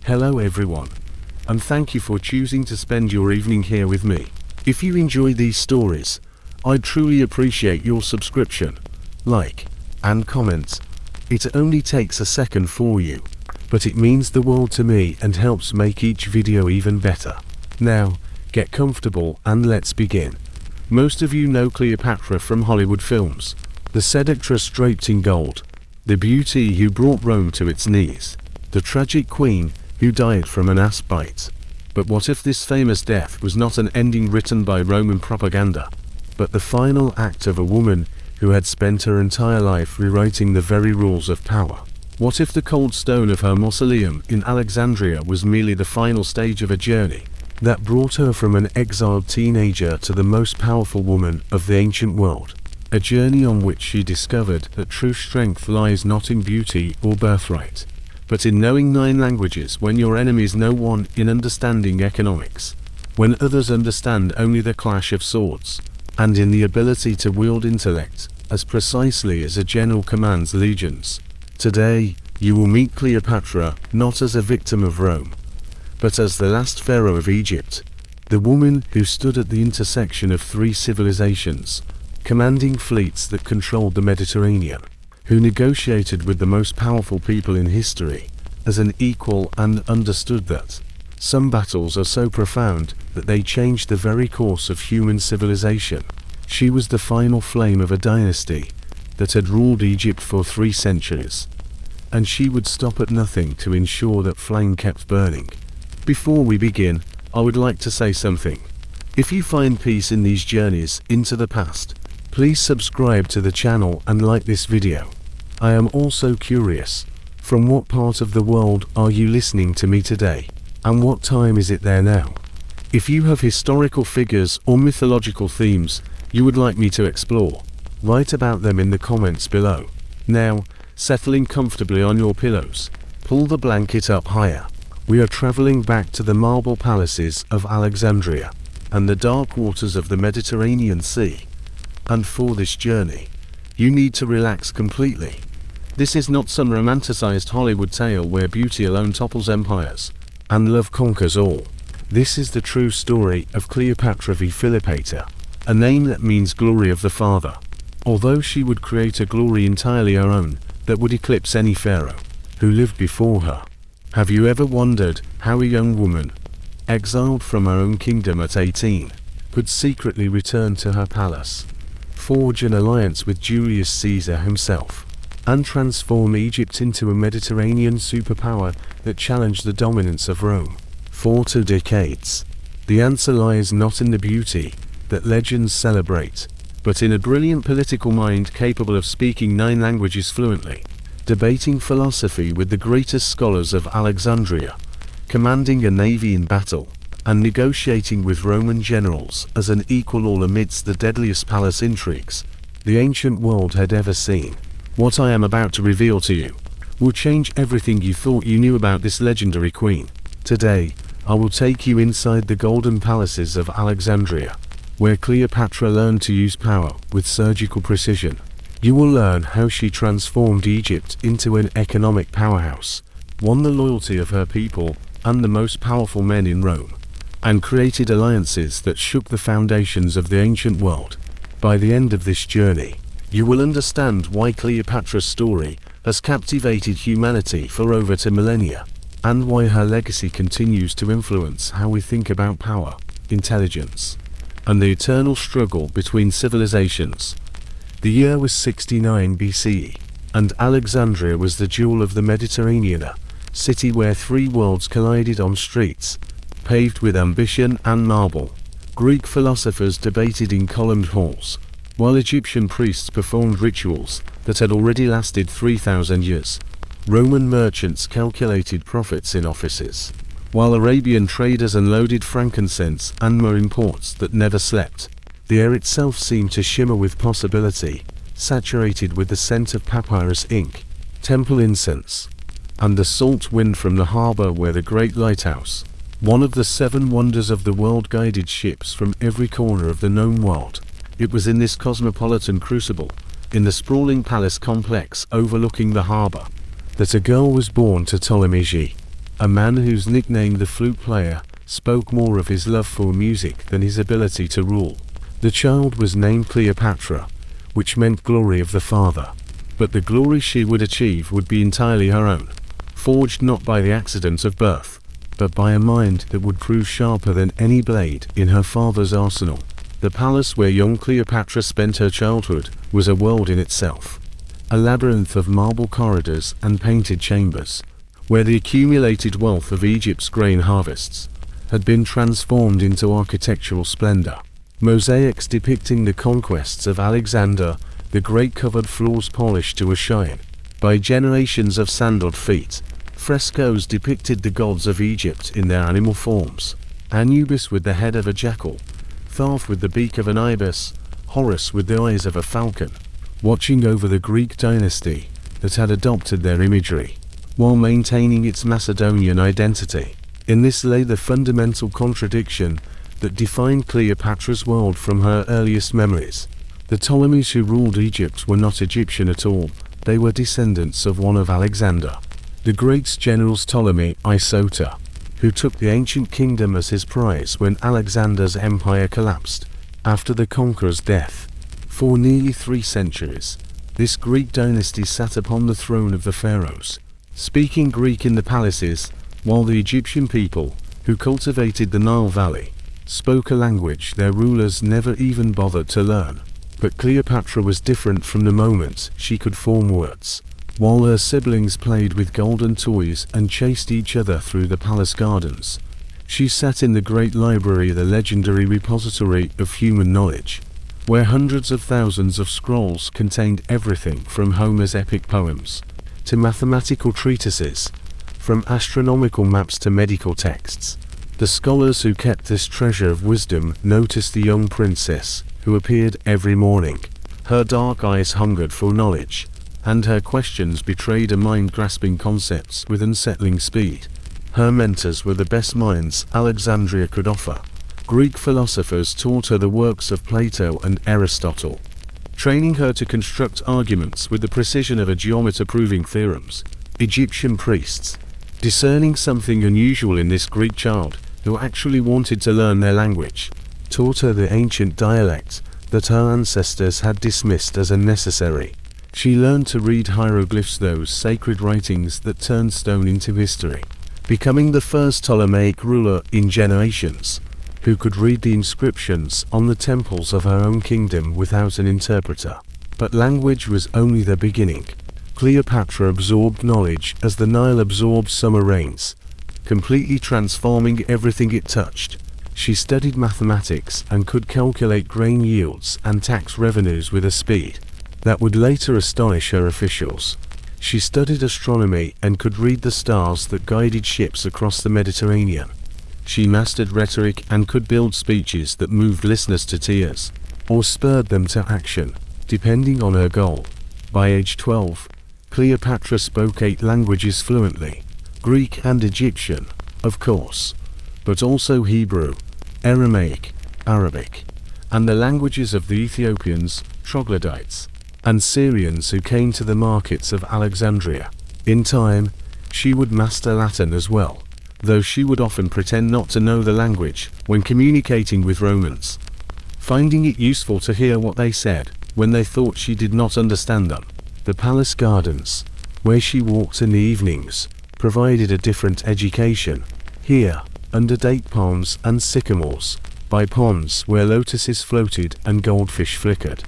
Hello everyone, and thank you for choosing to spend your evening here with me. If you enjoy these stories, I'd truly appreciate your subscription, like, and comment. It only takes a second for you, but it means the world to me and helps make each video even better. Now, get comfortable and let's begin. Most of you know Cleopatra from Hollywood films, the seductress draped in gold, the beauty who brought Rome to its knees, the tragic queen who died from an asp bite. But what if this famous death was not an ending written by Roman propaganda, but the final act of a woman who had spent her entire life rewriting the very rules of power? What if the cold stone of her mausoleum in Alexandria was merely the final stage of a journey that brought her from an exiled teenager to the most powerful woman of the ancient world? A journey on which she discovered that true strength lies not in beauty or birthright, but in knowing 9 languages when your enemies know one, in understanding economics when others understand only the clash of swords, and in the ability to wield intellect as precisely as a general commands legions. Today, you will meet Cleopatra not as a victim of Rome, but as the last pharaoh of Egypt, the woman who stood at the intersection of 3 civilizations, commanding fleets that controlled the Mediterranean, who negotiated with the most powerful people in history as an equal and understood that some battles are so profound that they changed the very course of human civilization. She was the final flame of a dynasty that had ruled Egypt for 3 centuries, and she would stop at nothing to ensure that flame kept burning. Before we begin, I would like to say something. If you find peace in these journeys into the past, please subscribe to the channel and like this video. I am also curious, from what part of the world are you listening to me today, and what time is it there now? If you have historical figures or mythological themes you would like me to explore, write about them in the comments below. Now, settling comfortably on your pillows, pull the blanket up higher. We are traveling back to the marble palaces of Alexandria and the dark waters of the Mediterranean Sea. And for this journey, you need to relax completely. This is not some romanticized Hollywood tale where beauty alone topples empires and love conquers all. This is the true story of Cleopatra v Philopator, a name that means glory of the father, although she would create a glory entirely her own that would eclipse any pharaoh who lived before her. Have you ever wondered how a young woman, exiled from her own kingdom at 18, could secretly return to her palace, forge an alliance with Julius Caesar himself, and transform Egypt into a Mediterranean superpower that challenged the dominance of Rome for 2 decades? The answer lies not in the beauty that legends celebrate, but in a brilliant political mind capable of speaking 9 languages fluently, debating philosophy with the greatest scholars of Alexandria, commanding a navy in battle, and negotiating with Roman generals as an equal all amidst the deadliest palace intrigues the ancient world had ever seen. What I am about to reveal to you will change everything you thought you knew about this legendary queen. Today, I will take you inside the golden palaces of Alexandria, where Cleopatra learned to use power with surgical precision. You will learn how she transformed Egypt into an economic powerhouse, won the loyalty of her people and the most powerful men in Rome, and created alliances that shook the foundations of the ancient world. By the end of this journey, you will understand why Cleopatra's story has captivated humanity for over 2 millennia, and why her legacy continues to influence how we think about power, intelligence, and the eternal struggle between civilizations. The year was 69 BCE, and Alexandria was the jewel of the Mediterranean, a city where 3 worlds collided on streets paved with ambition and marble. Greek philosophers debated in columned halls, while Egyptian priests performed rituals that had already lasted 3,000 years. Roman merchants calculated profits in offices, while Arabian traders unloaded frankincense and myrrh imports that never slept. The air itself seemed to shimmer with possibility, saturated with the scent of papyrus ink, temple incense, and the salt wind from the harbor where the great lighthouse, one of the 7 wonders of the world, guided ships from every corner of the known world. It was in this cosmopolitan crucible, in the sprawling palace complex overlooking the harbor, that a girl was born to Ptolemy. a man whose nickname the flute player spoke more of his love for music than his ability to rule. The child was named Cleopatra, which meant glory of the father. But the glory she would achieve would be entirely her own, forged not by the accident of birth, but by a mind that would prove sharper than any blade in her father's arsenal. The palace where young Cleopatra spent her childhood was a world in itself, a labyrinth of marble corridors and painted chambers, where the accumulated wealth of Egypt's grain harvests had been transformed into architectural splendor. Mosaics depicting the conquests of Alexander the Great covered floors polished to a shine by generations of sandaled feet. Frescoes depicted the gods of Egypt in their animal forms: Anubis with the head of a jackal, Thoth with the beak of an ibis, Horus with the eyes of a falcon, watching over the Greek dynasty that had adopted their imagery, while maintaining its Macedonian identity. In this lay the fundamental contradiction that defined Cleopatra's world from her earliest memories. The Ptolemies who ruled Egypt were not Egyptian at all, they were descendants of one of Alexander the Great's generals, Ptolemy Isota, who took the ancient kingdom as his prize when Alexander's empire collapsed after the conqueror's death. For nearly 3 centuries, this Greek dynasty sat upon the throne of the pharaohs, speaking Greek in the palaces, while the Egyptian people, who cultivated the Nile Valley, spoke a language their rulers never even bothered to learn. But Cleopatra was different from the moment she could form words. While her siblings played with golden toys and chased each other through the palace gardens, she sat in the great library, the legendary repository of human knowledge, where hundreds of thousands of scrolls contained everything from Homer's epic poems to mathematical treatises, from astronomical maps to medical texts. The scholars who kept this treasure of wisdom noticed the young princess who appeared every morning. Her dark eyes hungered for knowledge, and her questions betrayed a mind grasping concepts with unsettling speed. Her mentors were the best minds Alexandria could offer. Greek philosophers taught her the works of Plato and Aristotle, training her to construct arguments with the precision of a geometer proving theorems. Egyptian priests, discerning something unusual in this Greek child who actually wanted to learn their language, taught her the ancient dialect that her ancestors had dismissed as unnecessary. She learned to read hieroglyphs, those sacred writings that turned stone into history, becoming the first Ptolemaic ruler in generations who could read the inscriptions on the temples of her own kingdom without an interpreter. But language was only the beginning. Cleopatra absorbed knowledge as the Nile absorbed summer rains, completely transforming everything it touched. She studied mathematics and could calculate grain yields and tax revenues with a speed that would later astonish her officials. She studied astronomy and could read the stars that guided ships across the Mediterranean. She mastered rhetoric and could build speeches that moved listeners to tears or spurred them to action, depending on her goal. By age 12, Cleopatra spoke 8 languages fluently: Greek and Egyptian, of course, but also Hebrew, Aramaic, Arabic, and the languages of the Ethiopians, troglodytes, and Syrians who came to the markets of Alexandria. In time, she would master Latin as well, though she would often pretend not to know the language when communicating with Romans, finding it useful to hear what they said when they thought she did not understand them. The palace gardens, where she walked in the evenings, provided a different education. Here, under date palms and sycamores, by ponds where lotuses floated and goldfish flickered,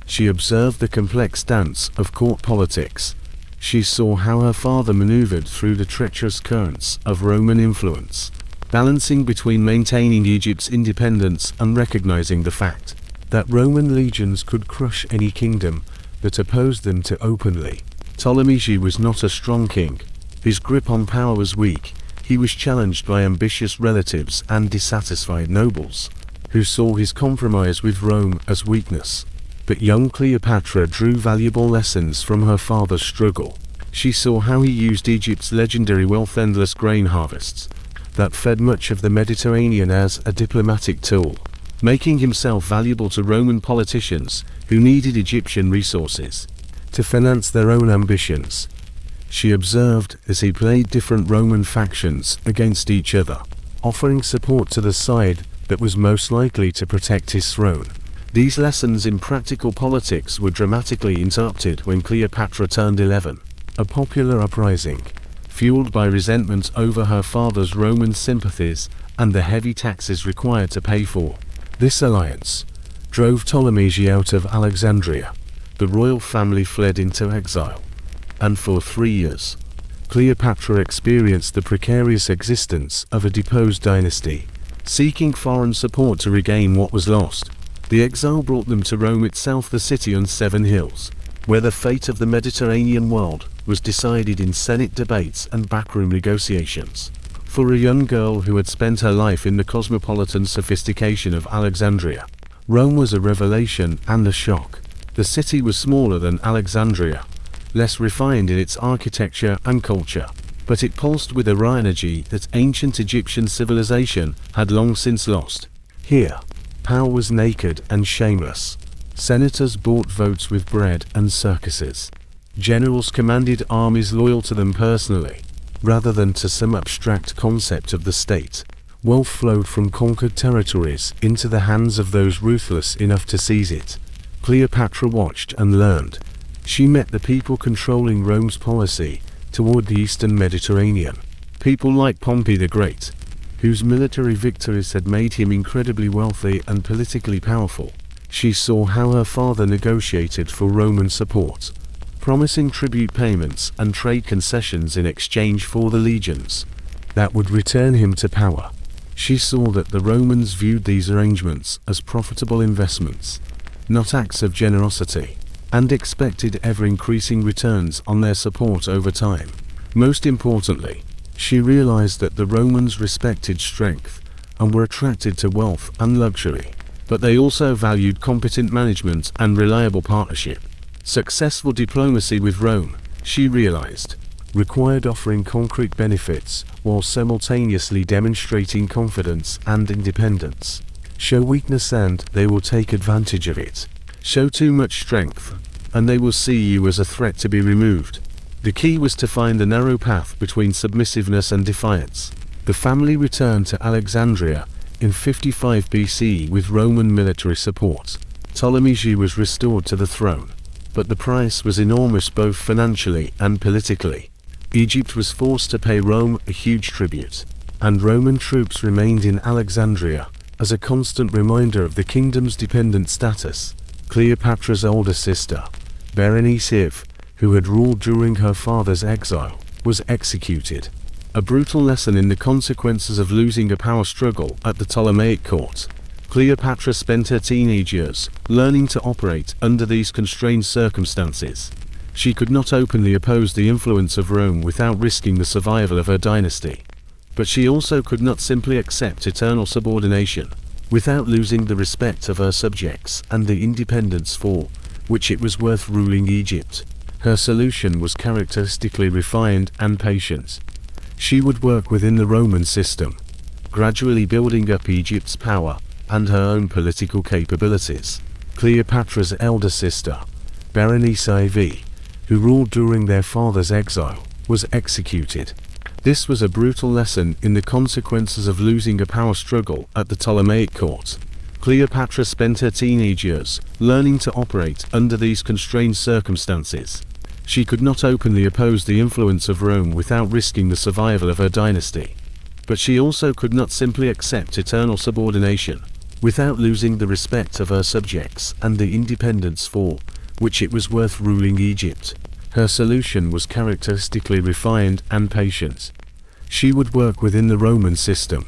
she observed the complex dance of court politics. She saw how her father maneuvered through the treacherous currents of Roman influence, balancing between maintaining Egypt's independence and recognizing the fact that Roman legions could crush any kingdom that opposed them too openly. Ptolemy was not a strong king. His grip on power was weak. He was challenged by ambitious relatives and dissatisfied nobles, who saw his compromise with Rome as weakness. But young Cleopatra drew valuable lessons from her father's struggle. She saw how he used Egypt's legendary wealth, endless grain harvests, that fed much of the Mediterranean, as a diplomatic tool, making himself valuable to Roman politicians who needed Egyptian resources to finance their own ambitions. She observed as he played different Roman factions against each other, offering support to the side that was most likely to protect his throne. These lessons in practical politics were dramatically interrupted when Cleopatra turned 11. A popular uprising, fueled by resentment over her father's Roman sympathies and the heavy taxes required to pay for this alliance, drove Ptolemy out of Alexandria. The royal family fled into exile, and for 3 years, Cleopatra experienced the precarious existence of a deposed dynasty, seeking foreign support to regain what was lost. The exile brought them to Rome itself, the city on 7 hills, where the fate of the Mediterranean world was decided in Senate debates and backroom negotiations. For a young girl who had spent her life in the cosmopolitan sophistication of Alexandria, Rome was a revelation and a shock. The city was smaller than Alexandria, less refined in its architecture and culture, but it pulsed with a energy that ancient Egyptian civilization had long since lost. Here, power was naked and shameless. Senators bought votes with bread and circuses. Generals commanded armies loyal to them personally, rather than to some abstract concept of the state. Wealth flowed from conquered territories into the hands of those ruthless enough to seize it. Cleopatra watched and learned. She met the people controlling Rome's policy toward the eastern Mediterranean. People like Pompey the Great, whose military victories had made him incredibly wealthy and politically powerful. She saw how her father negotiated for Roman support, promising tribute payments and trade concessions in exchange for the legions that would return him to power. She saw that the Romans viewed these arrangements as profitable investments, not acts of generosity, and expected ever-increasing returns on their support over time. Most importantly, she realized that the Romans respected strength and were attracted to wealth and luxury, but they also valued competent management and reliable partnership. Successful diplomacy with Rome, she realized, required offering concrete benefits while simultaneously demonstrating confidence and independence. Show weakness and they will take advantage of it. Show too much strength, and they will see you as a threat to be removed. The key was to find the narrow path between submissiveness and defiance. The family returned to Alexandria in 55 BC with Roman military support. Ptolemy was restored to the throne, but the price was enormous both financially and politically. Egypt was forced to pay Rome a huge tribute, and Roman troops remained in Alexandria as a constant reminder of the kingdom's dependent status. Cleopatra's older sister, Berenice, who had ruled during her father's exile, was executed. A brutal lesson in the consequences of losing a power struggle at the Ptolemaic court. Cleopatra spent her teenage years learning to operate under these constrained circumstances. She could not openly oppose the influence of Rome without risking the survival of her dynasty. But she also could not simply accept eternal subordination without losing the respect of her subjects and the independence for which it was worth ruling Egypt. Her solution was characteristically refined and patient. She would work within the Roman system, gradually building up Egypt's power and her own political capabilities. Cleopatra's elder sister, Berenice, who ruled during their father's exile, was executed. This was a brutal lesson in the consequences of losing a power struggle at the Ptolemaic court. Cleopatra spent her teenage years learning to operate under these constrained circumstances. She could not openly oppose the influence of Rome without risking the survival of her dynasty. But she also could not simply accept eternal subordination without losing the respect of her subjects and the independence for which it was worth ruling Egypt. Her solution was characteristically refined and patient. She would work within the Roman system,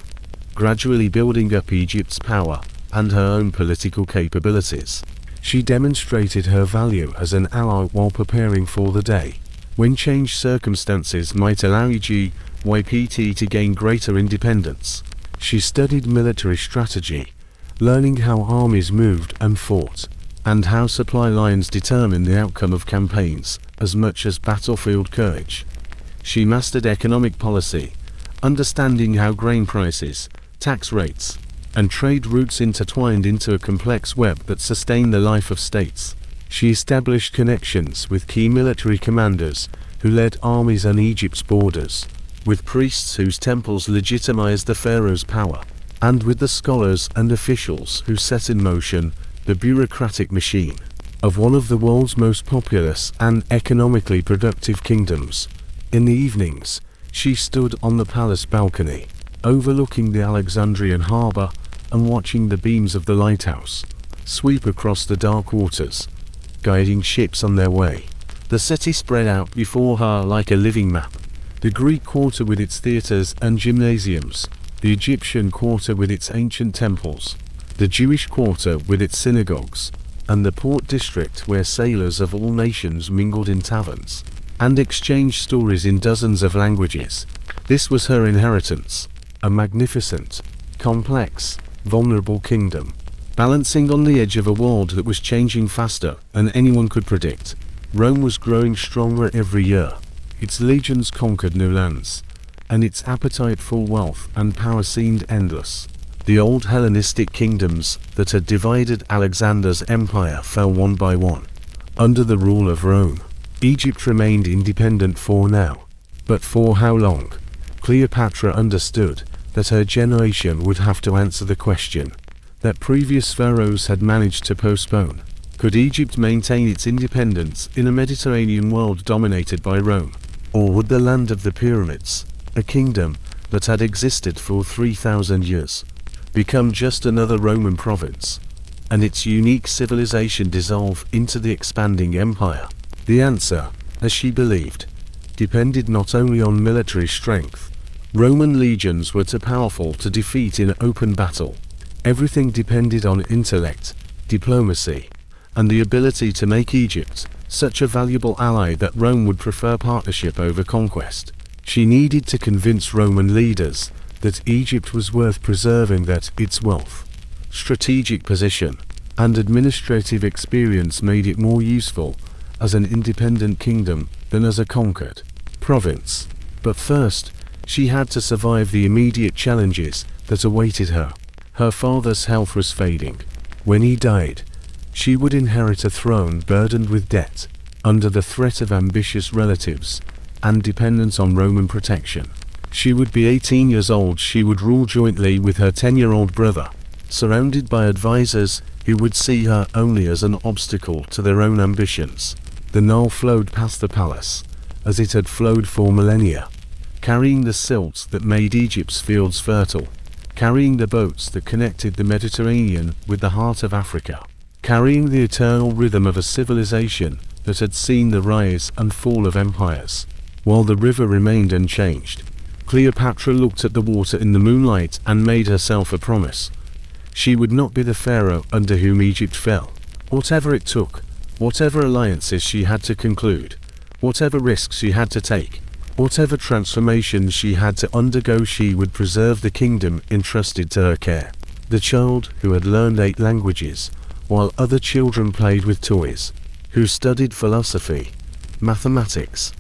gradually building up Egypt's power and her own political capabilities. She demonstrated her value as an ally while preparing for the day when changed circumstances might allow Egypt to gain greater independence. She studied military strategy, learning how armies moved and fought, and how supply lines determined the outcome of campaigns as much as battlefield courage. She mastered economic policy, understanding how grain prices, tax rates, and trade routes intertwined into a complex web that sustained the life of states. She established connections with key military commanders who led armies on Egypt's borders, with priests whose temples legitimized the pharaoh's power, and with the scholars and officials who set in motion the bureaucratic machine of one of the world's most populous and economically productive kingdoms. In the evenings, she stood on the palace balcony, overlooking the Alexandrian harbor and watching the beams of the lighthouse sweep across the dark waters, guiding ships on their way. The city spread out before her like a living map. The Greek quarter with its theaters and gymnasiums, the Egyptian quarter with its ancient temples, the Jewish quarter with its synagogues, and the port district where sailors of all nations mingled in taverns and exchanged stories in dozens of languages. This was her inheritance, a magnificent, complex, vulnerable kingdom, balancing on the edge of a world that was changing faster than anyone could predict. Rome was growing stronger every year. Its legions conquered new lands, and its appetite for wealth and power seemed endless. The old Hellenistic kingdoms that had divided Alexander's empire fell one by one. Under the rule of Rome, Egypt remained independent for now. But for how long? Cleopatra understood that her generation would have to answer the question that previous pharaohs had managed to postpone. Could Egypt maintain its independence in a Mediterranean world dominated by Rome? Or would the land of the pyramids, a kingdom that had existed for 3,000 years, become just another Roman province, and its unique civilization dissolve into the expanding empire? The answer, as she believed, depended not only on military strength. Roman legions were too powerful to defeat in open battle. Everything depended on intellect, diplomacy, and the ability to make Egypt such a valuable ally that Rome would prefer partnership over conquest. She needed to convince Roman leaders that Egypt was worth preserving, that its wealth, strategic position, and administrative experience made it more useful as an independent kingdom than as a conquered province. But first, she had to survive the immediate challenges that awaited her. Her father's health was fading. When he died, she would inherit a throne burdened with debt, under the threat of ambitious relatives, and dependence on Roman protection. She would be 18 years old. She would rule jointly with her 10-year-old brother, surrounded by advisors who would see her only as an obstacle to their own ambitions. The Nile flowed past the palace, as it had flowed for millennia, carrying the silt that made Egypt's fields fertile, carrying the boats that connected the Mediterranean with the heart of Africa, carrying the eternal rhythm of a civilization that had seen the rise and fall of empires. While the river remained unchanged, Cleopatra looked at the water in the moonlight and made herself a promise. She would not be the pharaoh under whom Egypt fell. Whatever it took, whatever alliances she had to conclude, whatever risks she had to take, whatever transformations she had to undergo, she would preserve the kingdom entrusted to her care. The child who had learned 8 languages, while other children played with toys, who studied philosophy, mathematics,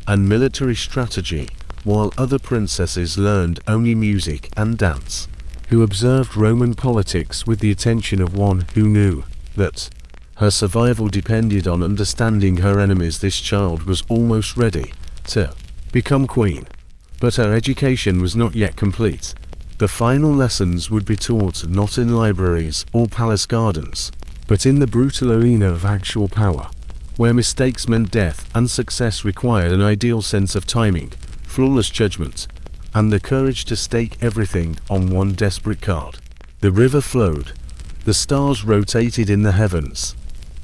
and military strategy, while other princesses learned only music and dance, who observed Roman politics with the attention of one who knew that her survival depended on understanding her enemies. This child was almost ready to become queen, but her education was not yet complete. The final lessons would be taught not in libraries or palace gardens, but in the brutal arena of actual power, where mistakes meant death and success required an ideal sense of timing, flawless judgment, and the courage to stake everything on one desperate card. The river flowed, the stars rotated in the heavens,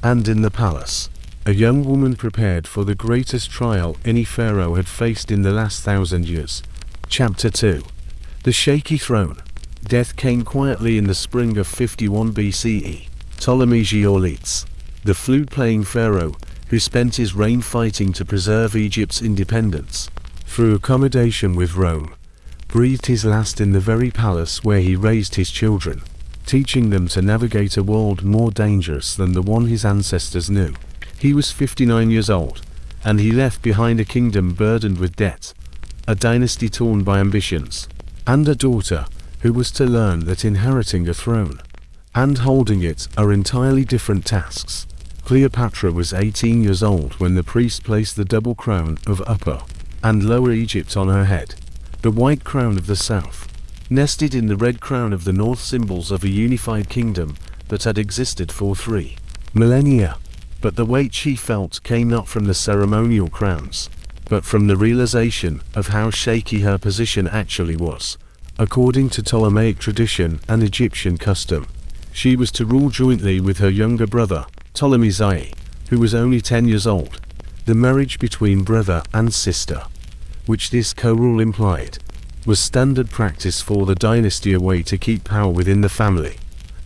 and in the palace, a young woman prepared for the greatest trial any pharaoh had faced in the last 1,000 years. Chapter 2. The Shaky Throne. Death came quietly in the spring of 51 BCE. Ptolemy Giolites, the flute-playing pharaoh, who spent his reign fighting to preserve Egypt's independence, through accommodation with Rome, breathed his last in the very palace where he raised his children, teaching them to navigate a world more dangerous than the one his ancestors knew. He was 59 years old, and he left behind a kingdom burdened with debt, a dynasty torn by ambitions, and a daughter who was to learn that inheriting a throne and holding it are entirely different tasks. Cleopatra was 18 years old when the priest placed the double crown of Upper and Lower Egypt on her head. The white crown of the south, nested in the red crown of the north, symbols of a unified kingdom that had existed for 3 millennia. But the weight she felt came not from the ceremonial crowns, but from the realization of how shaky her position actually was. According to Ptolemaic tradition and Egyptian custom, she was to rule jointly with her younger brother, Ptolemy Zai, who was only 10 years old. The marriage between brother and sister, which this co-rule implied, was standard practice for the dynasty, a way to keep power within the family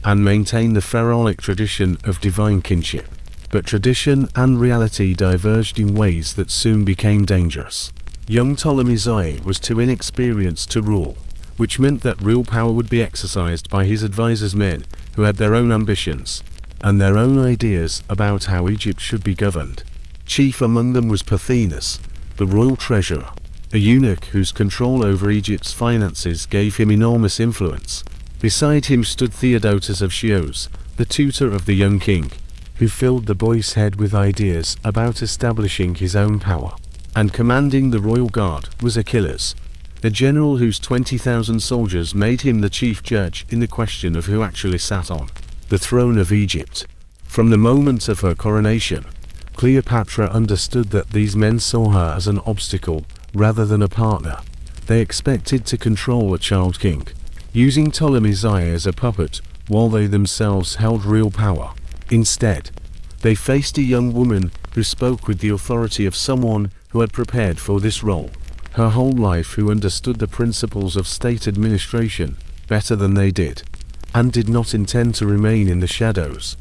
and maintain the Pharaonic tradition of divine kinship. But tradition and reality diverged in ways that soon became dangerous. Young Ptolemy Zai was too inexperienced to rule, which meant that real power would be exercised by his advisors, men who had their own ambitions and their own ideas about how Egypt should be governed. Chief among them was Pothinus, the royal treasurer, a eunuch whose control over Egypt's finances gave him enormous influence. Beside him stood Theodotus of Chios, the tutor of the young king, who filled the boy's head with ideas about establishing his own power. And commanding the royal guard was Achilles, a general whose 20,000 soldiers made him the chief judge in the question of who actually sat on the throne of Egypt. From the moment of her coronation, Cleopatra understood that these men saw her as an obstacle rather than a partner. They expected to control a child king, using Ptolemy Zai as a puppet, while they themselves held real power. Instead, they faced a young woman who spoke with the authority of someone who had prepared for this role her whole life, who understood the principles of state administration better than they did, and did not intend to remain in the shadows.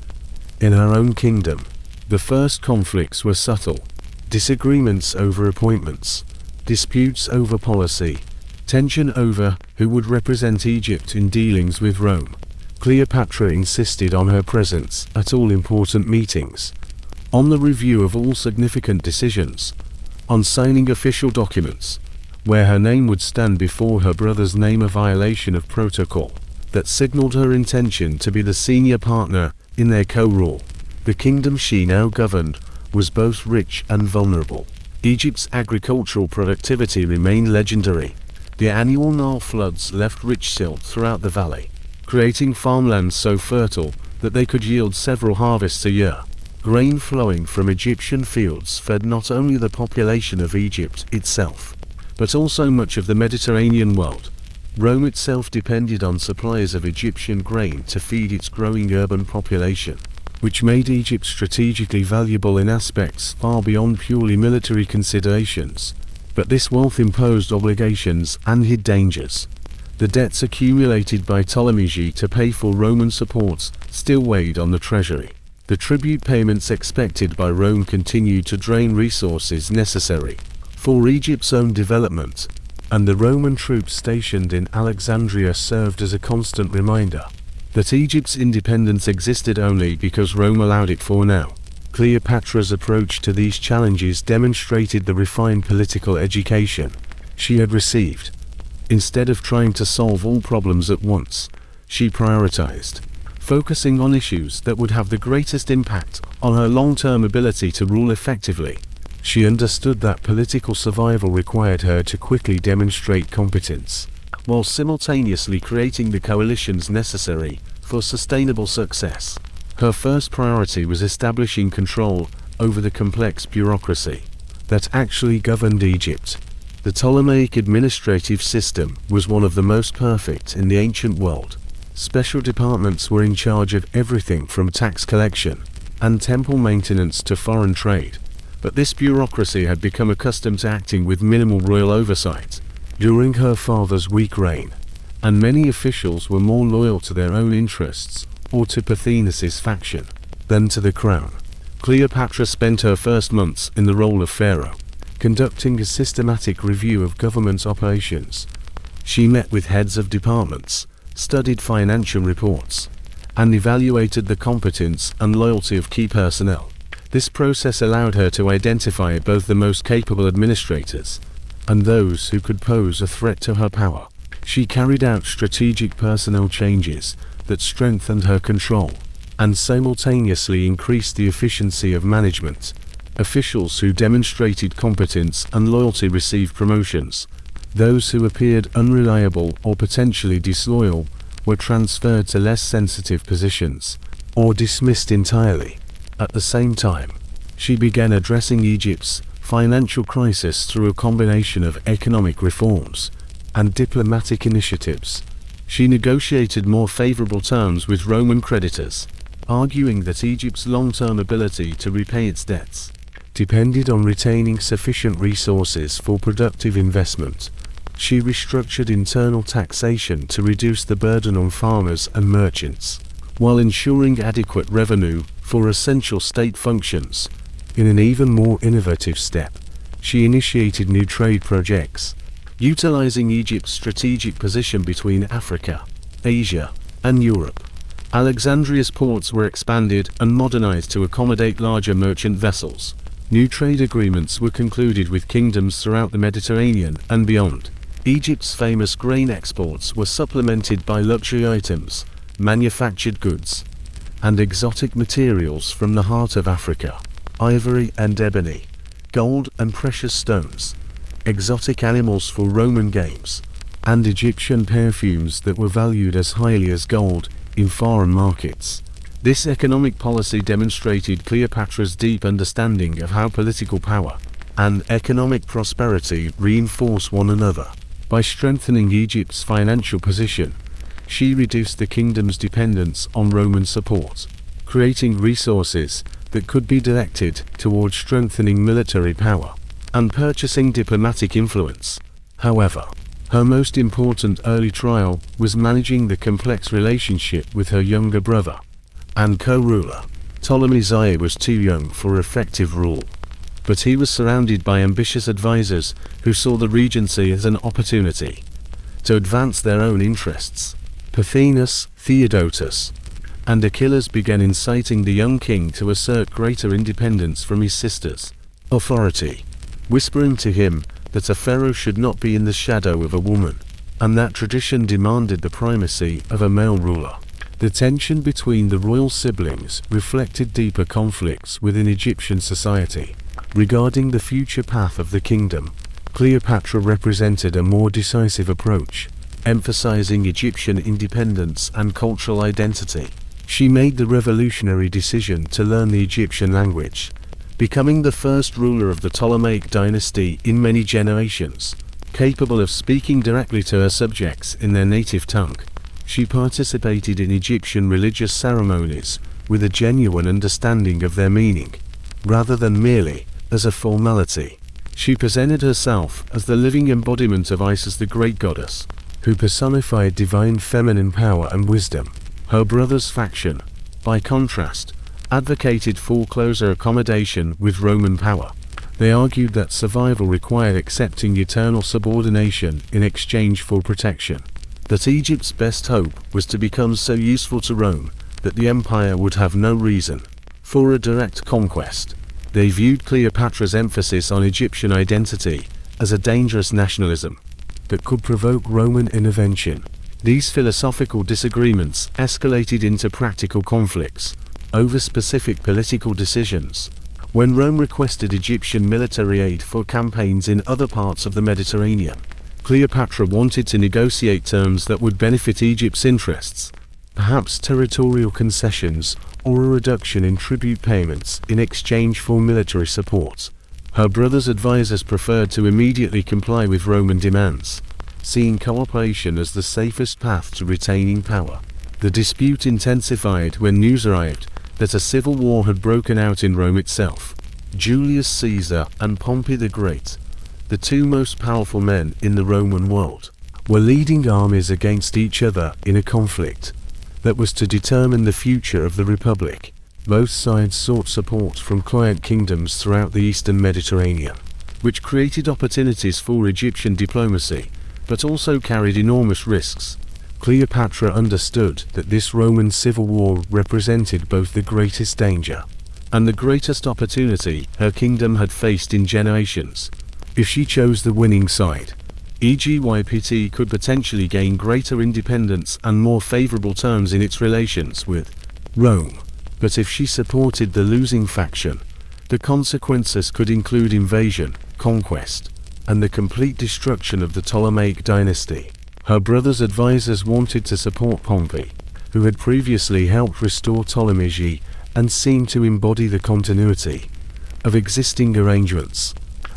In her own kingdom, the first conflicts were subtle: disagreements over appointments, disputes over policy, tension over who would represent Egypt in dealings with Rome. Cleopatra insisted on her presence at all important meetings, on the review of all significant decisions, on signing official documents, where her name would stand before her brother's name, a violation of protocol that signaled her intention to be the senior partner in their co-rule. The kingdom she now governed was both rich and vulnerable. Egypt's agricultural productivity remained legendary. The annual Nile floods left rich silt throughout the valley, creating farmlands so fertile that they could yield several harvests a year. Grain flowing from Egyptian fields fed not only the population of Egypt itself, but also much of the Mediterranean world. Rome itself depended on supplies of Egyptian grain to feed its growing urban population, which made Egypt strategically valuable in aspects far beyond purely military considerations. But this wealth imposed obligations and hid dangers. The debts accumulated by Ptolemy to pay for Roman supports still weighed on the treasury. The tribute payments expected by Rome continued to drain resources necessary for Egypt's own development, and the Roman troops stationed in Alexandria served as a constant reminder that Egypt's independence existed only because Rome allowed it for now. Cleopatra's approach to these challenges demonstrated the refined political education she had received. Instead of trying to solve all problems at once, she prioritized, focusing on issues that would have the greatest impact on her long-term ability to rule effectively. She understood that political survival required her to quickly demonstrate competence, while simultaneously creating the coalitions necessary for sustainable success. Her first priority was establishing control over the complex bureaucracy that actually governed Egypt. The Ptolemaic administrative system was one of the most perfect in the ancient world. Special departments were in charge of everything from tax collection and temple maintenance to foreign trade. But this bureaucracy had become accustomed to acting with minimal royal oversight during her father's weak reign, and many officials were more loyal to their own interests or to Pothinus's faction than to the crown. Cleopatra spent her first months in the role of pharaoh, conducting a systematic review of government operations. She met with heads of departments, studied financial reports, and evaluated the competence and loyalty of key personnel. This process allowed her to identify both the most capable administrators and those who could pose a threat to her power. She carried out strategic personnel changes that strengthened her control, and simultaneously increased the efficiency of management. Officials who demonstrated competence and loyalty received promotions. Those who appeared unreliable or potentially disloyal were transferred to less sensitive positions, or dismissed entirely. At the same time, she began addressing Egypt's financial crisis through a combination of economic reforms and diplomatic initiatives. She negotiated more favorable terms with Roman creditors, arguing that Egypt's long-term ability to repay its debts depended on retaining sufficient resources for productive investment. She restructured internal taxation to reduce the burden on farmers and merchants, while ensuring adequate revenue for essential state functions. In an even more innovative step, she initiated new trade projects, utilizing Egypt's strategic position between Africa, Asia, and Europe. Alexandria's ports were expanded and modernized to accommodate larger merchant vessels. New trade agreements were concluded with kingdoms throughout the Mediterranean and beyond. Egypt's famous grain exports were supplemented by luxury items, manufactured goods, and exotic materials from the heart of Africa: ivory and ebony, gold and precious stones, exotic animals for Roman games, and Egyptian perfumes that were valued as highly as gold in foreign markets. This economic policy demonstrated Cleopatra's deep understanding of how political power and economic prosperity reinforce one another. By strengthening Egypt's financial position, she reduced the kingdom's dependence on Roman support, creating resources that could be directed towards strengthening military power and purchasing diplomatic influence. However, her most important early trial was managing the complex relationship with her younger brother and co-ruler. Ptolemy Zaire was too young for effective rule, but he was surrounded by ambitious advisors who saw the regency as an opportunity to advance their own interests. Pothinus, Theodotus, and Achilles began inciting the young king to assert greater independence from his sister's authority, whispering to him that a pharaoh should not be in the shadow of a woman, and that tradition demanded the primacy of a male ruler. The tension between the royal siblings reflected deeper conflicts within Egyptian society. Regarding the future path of the kingdom, Cleopatra represented a more decisive approach, emphasizing Egyptian independence and cultural identity. She made the revolutionary decision to learn the Egyptian language, becoming the first ruler of the Ptolemaic dynasty in many generations, capable of speaking directly to her subjects in their native tongue. She participated in Egyptian religious ceremonies with a genuine understanding of their meaning, rather than merely as a formality. She presented herself as the living embodiment of Isis, the great goddess, who personified divine feminine power and wisdom. Her brother's faction, by contrast, advocated for closer accommodation with Roman power. They argued that survival required accepting eternal subordination in exchange for protection, that Egypt's best hope was to become so useful to Rome that the empire would have no reason for a direct conquest. They viewed Cleopatra's emphasis on Egyptian identity as a dangerous nationalism that could provoke Roman intervention. These philosophical disagreements escalated into practical conflicts over specific political decisions. When Rome requested Egyptian military aid for campaigns in other parts of the Mediterranean, Cleopatra wanted to negotiate terms that would benefit Egypt's interests, perhaps territorial concessions or a reduction in tribute payments in exchange for military support. Her brother's advisors preferred to immediately comply with Roman demands, seeing cooperation as the safest path to retaining power. The dispute intensified when news arrived that a civil war had broken out in Rome itself. Julius Caesar and Pompey the Great, the two most powerful men in the Roman world, were leading armies against each other in a conflict that was to determine the future of the Republic. Both sides sought support from client kingdoms throughout the eastern Mediterranean, which created opportunities for Egyptian diplomacy, but also carried enormous risks. Cleopatra understood that this Roman civil war represented both the greatest danger and the greatest opportunity her kingdom had faced in generations. If she chose the winning side, Egypt could potentially gain greater independence and more favorable terms in its relations with Rome. But if she supported the losing faction, the consequences could include invasion, conquest, and the complete destruction of the Ptolemaic dynasty. Her brother's advisors wanted to support Pompey, who had previously helped restore Ptolemy's and seemed to embody the continuity of existing arrangements.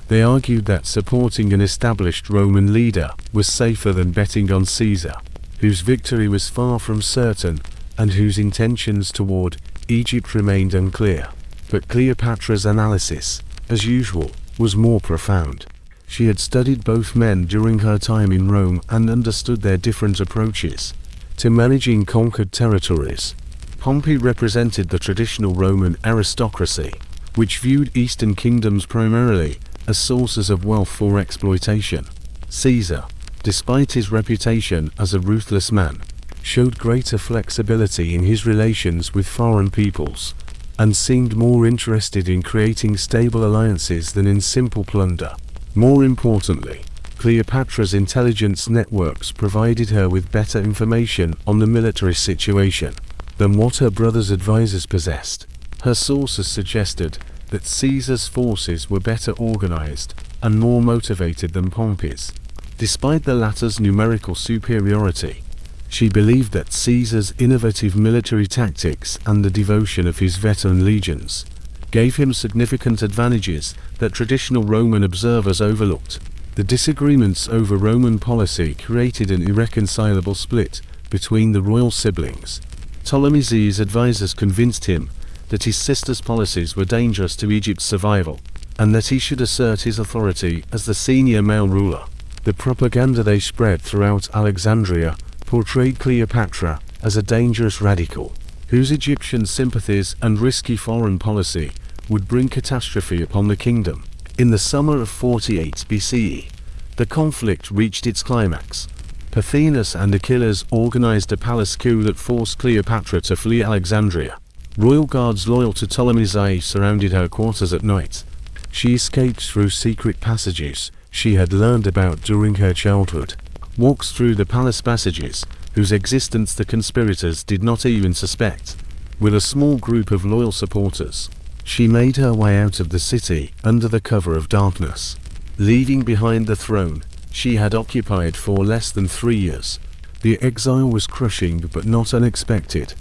They argued that supporting an established Roman leader was safer than betting on Caesar, whose victory was far from certain and whose intentions toward Egypt remained unclear. But Cleopatra's analysis, as usual, was more profound. She had studied both men during her time in Rome and understood their different approaches to managing conquered territories. Pompey represented the traditional Roman aristocracy, which viewed Eastern kingdoms primarily as sources of wealth for exploitation. Caesar, despite his reputation as a ruthless man, showed greater flexibility in his relations with foreign peoples, and seemed more interested in creating stable alliances than in simple plunder. More importantly, Cleopatra's intelligence networks provided her with better information on the military situation than what her brother's advisors possessed. Her sources suggested that Caesar's forces were better organized and more motivated than Pompey's. Despite the latter's numerical superiority, she believed that Caesar's innovative military tactics and the devotion of his veteran legions gave him significant advantages that traditional Roman observers overlooked. The disagreements over Roman policy created an irreconcilable split between the royal siblings. Ptolemy's advisors convinced him that his sister's policies were dangerous to Egypt's survival, and that he should assert his authority as the senior male ruler. The propaganda they spread throughout Alexandria portrayed Cleopatra as a dangerous radical, whose Egyptian sympathies and risky foreign policy would bring catastrophe upon the kingdom. In the summer of 48 BCE, the conflict reached its climax. Pothinus and Achilles organized a palace coup that forced Cleopatra to flee Alexandria. Royal guards loyal to Ptolemy surrounded her quarters at night. She escaped through secret passages she had learned about during her childhood, walks through the palace passages, whose existence the conspirators did not even suspect. With a small group of loyal supporters, she made her way out of the city under the cover of darkness, leaving behind the throne she had occupied for less than 3 years. The exile was crushing but not unexpected.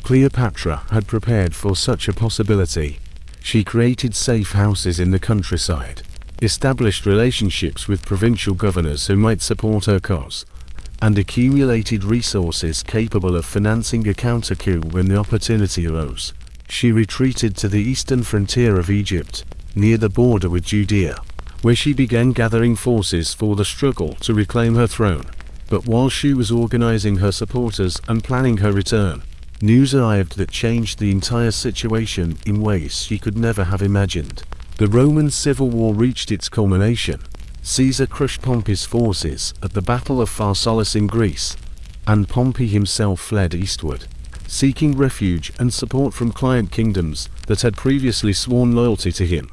Cleopatra had prepared for such a possibility. She created safe houses in the countryside, established relationships with provincial governors who might support her cause, and accumulated resources capable of financing a counter-coup when the opportunity arose. She retreated to the eastern frontier of Egypt, near the border with Judea, where she began gathering forces for the struggle to reclaim her throne. But while she was organizing her supporters and planning her return, news arrived that changed the entire situation in ways she could never have imagined. The Roman civil war reached its culmination. Caesar crushed Pompey's forces at the Battle of Pharsalus in Greece, and Pompey himself fled eastward, seeking refuge and support from client kingdoms that had previously sworn loyalty to him.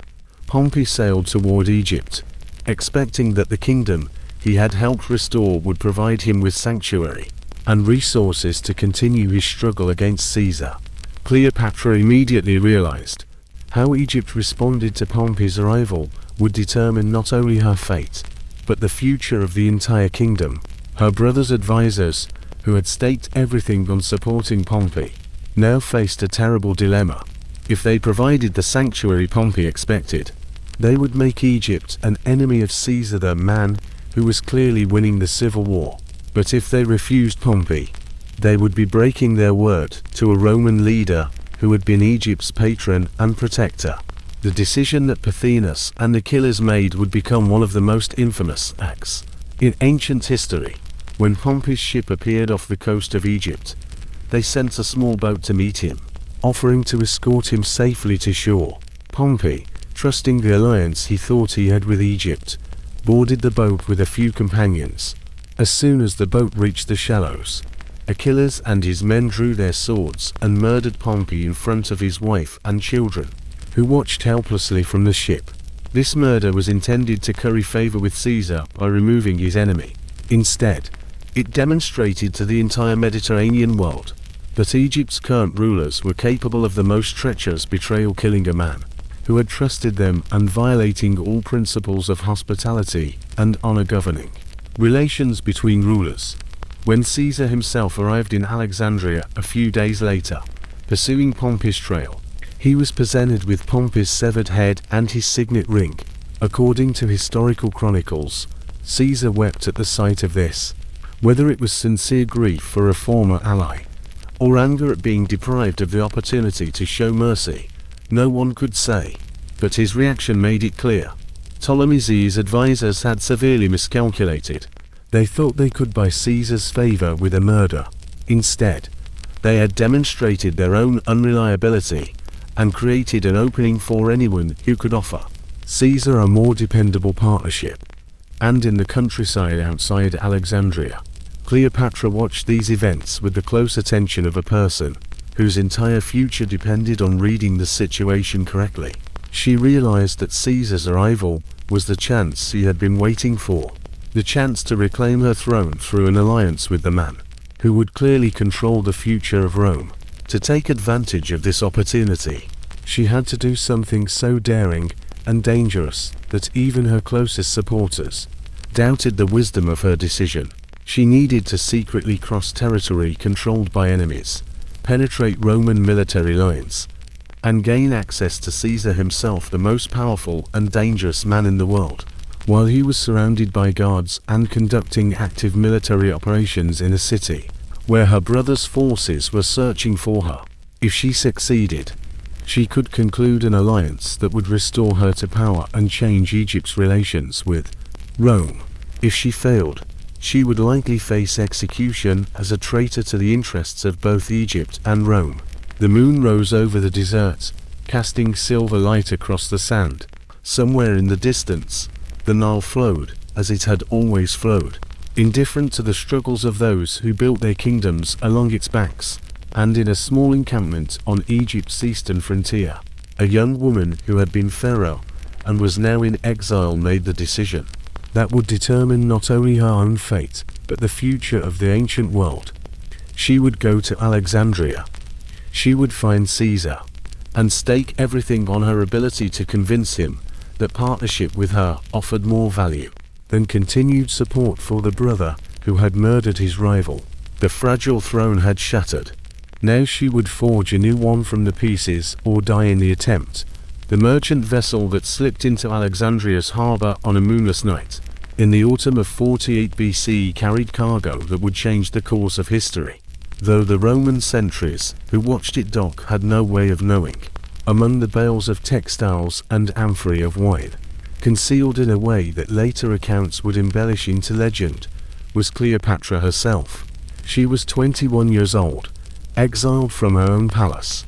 Pompey sailed toward Egypt, expecting that the kingdom he had helped restore would provide him with sanctuary and resources to continue his struggle against Caesar. Cleopatra immediately realized how Egypt responded to Pompey's arrival would determine not only her fate, but the future of the entire kingdom. Her brother's advisors, who had staked everything on supporting Pompey, now faced a terrible dilemma. If they provided the sanctuary Pompey expected, they would make Egypt an enemy of Caesar, the man who was clearly winning the civil war. But if they refused Pompey, they would be breaking their word to a Roman leader who had been Egypt's patron and protector. The decision that Pothinus and Achilles made would become one of the most infamous acts in ancient history. When Pompey's ship appeared off the coast of Egypt, they sent a small boat to meet him, offering to escort him safely to shore. Pompey, trusting the alliance he thought he had with Egypt, boarded the boat with a few companions. As soon as the boat reached the shallows, Achilles and his men drew their swords and murdered Pompey in front of his wife and children, who watched helplessly from the ship. This murder was intended to curry favor with Caesar by removing his enemy. Instead, it demonstrated to the entire Mediterranean world that Egypt's current rulers were capable of the most treacherous betrayal, killing a man who had trusted them and violating all principles of hospitality and honor governing relations between rulers. When Caesar himself arrived in Alexandria a few days later, pursuing Pompey's trail, he was presented with Pompey's severed head and his signet ring. According to historical chronicles, Caesar wept at the sight of this. Whether it was sincere grief for a former ally, or anger at being deprived of the opportunity to show mercy, no one could say, but his reaction made it clear. Ptolemy's advisors had severely miscalculated. They thought they could buy Caesar's favor with a murder. Instead, they had demonstrated their own unreliability and created an opening for anyone who could offer Caesar a more dependable partnership. And in the countryside outside Alexandria, Cleopatra watched these events with the close attention of a person whose entire future depended on reading the situation correctly. She realized that Caesar's arrival was the chance she had been waiting for, the chance to reclaim her throne through an alliance with the man who would clearly control the future of Rome. To take advantage of this opportunity, she had to do something so daring and dangerous that even her closest supporters doubted the wisdom of her decision. She needed to secretly cross territory controlled by enemies, penetrate Roman military lines, and gain access to Caesar himself, the most powerful and dangerous man in the world, while he was surrounded by guards and conducting active military operations in a city where her brother's forces were searching for her. If she succeeded, she could conclude an alliance that would restore her to power and change Egypt's relations with Rome. If she failed, she would likely face execution as a traitor to the interests of both Egypt and Rome. The moon rose over the desert, casting silver light across the sand. Somewhere in the distance, the Nile flowed, as it had always flowed, indifferent to the struggles of those who built their kingdoms along its banks. And in a small encampment on Egypt's eastern frontier, a young woman who had been pharaoh and was now in exile made the decision that would determine not only her own fate, but the future of the ancient world. She would go to Alexandria. She would find Caesar, and stake everything on her ability to convince him that partnership with her offered more value than continued support for the brother who had murdered his rival. The fragile throne had shattered. Now she would forge a new one from the pieces or die in the attempt. The merchant vessel that slipped into Alexandria's harbor on a moonless night in the autumn of 48 BC carried cargo that would change the course of history, though the Roman sentries who watched it dock had no way of knowing. Among the bales of textiles and amphorae of wine, concealed in a way that later accounts would embellish into legend, was Cleopatra herself. She was 21 years old, exiled from her own palace,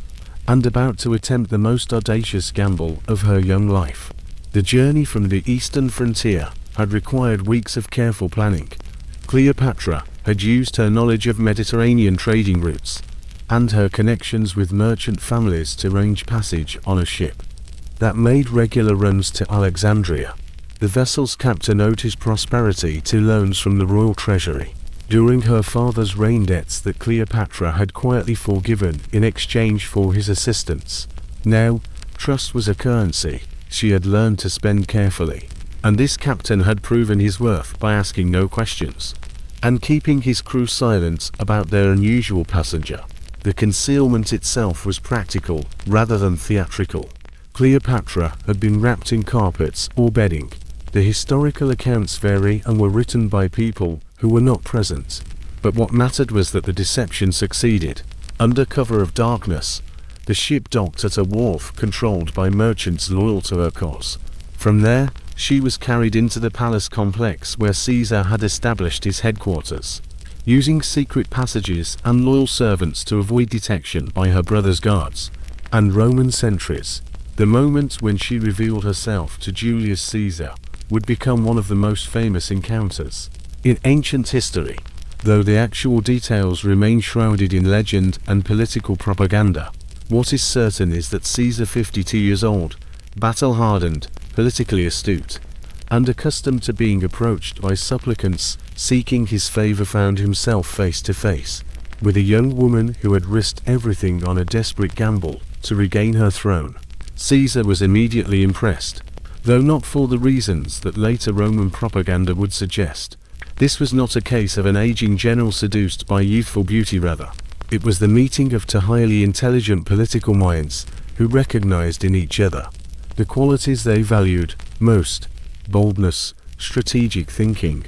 and about to attempt the most audacious gamble of her young life. The journey from the eastern frontier had required weeks of careful planning. Cleopatra had used her knowledge of Mediterranean trading routes and her connections with merchant families to arrange passage on a ship that made regular runs to Alexandria. The vessel's captain owed his prosperity to loans from the royal treasury during her father's reign, debts that Cleopatra had quietly forgiven in exchange for his assistance. Now, trust was a currency she had learned to spend carefully, and this captain had proven his worth by asking no questions and keeping his crew silent about their unusual passenger. The concealment itself was practical rather than theatrical. Cleopatra had been wrapped in carpets or bedding. The historical accounts vary and were written by people who were not present. But what mattered was that the deception succeeded. Under cover of darkness, the ship docked at a wharf controlled by merchants loyal to her cause. From there, she was carried into the palace complex where Caesar had established his headquarters, using secret passages and loyal servants to avoid detection by her brother's guards and Roman sentries. The moment when she revealed herself to Julius Caesar would become one of the most famous encounters in ancient history, though the actual details remain shrouded in legend and political propaganda. What is certain is that Caesar, 52 years old, battle-hardened, politically astute, and accustomed to being approached by supplicants seeking his favor, found himself face to face with a young woman who had risked everything on a desperate gamble to regain her throne. Caesar was immediately impressed, though not for the reasons that later Roman propaganda would suggest. This was not a case of an aging general seduced by youthful beauty, rather. It was the meeting of two highly intelligent political minds who recognized in each other the qualities they valued most: boldness, strategic thinking,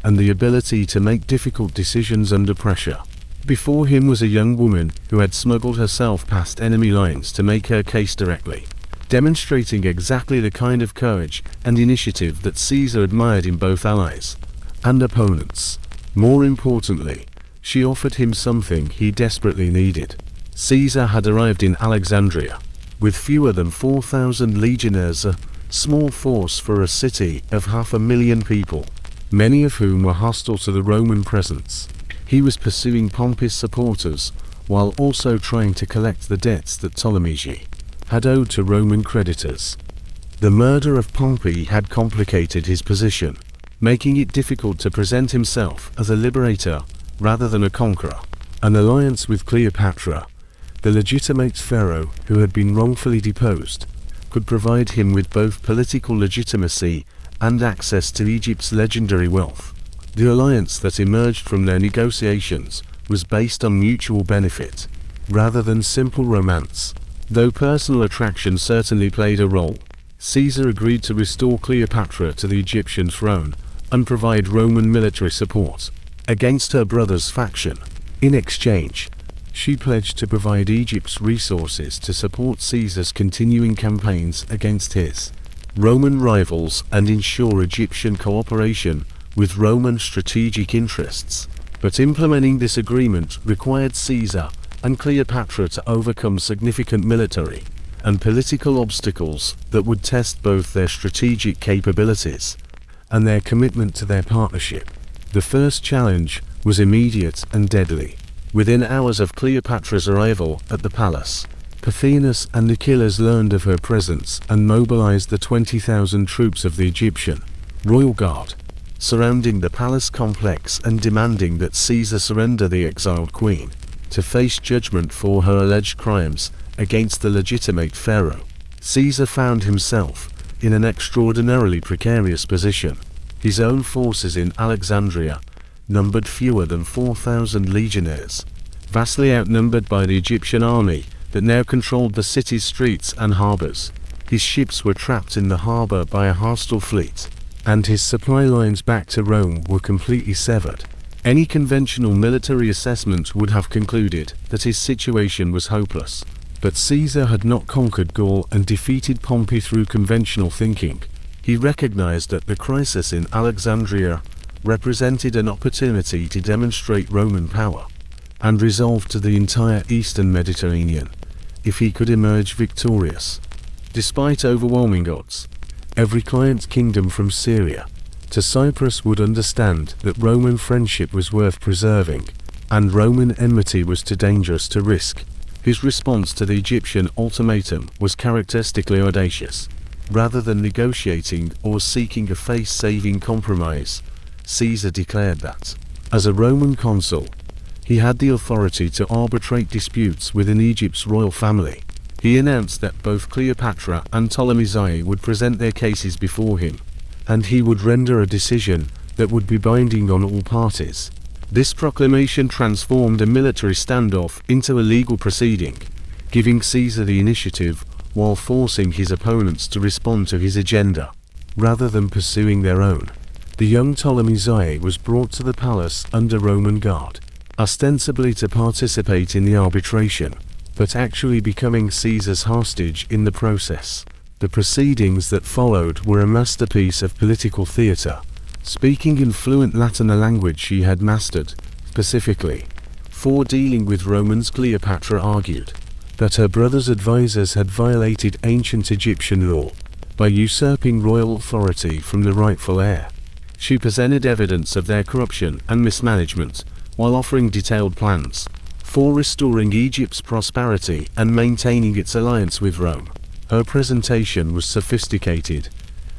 and the ability to make difficult decisions under pressure. Before him was a young woman who had smuggled herself past enemy lines to make her case directly, demonstrating exactly the kind of courage and initiative that Caesar admired in both allies and opponents. More importantly, she offered him something he desperately needed. Caesar had arrived in Alexandria with fewer than 4,000 legionnaires, a small force for a city of 500,000 people, many of whom were hostile to the Roman presence. He was pursuing Pompey's supporters while also trying to collect the debts that Ptolemy had owed to Roman creditors. The murder of Pompey had complicated his position, making it difficult to present himself as a liberator rather than a conqueror. An alliance with Cleopatra, the legitimate pharaoh who had been wrongfully deposed, could provide him with both political legitimacy and access to Egypt's legendary wealth. The alliance that emerged from their negotiations was based on mutual benefit, rather than simple romance. Though personal attraction certainly played a role, Caesar agreed to restore Cleopatra to the Egyptian throne and provide Roman military support against her brother's faction. In exchange, she pledged to provide Egypt's resources to support Caesar's continuing campaigns against his Roman rivals and ensure Egyptian cooperation with Roman strategic interests. But implementing this agreement required Caesar and Cleopatra to overcome significant military and political obstacles that would test both their strategic capabilities and their commitment to their partnership. The first challenge was immediate and deadly. Within hours of Cleopatra's arrival at the palace, Pothinus and Achilles learned of her presence and mobilized the 20,000 troops of the Egyptian royal guard, surrounding the palace complex and demanding that Caesar surrender the exiled queen to face judgment for her alleged crimes against the legitimate pharaoh. Caesar found himself in an extraordinarily precarious position. His own forces in Alexandria numbered fewer than 4,000 legionnaires, vastly outnumbered by the Egyptian army that now controlled the city's streets and harbors. His ships were trapped in the harbor by a hostile fleet, and his supply lines back to Rome were completely severed. Any conventional military assessment would have concluded that his situation was hopeless. But Caesar had not conquered Gaul and defeated Pompey through conventional thinking. He recognized that the crisis in Alexandria represented an opportunity to demonstrate Roman power and resolve to the entire Eastern Mediterranean if he could emerge victorious. Despite overwhelming odds, every client kingdom from Syria to Cyprus would understand that Roman friendship was worth preserving, and Roman enmity was too dangerous to risk. His response to the Egyptian ultimatum was characteristically audacious. Rather than negotiating or seeking a face-saving compromise, Caesar declared that, as a Roman consul, he had the authority to arbitrate disputes within Egypt's royal family. He announced that both Cleopatra and Ptolemy would present their cases before him, and he would render a decision that would be binding on all parties. This proclamation transformed a military standoff into a legal proceeding, giving Caesar the initiative while forcing his opponents to respond to his agenda, rather than pursuing their own. The young Ptolemy was brought to the palace under Roman guard, ostensibly to participate in the arbitration, but actually becoming Caesar's hostage in the process. The proceedings that followed were a masterpiece of political theater. Speaking in fluent Latin, a language she had mastered, specifically for dealing with Romans, Cleopatra argued that her brother's advisors had violated ancient Egyptian law by usurping royal authority from the rightful heir. She presented evidence of their corruption and mismanagement, while offering detailed plans for restoring Egypt's prosperity and maintaining its alliance with Rome. Her presentation was sophisticated,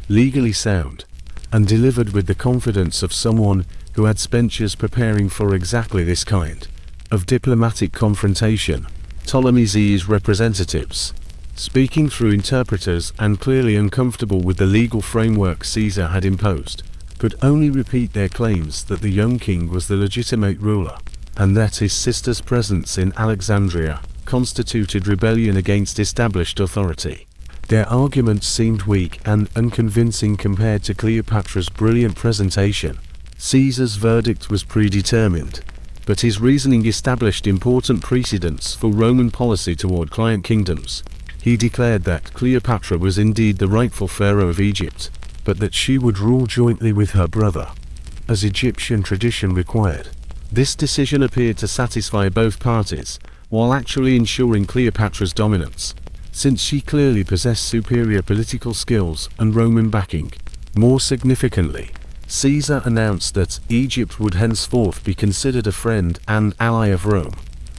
legally sound, and delivered with the confidence of someone who had spent years preparing for exactly this kind of diplomatic confrontation. Ptolemy's representatives, speaking through interpreters and clearly uncomfortable with the legal framework Caesar had imposed, could only repeat their claims that the young king was the legitimate ruler, and that his sister's presence in Alexandria constituted rebellion against established authority. Their arguments seemed weak and unconvincing compared to Cleopatra's brilliant presentation. Caesar's verdict was predetermined, but his reasoning established important precedents for Roman policy toward client kingdoms. He declared that Cleopatra was indeed the rightful pharaoh of Egypt, but that she would rule jointly with her brother, as Egyptian tradition required. This decision appeared to satisfy both parties, while actually ensuring Cleopatra's dominance, since she clearly possessed superior political skills and Roman backing. More significantly, Caesar announced that Egypt would henceforth be considered a friend and ally of Rome,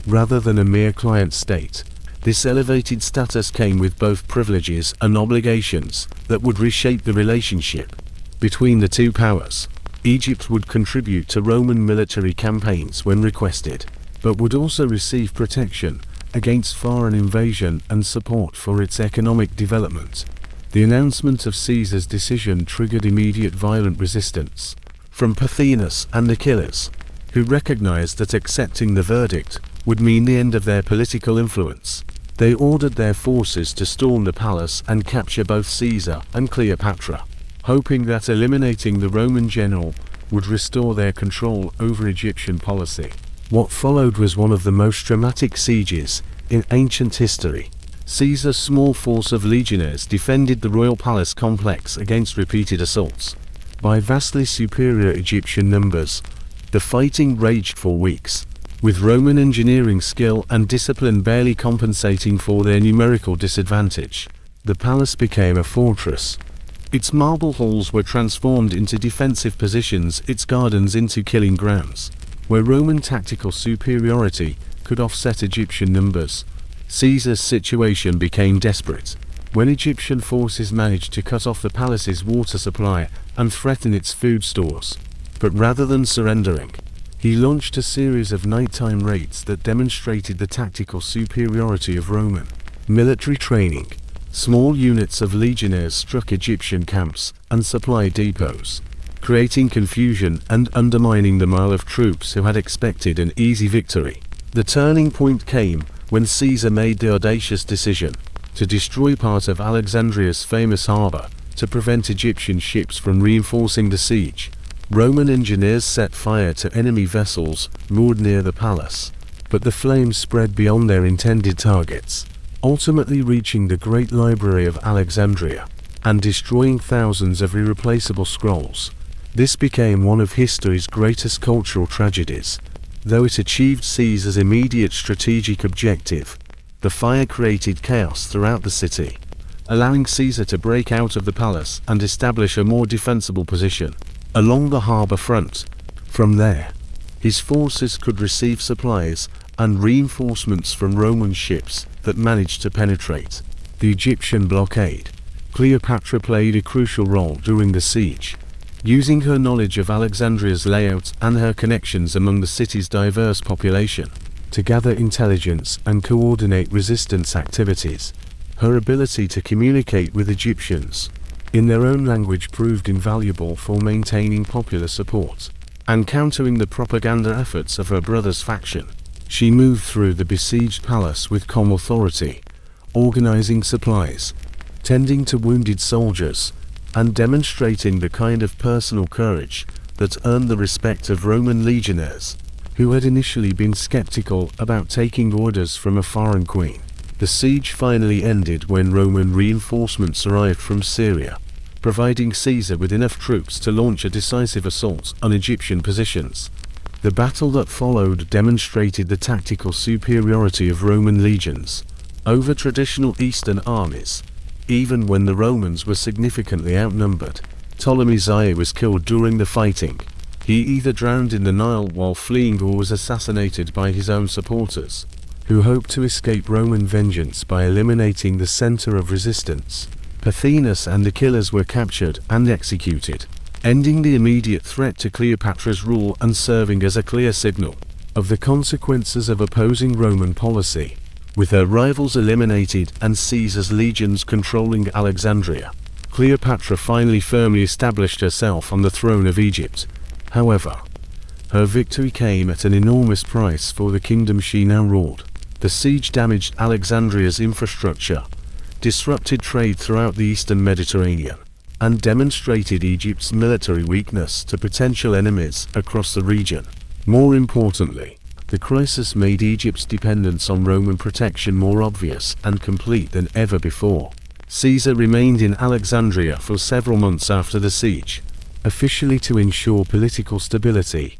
rather than a mere client state. This elevated status came with both privileges and obligations that would reshape the relationship between the two powers. Egypt would contribute to Roman military campaigns when requested, but would also receive protection against foreign invasion and support for its economic development. The announcement of Caesar's decision triggered immediate violent resistance from Pothinus and Achilles, who recognized that accepting the verdict would mean the end of their political influence. They ordered their forces to storm the palace and capture both Caesar and Cleopatra, hoping that eliminating the Roman general would restore their control over Egyptian policy. What followed was one of the most dramatic sieges in ancient history. Caesar's small force of legionnaires defended the royal palace complex against repeated assaults by vastly superior Egyptian numbers. The fighting raged for weeks, with Roman engineering skill and discipline barely compensating for their numerical disadvantage. The palace became a fortress. Its marble halls were transformed into defensive positions, its gardens into killing grounds, where Roman tactical superiority could offset Egyptian numbers. Caesar's situation became desperate when Egyptian forces managed to cut off the palace's water supply and threaten its food stores. But rather than surrendering, he launched a series of nighttime raids that demonstrated the tactical superiority of Roman military training. Small units of legionnaires struck Egyptian camps and supply depots, creating confusion and undermining the morale of troops who had expected an easy victory. The turning point came when Caesar made the audacious decision to destroy part of Alexandria's famous harbor to prevent Egyptian ships from reinforcing the siege. Roman engineers set fire to enemy vessels moored near the palace, but the flames spread beyond their intended targets, ultimately reaching the great library of Alexandria and destroying thousands of irreplaceable scrolls. This became one of history's greatest cultural tragedies. Though it achieved Caesar's immediate strategic objective, the fire created chaos throughout the city, allowing Caesar to break out of the palace and establish a more defensible position along the harbor front. From there, his forces could receive supplies and reinforcements from Roman ships that managed to penetrate the Egyptian blockade. Cleopatra played a crucial role during the siege, using her knowledge of Alexandria's layout and her connections among the city's diverse population to gather intelligence and coordinate resistance activities. Her ability to communicate with Egyptians in their own language proved invaluable for maintaining popular support and countering the propaganda efforts of her brother's faction. She moved through the besieged palace with calm authority, organizing supplies, tending to wounded soldiers, and demonstrating the kind of personal courage that earned the respect of Roman legionnaires, who had initially been skeptical about taking orders from a foreign queen. The siege finally ended when Roman reinforcements arrived from Syria, providing Caesar with enough troops to launch a decisive assault on Egyptian positions. The battle that followed demonstrated the tactical superiority of Roman legions over traditional Eastern armies, even when the Romans were significantly outnumbered. Ptolemy's was killed during the fighting. He either drowned in the Nile while fleeing or was assassinated by his own supporters, who hoped to escape Roman vengeance by eliminating the center of resistance. Pothinus and Achilles were captured and executed, ending the immediate threat to Cleopatra's rule and serving as a clear signal of the consequences of opposing Roman policy. With her rivals eliminated and Caesar's legions controlling Alexandria, Cleopatra finally firmly established herself on the throne of Egypt. However, her victory came at an enormous price for the kingdom she now ruled. The siege damaged Alexandria's infrastructure, disrupted trade throughout the eastern Mediterranean, and demonstrated Egypt's military weakness to potential enemies across the region. More importantly, the crisis made Egypt's dependence on Roman protection more obvious and complete than ever before. Caesar remained in Alexandria for several months after the siege, officially to ensure political stability,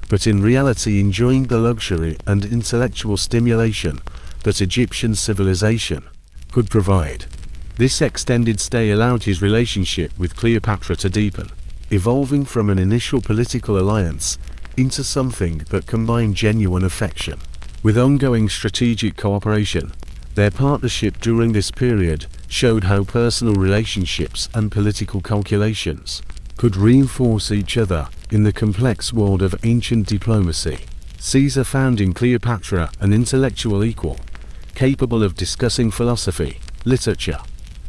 but in reality enjoying the luxury and intellectual stimulation that Egyptian civilization could provide. This extended stay allowed his relationship with Cleopatra to deepen, evolving from an initial political alliance into something that combined genuine affection with ongoing strategic cooperation. Their partnership during this period showed how personal relationships and political calculations could reinforce each other in the complex world of ancient diplomacy. Caesar found in Cleopatra an intellectual equal, capable of discussing philosophy, literature,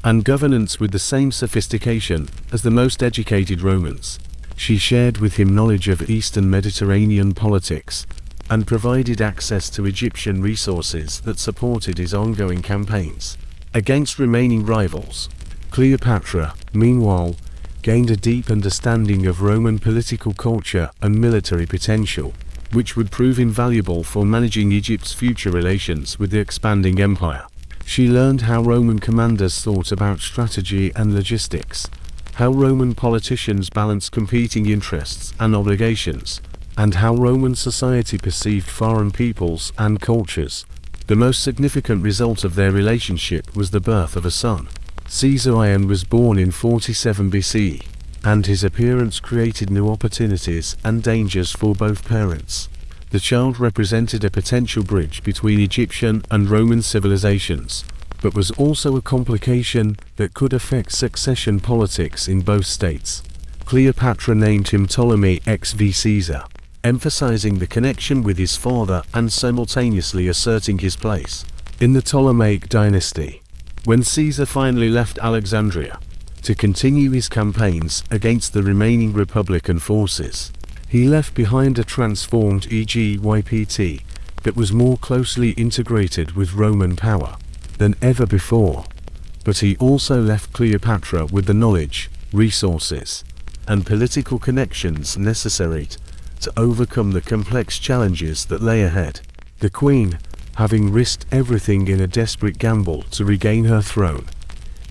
and governance with the same sophistication as the most educated Romans. She shared with him knowledge of Eastern Mediterranean politics, and provided access to Egyptian resources that supported his ongoing campaigns against remaining rivals. Cleopatra, meanwhile, gained a deep understanding of Roman political culture and military potential, which would prove invaluable for managing Egypt's future relations with the expanding empire. She learned how Roman commanders thought about strategy and logistics, how Roman politicians balanced competing interests and obligations, and how Roman society perceived foreign peoples and cultures. The most significant result of their relationship was the birth of a son. Caesar was born in 47 BCE, and his appearance created new opportunities and dangers for both parents. The child represented a potential bridge between Egyptian and Roman civilizations, but was also a complication that could affect succession politics in both states. Cleopatra named him Ptolemy XV Caesar, emphasizing the connection with his father and simultaneously asserting his place in the Ptolemaic dynasty. When Caesar finally left Alexandria to continue his campaigns against the remaining Republican forces, he left behind a transformed Egypt that was more closely integrated with Roman power than ever before. But he also left Cleopatra with the knowledge, resources, and political connections necessary to overcome the complex challenges that lay ahead. The queen, having risked everything in a desperate gamble to regain her throne,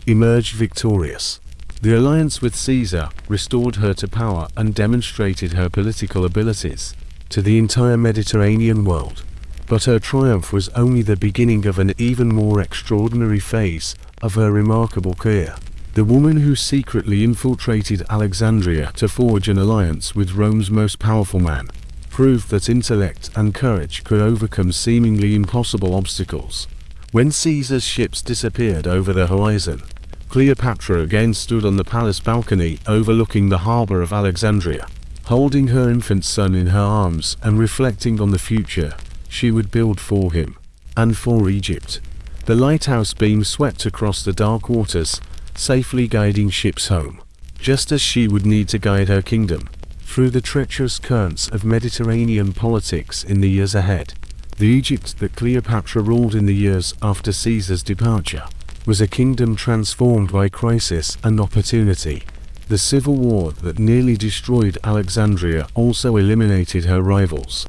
emerged victorious. The alliance with Caesar restored her to power and demonstrated her political abilities to the entire Mediterranean world. But her triumph was only the beginning of an even more extraordinary phase of her remarkable career. The woman who secretly infiltrated Alexandria to forge an alliance with Rome's most powerful man proved that intellect and courage could overcome seemingly impossible obstacles. When Caesar's ships disappeared over the horizon, Cleopatra again stood on the palace balcony overlooking the harbor of Alexandria, holding her infant son in her arms and reflecting on the future she would build for him and for Egypt. The lighthouse beam swept across the dark waters, safely guiding ships home, just as she would need to guide her kingdom through the treacherous currents of Mediterranean politics in the years ahead. The Egypt that Cleopatra ruled in the years after Caesar's departure was a kingdom transformed by crisis and opportunity. The civil war that nearly destroyed Alexandria also eliminated her rivals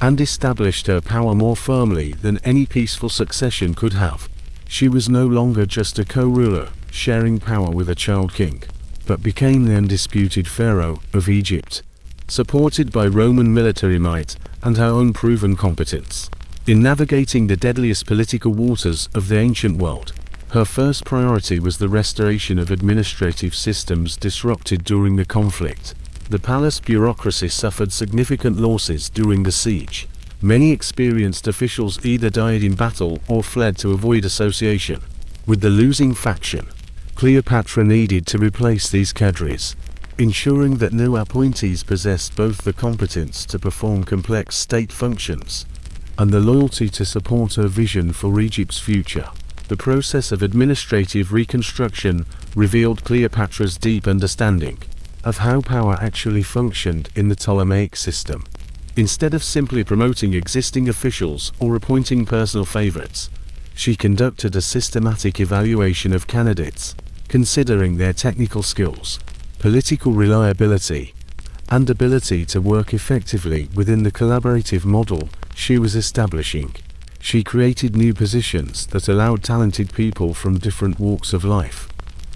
and established her power more firmly than any peaceful succession could have. She was no longer just a co-ruler, sharing power with a child king, but became the undisputed Pharaoh of Egypt, supported by Roman military might and her own proven competence. In navigating the deadliest political waters of the ancient world, her first priority was the restoration of administrative systems disrupted during the conflict. The palace bureaucracy suffered significant losses during the siege. Many experienced officials either died in battle or fled to avoid association with the losing faction. Cleopatra needed to replace these cadres, ensuring that new appointees possessed both the competence to perform complex state functions and the loyalty to support her vision for Egypt's future. The process of administrative reconstruction revealed Cleopatra's deep understanding of how power actually functioned in the Ptolemaic system. Instead of simply promoting existing officials or appointing personal favorites, she conducted a systematic evaluation of candidates, considering their technical skills, political reliability, and ability to work effectively within the collaborative model she was establishing. She created new positions that allowed talented people from different walks of life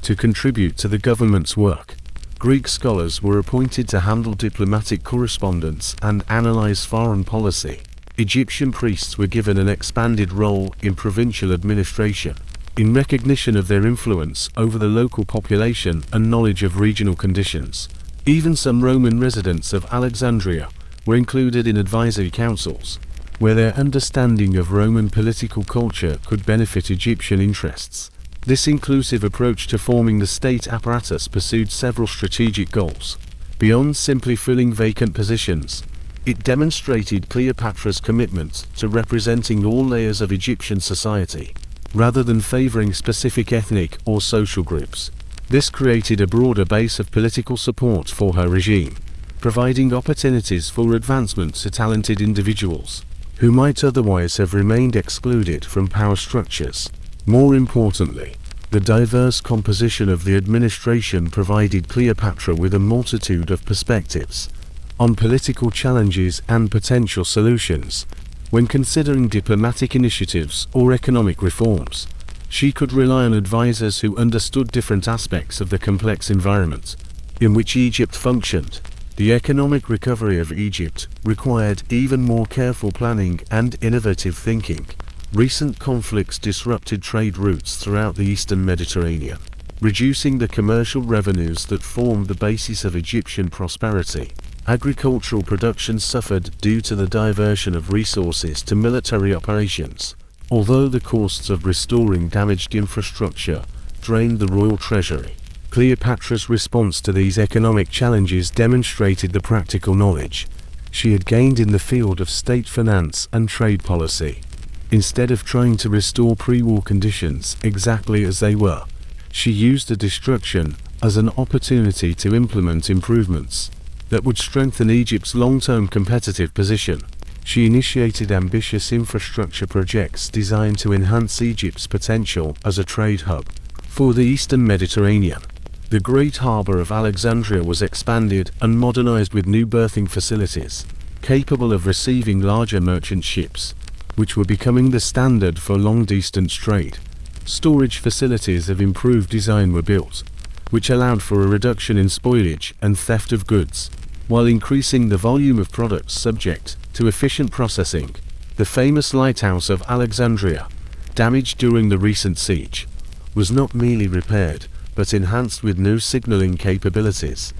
to contribute to the government's work. Greek scholars were appointed to handle diplomatic correspondence and analyze foreign policy. Egyptian priests were given an expanded role in provincial administration, in recognition of their influence over the local population and knowledge of regional conditions. Even some Roman residents of Alexandria were included in advisory councils, where their understanding of Roman political culture could benefit Egyptian interests. This inclusive approach to forming the state apparatus pursued several strategic goals. Beyond simply filling vacant positions, it demonstrated Cleopatra's commitment to representing all layers of Egyptian society, rather than favoring specific ethnic or social groups. This created a broader base of political support for her regime, providing opportunities for advancement to talented individuals who might otherwise have remained excluded from power structures. More importantly, the diverse composition of the administration provided Cleopatra with a multitude of perspectives on political challenges and potential solutions. When considering diplomatic initiatives or economic reforms, she could rely on advisors who understood different aspects of the complex environment in which Egypt functioned. The economic recovery of Egypt required even more careful planning and innovative thinking. Recent conflicts disrupted trade routes throughout the eastern Mediterranean, reducing the commercial revenues that formed the basis of Egyptian prosperity. Agricultural production suffered due to the diversion of resources to military operations, although the costs of restoring damaged infrastructure drained the royal treasury. Cleopatra's response to these economic challenges demonstrated the practical knowledge she had gained in the field of state finance and trade policy. Instead of trying to restore pre-war conditions exactly as they were, she used the destruction as an opportunity to implement improvements that would strengthen Egypt's long-term competitive position. She initiated ambitious infrastructure projects designed to enhance Egypt's potential as a trade hub for the eastern Mediterranean. The great harbour of Alexandria was expanded and modernized with new berthing facilities, capable of receiving larger merchant ships, which were becoming the standard for long-distance trade. Storage facilities of improved design were built, which allowed for a reduction in spoilage and theft of goods, while increasing the volume of products subject to efficient processing. The famous lighthouse of Alexandria, damaged during the recent siege, was not merely repaired, but enhanced with new signaling capabilities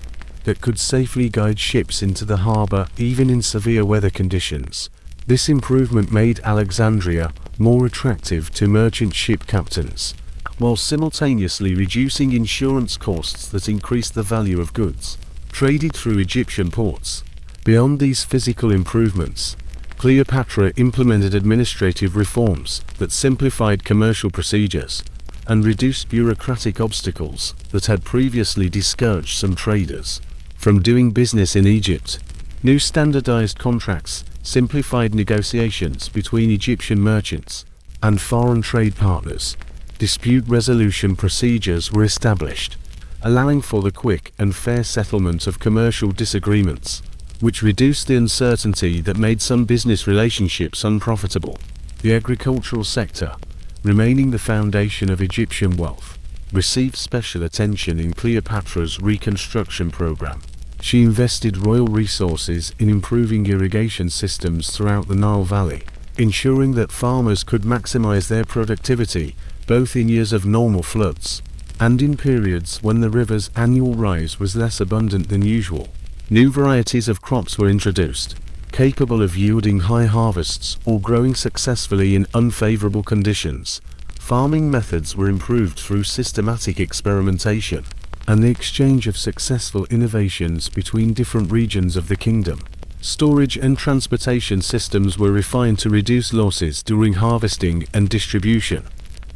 that could safely guide ships into the harbour even in severe weather conditions. This improvement made Alexandria more attractive to merchant ship captains, while simultaneously reducing insurance costs that increased the value of goods traded through Egyptian ports. Beyond these physical improvements, Cleopatra implemented administrative reforms that simplified commercial procedures and reduced bureaucratic obstacles that had previously discouraged some traders from doing business in Egypt. New standardized contracts simplified negotiations between Egyptian merchants and foreign trade partners. Dispute resolution procedures were established, allowing for the quick and fair settlement of commercial disagreements, which reduced the uncertainty that made some business relationships unprofitable. The agricultural sector, remaining the foundation of Egyptian wealth, received special attention in Cleopatra's reconstruction program. She invested royal resources in improving irrigation systems throughout the Nile Valley, ensuring that farmers could maximize their productivity both in years of normal floods and in periods when the river's annual rise was less abundant than usual. New varieties of crops were introduced, capable of yielding high harvests or growing successfully in unfavorable conditions. Farming methods were improved through systematic experimentation, and the exchange of successful innovations between different regions of the kingdom. Storage and transportation systems were refined to reduce losses during harvesting and distribution.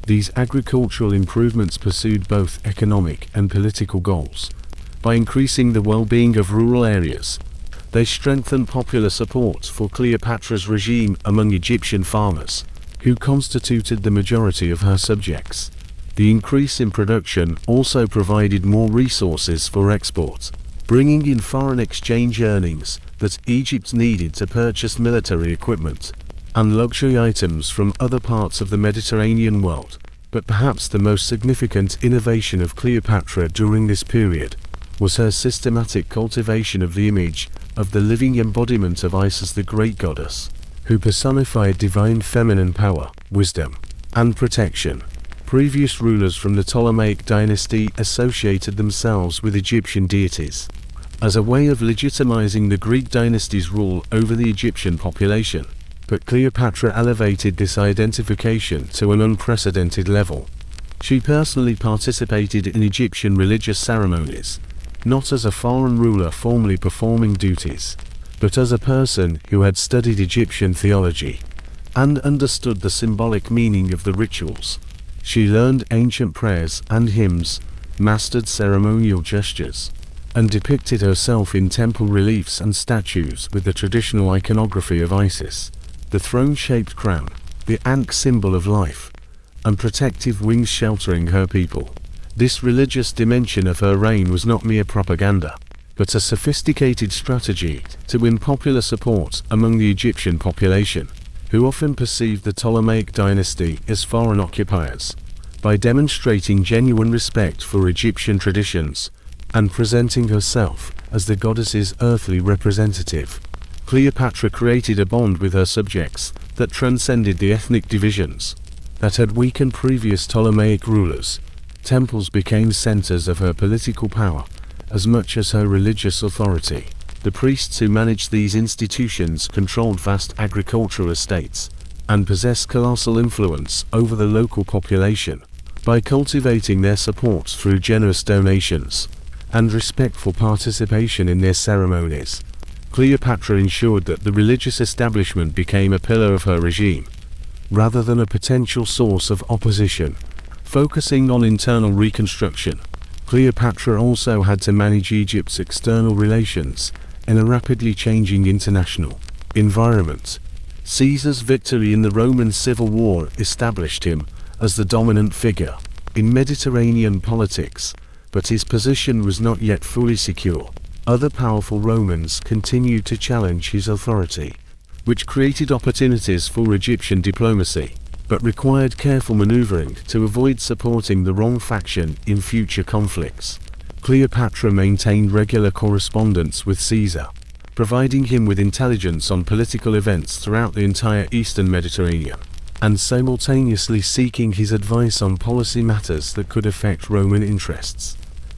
These agricultural improvements pursued both economic and political goals. By increasing the well-being of rural areas, they strengthened popular support for Cleopatra's regime among Egyptian farmers, who constituted the majority of her subjects. The increase in production also provided more resources for export, bringing in foreign exchange earnings that Egypt needed to purchase military equipment and luxury items from other parts of the Mediterranean world. But perhaps the most significant innovation of Cleopatra during this period was her systematic cultivation of the image of the living embodiment of Isis, the great goddess, who personified divine feminine power, wisdom, and protection. Previous rulers from the Ptolemaic dynasty associated themselves with Egyptian deities as a way of legitimizing the Greek dynasty's rule over the Egyptian population. But Cleopatra elevated this identification to an unprecedented level. She personally participated in Egyptian religious ceremonies, not as a foreign ruler formally performing duties, but as a person who had studied Egyptian theology and understood the symbolic meaning of the rituals. She learned ancient prayers and hymns, mastered ceremonial gestures, and depicted herself in temple reliefs and statues with the traditional iconography of Isis, the throne-shaped crown, the ankh symbol of life, and protective wings sheltering her people. This religious dimension of her reign was not mere propaganda, but a sophisticated strategy to win popular support among the Egyptian population, who often perceived the Ptolemaic dynasty as foreign occupiers. By demonstrating genuine respect for Egyptian traditions and presenting herself as the goddess's earthly representative, Cleopatra created a bond with her subjects that transcended the ethnic divisions that had weakened previous Ptolemaic rulers. Temples became centers of her political power as much as her religious authority. The priests who managed these institutions controlled vast agricultural estates and possessed colossal influence over the local population. By cultivating their support through generous donations and respectful participation in their ceremonies, Cleopatra ensured that the religious establishment became a pillar of her regime, rather than a potential source of opposition. Focusing on internal reconstruction, Cleopatra also had to manage Egypt's external relations in a rapidly changing international environment. Caesar's victory in the Roman Civil War established him as the dominant figure in Mediterranean politics, but his position was not yet fully secure. Other powerful Romans continued to challenge his authority, which created opportunities for Egyptian diplomacy, but required careful maneuvering to avoid supporting the wrong faction in future conflicts. Cleopatra maintained regular correspondence with Caesar, providing him with intelligence on political events throughout the entire eastern Mediterranean, and simultaneously seeking his advice on policy matters that could affect Roman interests.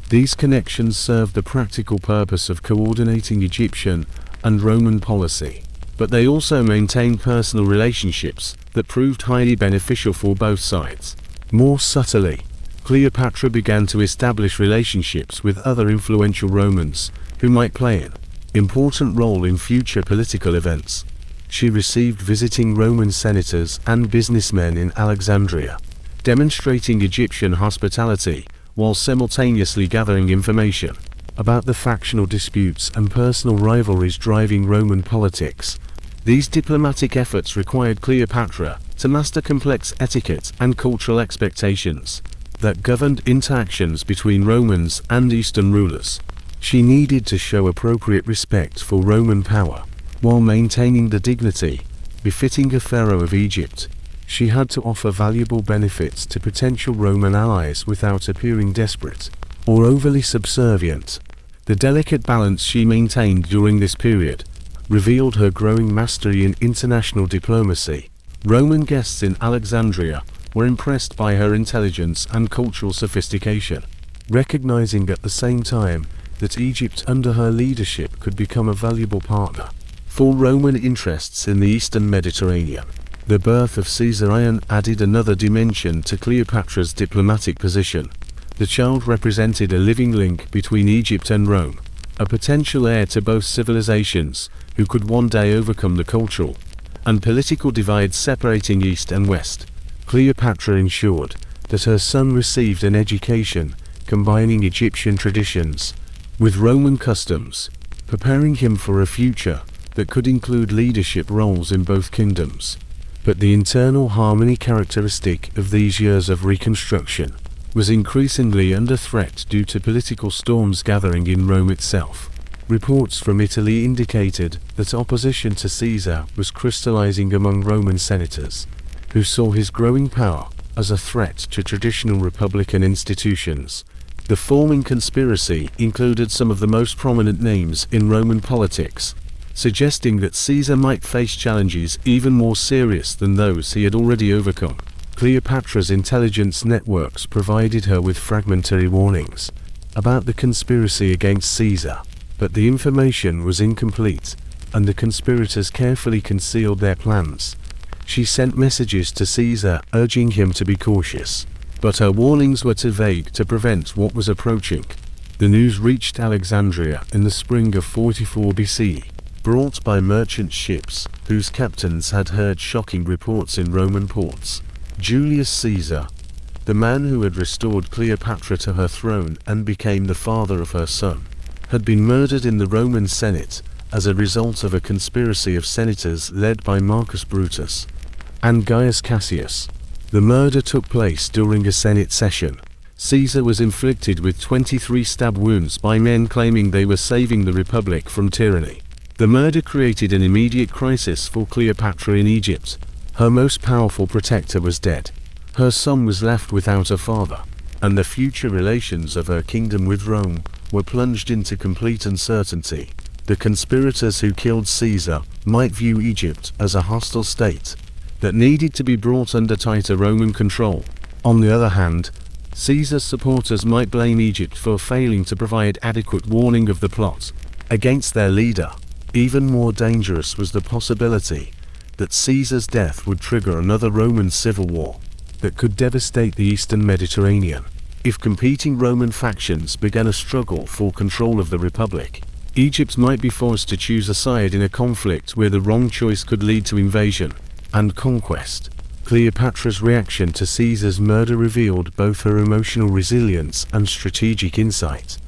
These connections served the practical purpose of coordinating Egyptian and Roman policy, but they also maintained personal relationships that proved highly beneficial for both sides. More subtly, Cleopatra began to establish relationships with other influential Romans who might play an important role in future political events. She received visiting Roman senators and businessmen in Alexandria, demonstrating Egyptian hospitality while simultaneously gathering information about the factional disputes and personal rivalries driving Roman politics. These diplomatic efforts required Cleopatra to master complex etiquette and cultural expectations that governed interactions between Romans and Eastern rulers. She needed to show appropriate respect for Roman power, while maintaining the dignity befitting a pharaoh of Egypt. She had to offer valuable benefits to potential Roman allies without appearing desperate or overly subservient. The delicate balance she maintained during this period revealed her growing mastery in international diplomacy. Roman guests in Alexandria were impressed by her intelligence and cultural sophistication, recognizing at the same time that Egypt under her leadership could become a valuable partner for Roman interests in the eastern Mediterranean. The birth of Caesar added another dimension to Cleopatra's diplomatic position. The child represented a living link between Egypt and Rome, a potential heir to both civilizations, who could one day overcome the cultural and political divides separating East and West. Cleopatra ensured that her son received an education combining Egyptian traditions with Roman customs, preparing him for a future that could include leadership roles in both kingdoms. But the internal harmony characteristic of these years of reconstruction was increasingly under threat due to political storms gathering in Rome itself. Reports from Italy indicated that opposition to Caesar was crystallizing among Roman senators, who saw his growing power as a threat to traditional republican institutions. The forming conspiracy included some of the most prominent names in Roman politics, suggesting that Caesar might face challenges even more serious than those he had already overcome. Cleopatra's intelligence networks provided her with fragmentary warnings about the conspiracy against Caesar, but the information was incomplete, and the conspirators carefully concealed their plans. She sent messages to Caesar urging him to be cautious, but her warnings were too vague to prevent what was approaching. The news reached Alexandria in the spring of 44 BC, brought by merchant ships whose captains had heard shocking reports in Roman ports. Julius Caesar, the man who had restored Cleopatra to her throne and became the father of her son, had been murdered in the Roman Senate as a result of a conspiracy of senators led by Marcus Brutus and Gaius Cassius. The murder took place during a Senate session. Caesar was inflicted with 23 stab wounds by men claiming they were saving the Republic from tyranny. The murder created an immediate crisis for Cleopatra in Egypt. Her most powerful protector was dead. Her son was left without a father, and the future relations of her kingdom with Rome were plunged into complete uncertainty. The conspirators who killed Caesar might view Egypt as a hostile state that needed to be brought under tighter Roman control. On the other hand, Caesar's supporters might blame Egypt for failing to provide adequate warning of the plot against their leader. Even more dangerous was the possibility that Caesar's death would trigger another Roman civil war that could devastate the eastern Mediterranean. If competing Roman factions began a struggle for control of the Republic, Egypt might be forced to choose a side in a conflict where the wrong choice could lead to invasion and conquest. Cleopatra's reaction to Caesar's murder revealed both her emotional resilience and strategic insight.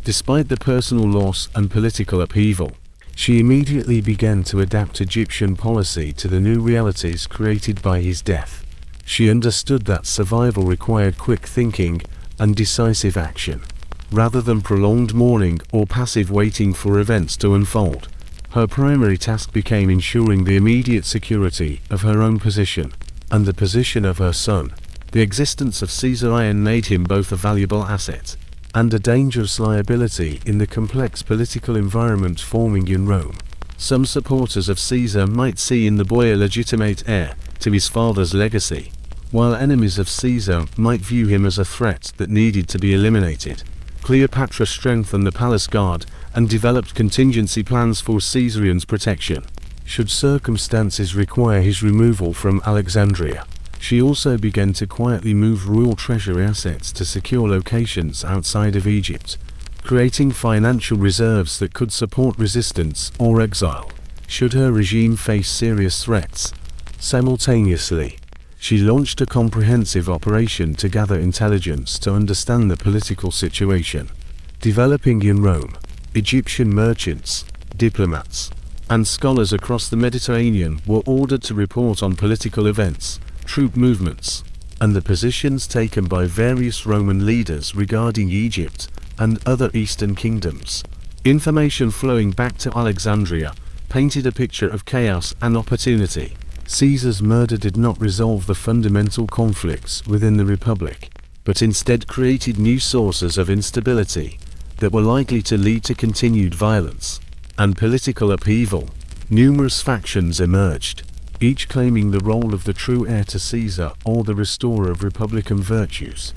Despite the personal loss and political upheaval, she immediately began to adapt Egyptian policy to the new realities created by his death. She understood that survival required quick thinking and decisive action, rather than prolonged mourning or passive waiting for events to unfold. Her primary task became ensuring the immediate security of her own position and the position of her son. The existence of Caesar made him both a valuable asset and a dangerous liability in the complex political environment forming in Rome. Some supporters of Caesar might see in the boy a legitimate heir to his father's legacy, while enemies of Caesar might view him as a threat that needed to be eliminated. Cleopatra strengthened the palace guard and developed contingency plans for Caesarian's protection, should circumstances require his removal from Alexandria. She also began to quietly move royal treasury assets to secure locations outside of Egypt, creating financial reserves that could support resistance or exile, should her regime face serious threats. Simultaneously, she launched a comprehensive operation to gather intelligence to understand the political situation developing in Rome. Egyptian merchants, diplomats, and scholars across the Mediterranean were ordered to report on political events, troop movements, and the positions taken by various Roman leaders regarding Egypt and other eastern kingdoms. Information flowing back to Alexandria painted a picture of chaos and opportunity. Caesar's murder did not resolve the fundamental conflicts within the Republic, but instead created new sources of instability that were likely to lead to continued violence and political upheaval. Numerous factions emerged, each claiming the role of the true heir to Caesar or the restorer of republican virtues,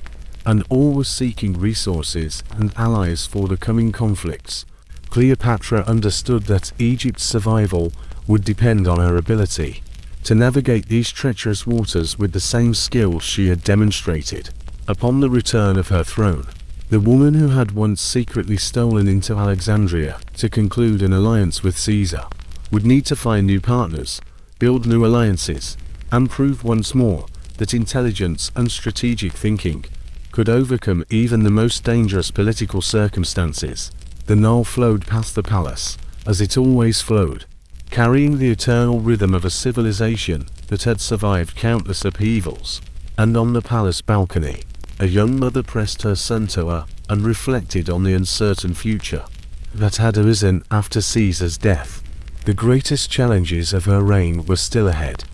and all were seeking resources and allies for the coming conflicts. Cleopatra understood that Egypt's survival would depend on her ability to navigate these treacherous waters with the same skills she had demonstrated upon the return of her throne. The woman who had once secretly stolen into Alexandria to conclude an alliance with Caesar would need to find new partners, build new alliances, and prove once more that intelligence and strategic thinking could overcome even the most dangerous political circumstances. The Nile flowed past the palace, as it always flowed, carrying the eternal rhythm of a civilization that had survived countless upheavals. And on the palace balcony, a young mother pressed her son to her and reflected on the uncertain future that had arisen after Caesar's death. The greatest challenges of her reign were still ahead,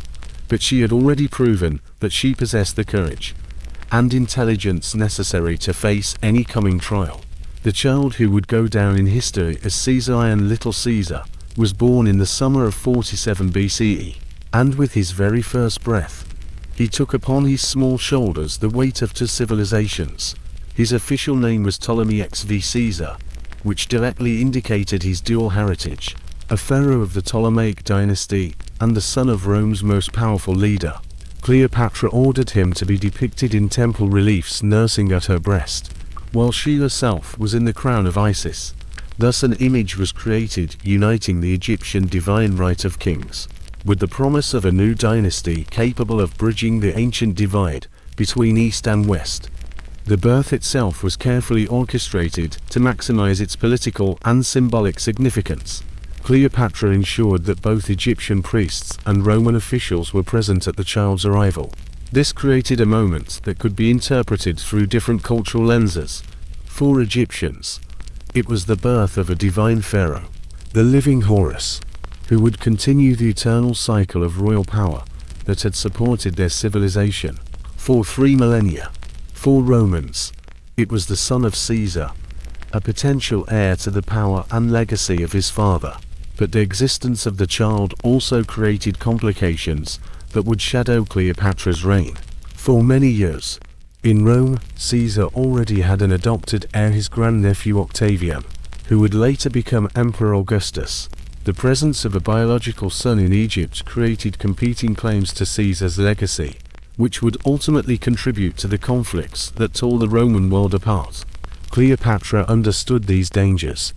but she had already proven that she possessed the courage and intelligence necessary to face any coming trial. The child who would go down in history as Caesarian Little Caesar was born in the summer of 47 BCE, and with his very first breath, he took upon his small shoulders the weight of two civilizations. His official name was Ptolemy XV Caesar, which directly indicated his dual heritage, a pharaoh of the Ptolemaic dynasty and the son of Rome's most powerful leader. Cleopatra ordered him to be depicted in temple reliefs nursing at her breast, while she herself was in the crown of Isis. Thus an image was created uniting the Egyptian divine right of kings with the promise of a new dynasty capable of bridging the ancient divide between East and West. The birth itself was carefully orchestrated to maximize its political and symbolic significance. Cleopatra ensured that both Egyptian priests and Roman officials were present at the child's arrival. This created a moment that could be interpreted through different cultural lenses. For Egyptians, it was the birth of a divine pharaoh, the living Horus, who would continue the eternal cycle of royal power that had supported their civilization for 3 millennia. For Romans, it was the son of Caesar, a potential heir to the power and legacy of his father. But the existence of the child also created complications that would shadow Cleopatra's reign. For many years, in Rome, Caesar already had an adopted heir, his grandnephew Octavian, who would later become Emperor Augustus. The presence of a biological son in Egypt created competing claims to Caesar's legacy, which would ultimately contribute to the conflicts that tore the Roman world apart. Cleopatra understood these dangers,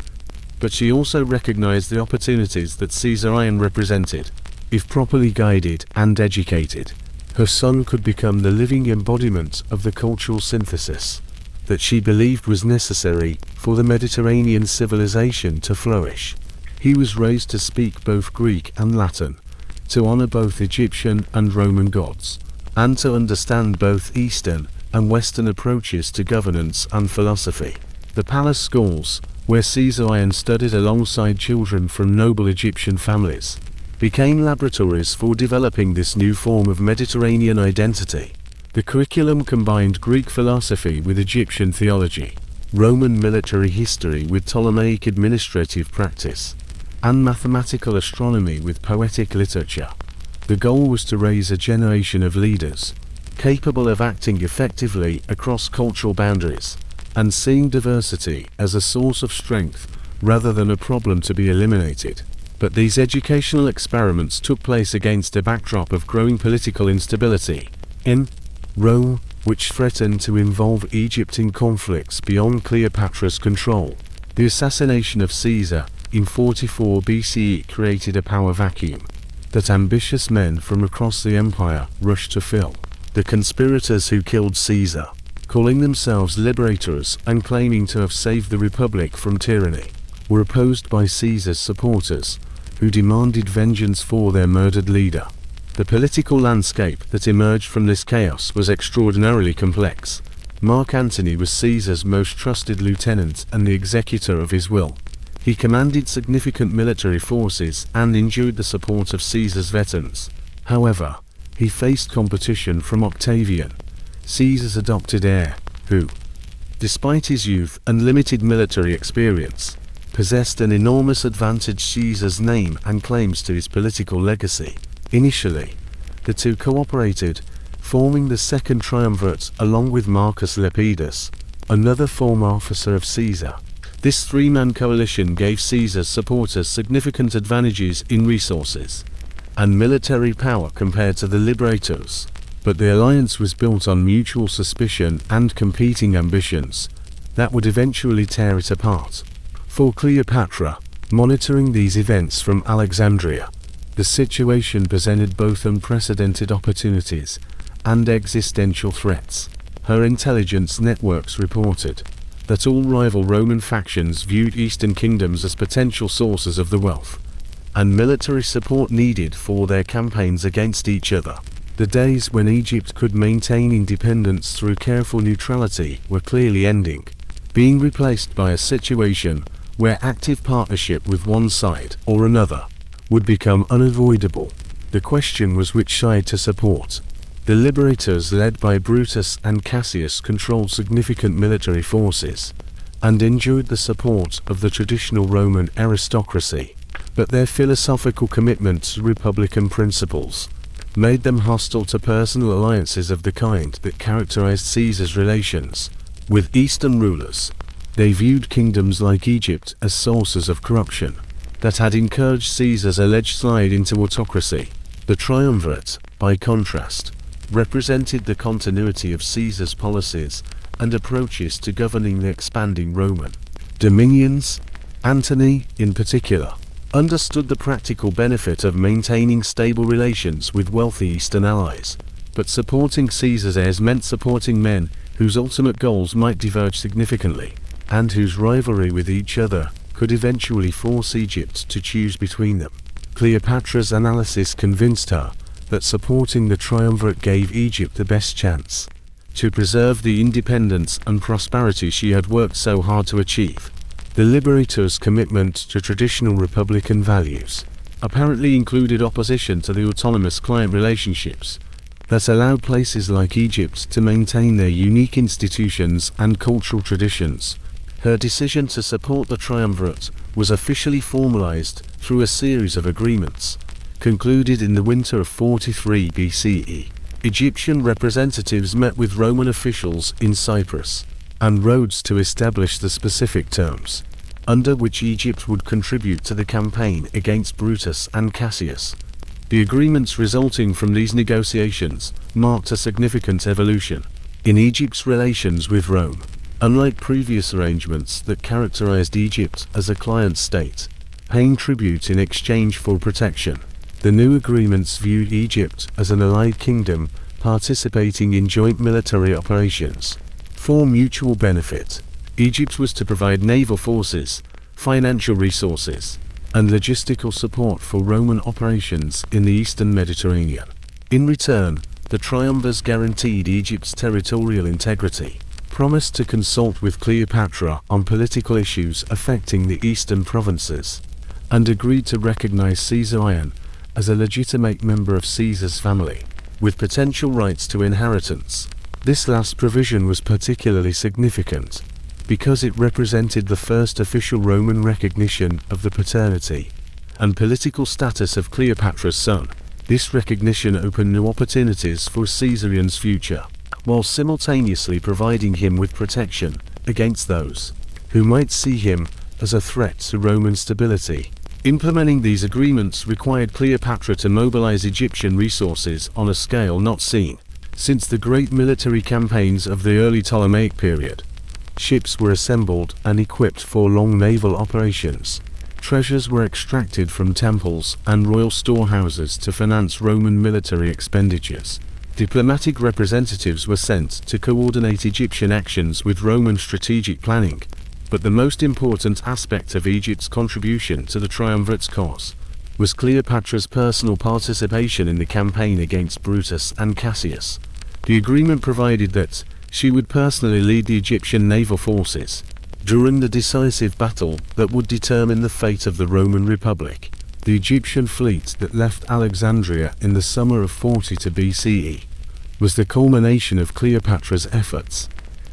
but she also recognized the opportunities that Caesarion represented. If properly guided and educated, her son could become the living embodiment of the cultural synthesis that she believed was necessary for the Mediterranean civilization to flourish. He was raised to speak both Greek and Latin, to honor both Egyptian and Roman gods, and to understand both Eastern and Western approaches to governance and philosophy. The palace schools, where Caesarion studied alongside children from noble Egyptian families, became laboratories for developing this new form of Mediterranean identity. The curriculum combined Greek philosophy with Egyptian theology, Roman military history with Ptolemaic administrative practice, and mathematical astronomy with poetic literature. The goal was to raise a generation of leaders capable of acting effectively across cultural boundaries and seeing diversity as a source of strength rather than a problem to be eliminated. But these educational experiments took place against a backdrop of growing political instability in Rome, which threatened to involve Egypt in conflicts beyond Cleopatra's control. The assassination of Caesar in 44 BCE created a power vacuum that ambitious men from across the empire rushed to fill. The conspirators who killed Caesar, calling themselves liberators and claiming to have saved the Republic from tyranny, were opposed by Caesar's supporters, who demanded vengeance for their murdered leader. The political landscape that emerged from this chaos was extraordinarily complex. Marc Antony was Caesar's most trusted lieutenant and the executor of his will. He commanded significant military forces and enjoyed the support of Caesar's veterans. However, he faced competition from Octavian, Caesar's adopted heir, who, despite his youth and limited military experience, possessed an enormous advantage: Caesar's name and claims to his political legacy. Initially, the two cooperated, forming the Second Triumvirate along with Marcus Lepidus, another former officer of Caesar. This three-man coalition gave Caesar's supporters significant advantages in resources and military power compared to the liberators, but the alliance was built on mutual suspicion and competing ambitions. that would eventually tear it apart. For Cleopatra, monitoring these events from Alexandria, the situation presented both unprecedented opportunities and existential threats. Her intelligence networks reported that all rival Roman factions viewed Eastern kingdoms as potential sources of the wealth and military support needed for their campaigns against each other. The days when Egypt could maintain independence through careful neutrality were clearly ending, being replaced by a situation where active partnership with one side or another would become unavoidable. The question was which side to support. The liberators led by Brutus and Cassius controlled significant military forces and enjoyed the support of the traditional Roman aristocracy, but their philosophical commitment to republican principles made them hostile to personal alliances of the kind that characterized Caesar's relations with Eastern rulers. They viewed kingdoms like Egypt as sources of corruption that had encouraged Caesar's alleged slide into autocracy. The triumvirate, by contrast, represented the continuity of Caesar's policies and approaches to governing the expanding Roman dominions. Antony, in particular, understood the practical benefit of maintaining stable relations with wealthy Eastern allies, but supporting Caesar's heirs meant supporting men whose ultimate goals might diverge significantly, and whose rivalry with each other could eventually force Egypt to choose between them. Cleopatra's analysis convinced her that supporting the triumvirate gave Egypt the best chance to preserve the independence and prosperity she had worked so hard to achieve. The liberators' commitment to traditional republican values apparently included opposition to the autonomous client relationships that allowed places like Egypt to maintain their unique institutions and cultural traditions. Her decision to support the triumvirate was officially formalized through a series of agreements concluded in the winter of 43 BCE. Egyptian representatives met with Roman officials in Cyprus and Rhodes to establish the specific terms under which Egypt would contribute to the campaign against Brutus and Cassius. The agreements resulting from these negotiations marked a significant evolution in Egypt's relations with Rome. Unlike previous arrangements that characterized Egypt as a client state, paying tribute in exchange for protection, the new agreements viewed Egypt as an allied kingdom participating in joint military operations. For mutual benefit, Egypt was to provide naval forces, financial resources, and logistical support for Roman operations in the eastern Mediterranean. In return, the triumvirs guaranteed Egypt's territorial integrity, promised to consult with Cleopatra on political issues affecting the eastern provinces, and agreed to recognize Caesar as a legitimate member of Caesar's family, with potential rights to inheritance. This last provision was particularly significant because it represented the first official Roman recognition of the paternity and political status of Cleopatra's son. This recognition opened new opportunities for Caesar's future, while simultaneously providing him with protection against those who might see him as a threat to Roman stability. Implementing these agreements required Cleopatra to mobilize Egyptian resources on a scale not seen since the great military campaigns of the early Ptolemaic period. Ships were assembled and equipped for long naval operations. Treasures were extracted from temples and royal storehouses to finance Roman military expenditures. Diplomatic representatives were sent to coordinate Egyptian actions with Roman strategic planning. But the most important aspect of Egypt's contribution to the triumvirate's cause was Cleopatra's personal participation in the campaign against Brutus and Cassius. The agreement provided that she would personally lead the Egyptian naval forces during the decisive battle that would determine the fate of the Roman Republic. The Egyptian fleet that left Alexandria in the summer of 42 BCE was the culmination of Cleopatra's efforts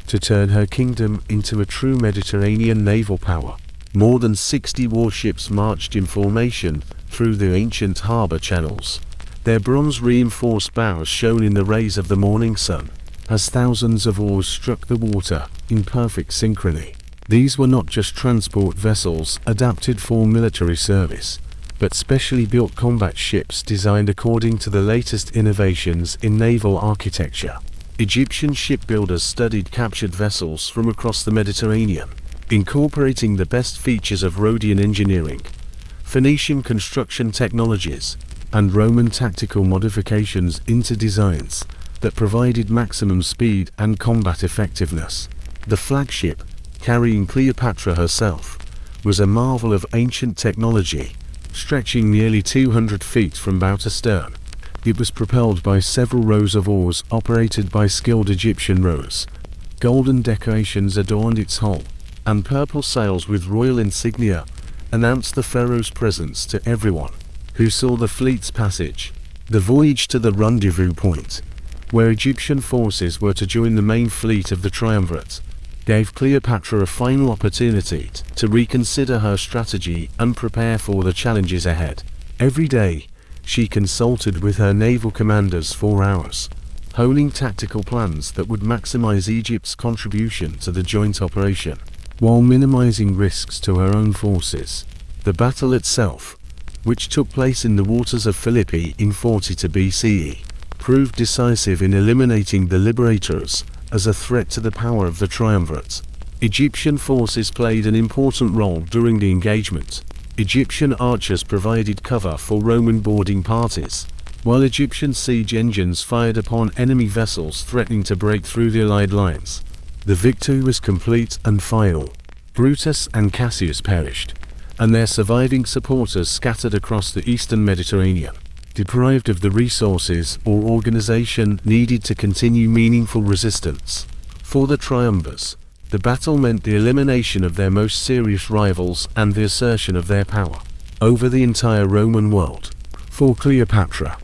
to turn her kingdom into a true Mediterranean naval power. More than 60 warships marched in formation through the ancient harbor channels, their bronze-reinforced bows shone in the rays of the morning sun, as thousands of oars struck the water in perfect synchrony. These were not just transport vessels adapted for military service, but specially built combat ships designed according to the latest innovations in naval architecture. Egyptian shipbuilders studied captured vessels from across the Mediterranean, incorporating the best features of Rhodian engineering, Phoenician construction technologies, and Roman tactical modifications into designs that provided maximum speed and combat effectiveness. The flagship, carrying Cleopatra herself, was a marvel of ancient technology, stretching nearly 200 feet from bow to stern. It was propelled by several rows of oars operated by skilled Egyptian rowers. Golden decorations adorned its hull, and purple sails with royal insignia announced the pharaoh's presence to everyone who saw the fleet's passage. The voyage to the rendezvous point, where Egyptian forces were to join the main fleet of the triumvirate, gave Cleopatra a final opportunity to reconsider her strategy and prepare for the challenges ahead. Every day, she consulted with her naval commanders for hours, honing tactical plans that would maximize Egypt's contribution to the joint operation, while minimizing risks to her own forces. The battle itself, which took place in the waters of Philippi in 42 BCE, proved decisive in eliminating the liberators as a threat to the power of the triumvirate. Egyptian forces played an important role during the engagement. Egyptian archers provided cover for Roman boarding parties, while Egyptian siege engines fired upon enemy vessels threatening to break through the Allied lines. The victory was complete and final. Brutus and Cassius perished, and their surviving supporters scattered across the eastern Mediterranean, deprived of the resources or organization needed to continue meaningful resistance. For the triumvirs, the battle meant the elimination of their most serious rivals and the assertion of their power over the entire Roman world. For Cleopatra,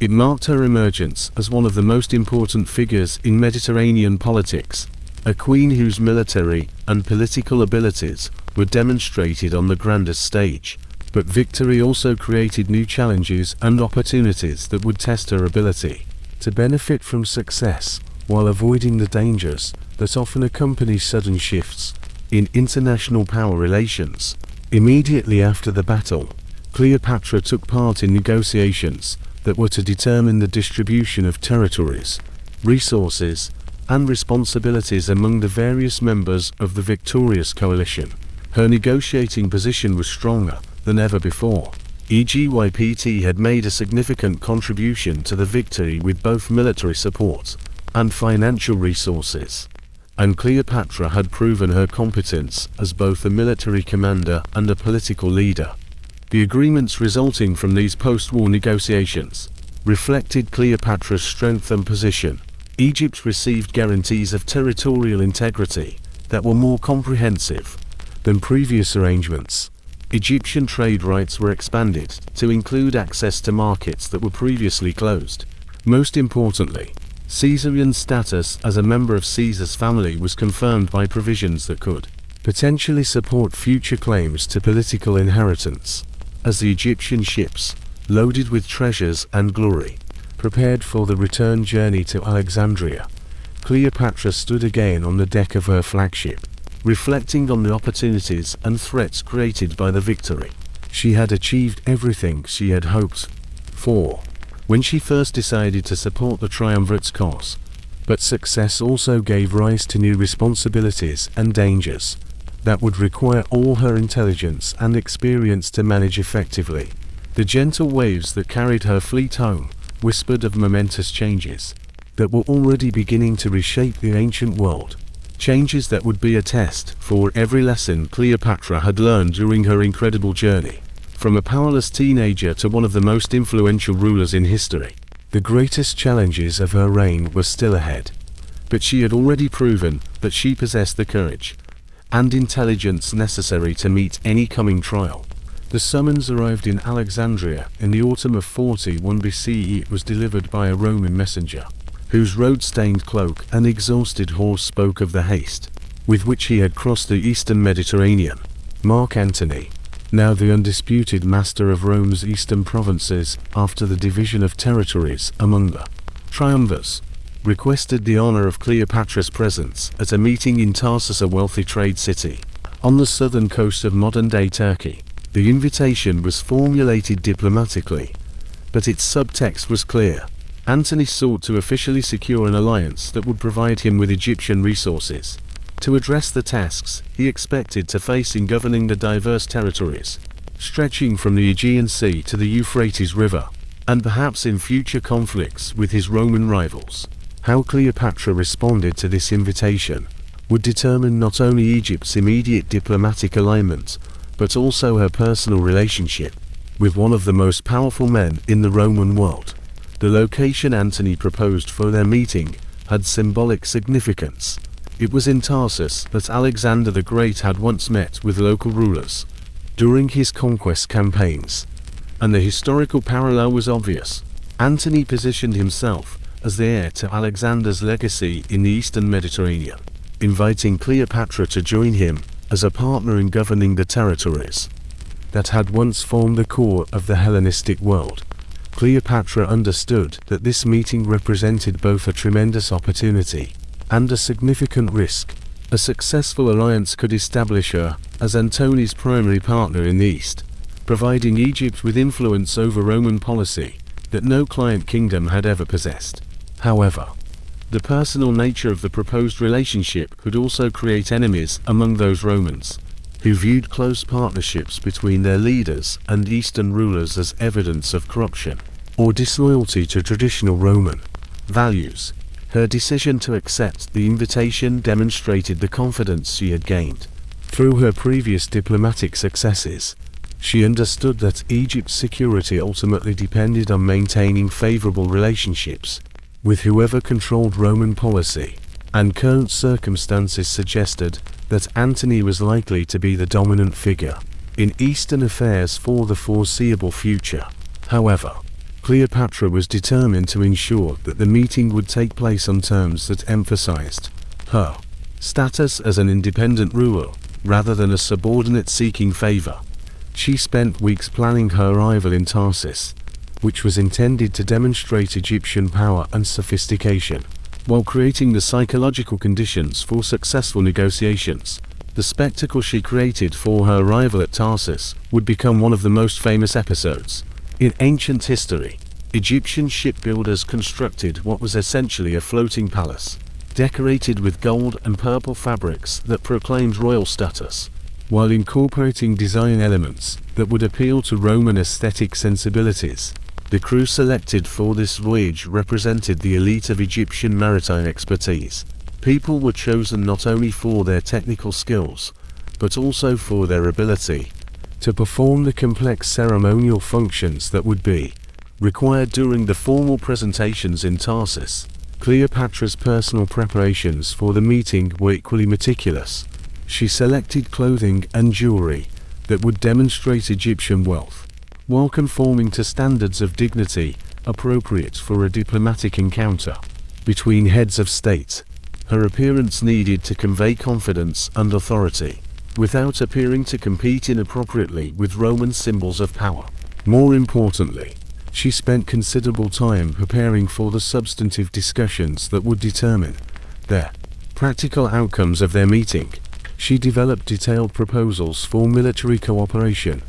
it marked her emergence as one of the most important figures in Mediterranean politics, a queen whose military and political abilities were demonstrated on the grandest stage. But victory also created new challenges and opportunities that would test her ability to benefit from success while avoiding the dangers that often accompany sudden shifts in international power relations. Immediately after the battle, Cleopatra took part in negotiations that were to determine the distribution of territories, resources, and responsibilities among the various members of the victorious coalition. Her negotiating position was stronger than ever before. Egypt had made a significant contribution to the victory with both military support and financial resources, and Cleopatra had proven her competence as both a military commander and a political leader. The agreements resulting from these post-war negotiations reflected Cleopatra's strength and position. Egypt received guarantees of territorial integrity that were more comprehensive than previous arrangements. Egyptian trade rights were expanded to include access to markets that were previously closed. Most importantly, Caesarian status as a member of Caesar's family was confirmed by provisions that could potentially support future claims to political inheritance. As the Egyptian ships, loaded with treasures and glory, prepared for the return journey to Alexandria, Cleopatra stood again on the deck of her flagship, reflecting on the opportunities and threats created by the victory. She had achieved everything she had hoped for when she first decided to support the triumvirate's cause, but success also gave rise to new responsibilities and dangers that would require all her intelligence and experience to manage effectively. The gentle waves that carried her fleet home whispered of momentous changes that were already beginning to reshape the ancient world. Changes that would be a test for every lesson Cleopatra had learned during her incredible journey. From a powerless teenager to one of the most influential rulers in history, the greatest challenges of her reign were still ahead. But she had already proven that she possessed the courage and intelligence necessary to meet any coming trial. The summons arrived in Alexandria in the autumn of 41 BCE. It was delivered by a Roman messenger, whose road-stained cloak and exhausted horse spoke of the haste with which he had crossed the eastern Mediterranean. Marc Antony, now the undisputed master of Rome's eastern provinces after the division of territories among the triumvirs, requested the honor of Cleopatra's presence at a meeting in Tarsus, a wealthy trade city on the southern coast of modern-day Turkey. The invitation was formulated diplomatically, but its subtext was clear. Antony sought to officially secure an alliance that would provide him with Egyptian resources. To address the tasks he expected to face in governing the diverse territories, stretching from the Aegean Sea to the Euphrates River, and perhaps in future conflicts with his Roman rivals. How Cleopatra responded to this invitation would determine not only Egypt's immediate diplomatic alignment, but also her personal relationship with one of the most powerful men in the Roman world. The location Antony proposed for their meeting had symbolic significance. It was in Tarsus that Alexander the Great had once met with local rulers during his conquest campaigns, and the historical parallel was obvious. Antony positioned himself as the heir to Alexander's legacy in the Eastern Mediterranean, inviting Cleopatra to join him as a partner in governing the territories that had once formed the core of the Hellenistic world. Cleopatra understood that this meeting represented both a tremendous opportunity and a significant risk. A successful alliance could establish her as Antony's primary partner in the East, providing Egypt with influence over Roman policy that no client kingdom had ever possessed. However, the personal nature of the proposed relationship could also create enemies among those Romans who viewed close partnerships between their leaders and Eastern rulers as evidence of corruption or disloyalty to traditional Roman values. Her decision to accept the invitation demonstrated the confidence she had gained through her previous diplomatic successes. She understood that Egypt's security ultimately depended on maintaining favorable relationships with whoever controlled Roman policy, and current circumstances suggested that Antony was likely to be the dominant figure in Eastern affairs for the foreseeable future. However, Cleopatra was determined to ensure that the meeting would take place on terms that emphasized her status as an independent ruler rather than a subordinate seeking favor. She spent weeks planning her arrival in Tarsus, which was intended to demonstrate Egyptian power and sophistication, while creating the psychological conditions for successful negotiations. The spectacle she created for her arrival at Tarsus would become one of the most famous episodes in ancient history. Egyptian shipbuilders constructed what was essentially a floating palace, decorated with gold and purple fabrics that proclaimed royal status, while incorporating design elements that would appeal to Roman aesthetic sensibilities. The crew selected for this voyage represented the elite of Egyptian maritime expertise. People were chosen not only for their technical skills, but also for their ability to perform the complex ceremonial functions that would be required during the formal presentations in Tarsus. Cleopatra's personal preparations for the meeting were equally meticulous. She selected clothing and jewelry that would demonstrate Egyptian wealth, while conforming to standards of dignity appropriate for a diplomatic encounter between heads of state. Her appearance needed to convey confidence and authority, without appearing to compete inappropriately with Roman symbols of power. More importantly, she spent considerable time preparing for the substantive discussions that would determine the practical outcomes of their meeting. She developed detailed proposals for military cooperation,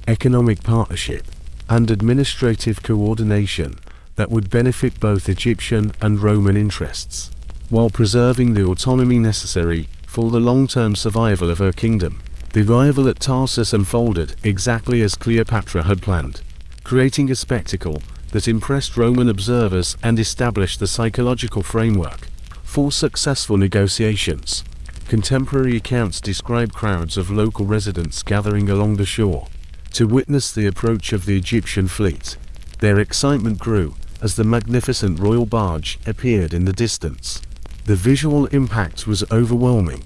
economic partnership, and administrative coordination that would benefit both Egyptian and Roman interests, while preserving the autonomy necessary for the long-term survival of her kingdom. The arrival at Tarsus unfolded exactly as Cleopatra had planned, creating a spectacle that impressed Roman observers and established the psychological framework for successful negotiations. Contemporary accounts describe crowds of local residents gathering along the shore to witness the approach of the Egyptian fleet. Their excitement grew as the magnificent royal barge appeared in the distance. The visual impact was overwhelming.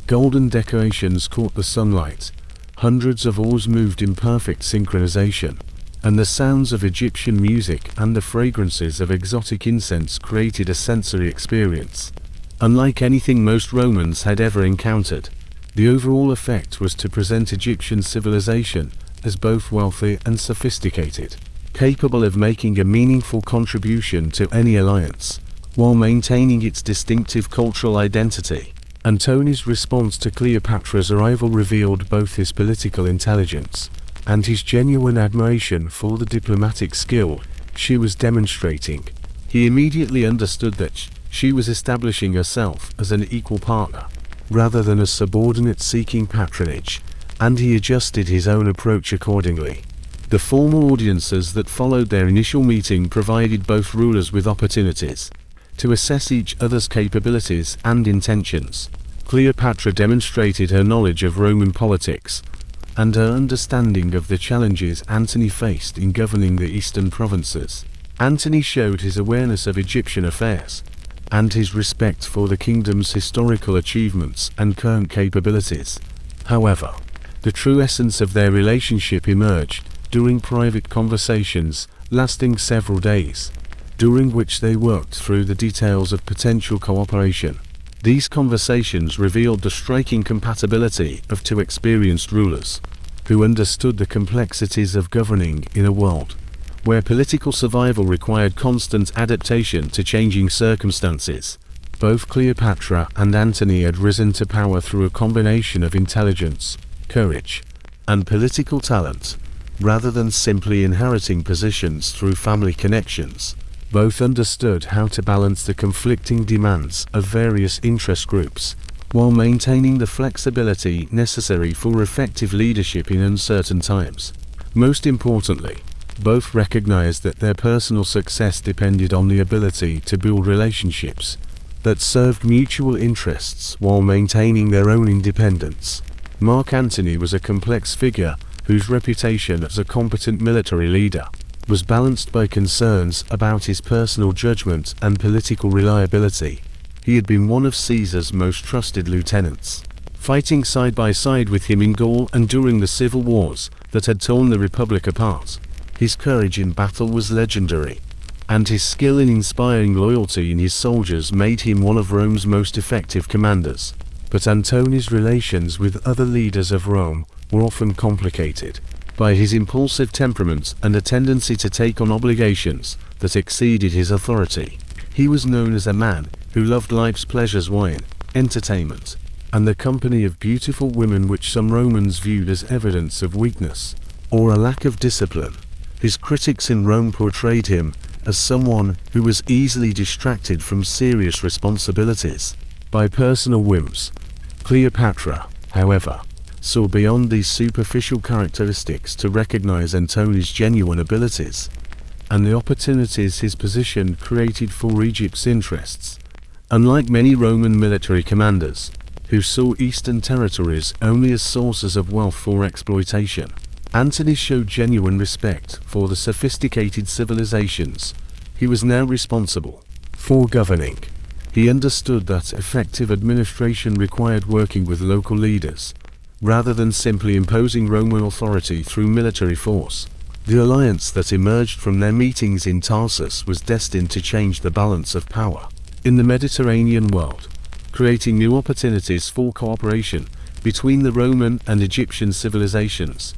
Golden decorations caught the sunlight, hundreds of oars moved in perfect synchronization, and the sounds of Egyptian music and the fragrances of exotic incense created a sensory experience unlike anything most Romans had ever encountered. The overall effect was to present Egyptian civilization as both wealthy and sophisticated, capable of making a meaningful contribution to any alliance, while maintaining its distinctive cultural identity. Antony's response to Cleopatra's arrival revealed both his political intelligence and his genuine admiration for the diplomatic skill she was demonstrating. He immediately understood that she was establishing herself as an equal partner, rather than a subordinate seeking patronage, and he adjusted his own approach accordingly. The formal audiences that followed their initial meeting provided both rulers with opportunities to assess each other's capabilities and intentions. Cleopatra demonstrated her knowledge of Roman politics and her understanding of the challenges Antony faced in governing the eastern provinces. Antony showed his awareness of Egyptian affairs and his respect for the kingdom's historical achievements and current capabilities. However, the true essence of their relationship emerged during private conversations lasting several days, during which they worked through the details of potential cooperation. These conversations revealed the striking compatibility of two experienced rulers, who understood the complexities of governing in a world where political survival required constant adaptation to changing circumstances. Both Cleopatra and Antony had risen to power through a combination of intelligence, courage, and political talent, rather than simply inheriting positions through family connections. Both understood how to balance the conflicting demands of various interest groups, while maintaining the flexibility necessary for effective leadership in uncertain times. Most importantly, both recognized that their personal success depended on the ability to build relationships that served mutual interests while maintaining their own independence. Marc Antony was a complex figure whose reputation as a competent military leader was balanced by concerns about his personal judgment and political reliability. He had been one of Caesar's most trusted lieutenants, fighting side by side with him in Gaul and during the civil wars that had torn the Republic apart. His courage in battle was legendary, and his skill in inspiring loyalty in his soldiers made him one of Rome's most effective commanders. But Antony's relations with other leaders of Rome were often complicated by his impulsive temperament and a tendency to take on obligations that exceeded his authority. He was known as a man who loved life's pleasures, wine, entertainment, and the company of beautiful women, which some Romans viewed as evidence of weakness or a lack of discipline. His critics in Rome portrayed him as someone who was easily distracted from serious responsibilities by personal whims. Cleopatra, however, saw beyond these superficial characteristics to recognize Antony's genuine abilities and the opportunities his position created for Egypt's interests. Unlike many Roman military commanders, who saw eastern territories only as sources of wealth for exploitation, Antony showed genuine respect for the sophisticated civilizations he was now responsible for governing. He understood that effective administration required working with local leaders, rather than simply imposing Roman authority through military force. The alliance that emerged from their meetings in Tarsus was destined to change the balance of power in the Mediterranean world, creating new opportunities for cooperation between the Roman and Egyptian civilizations.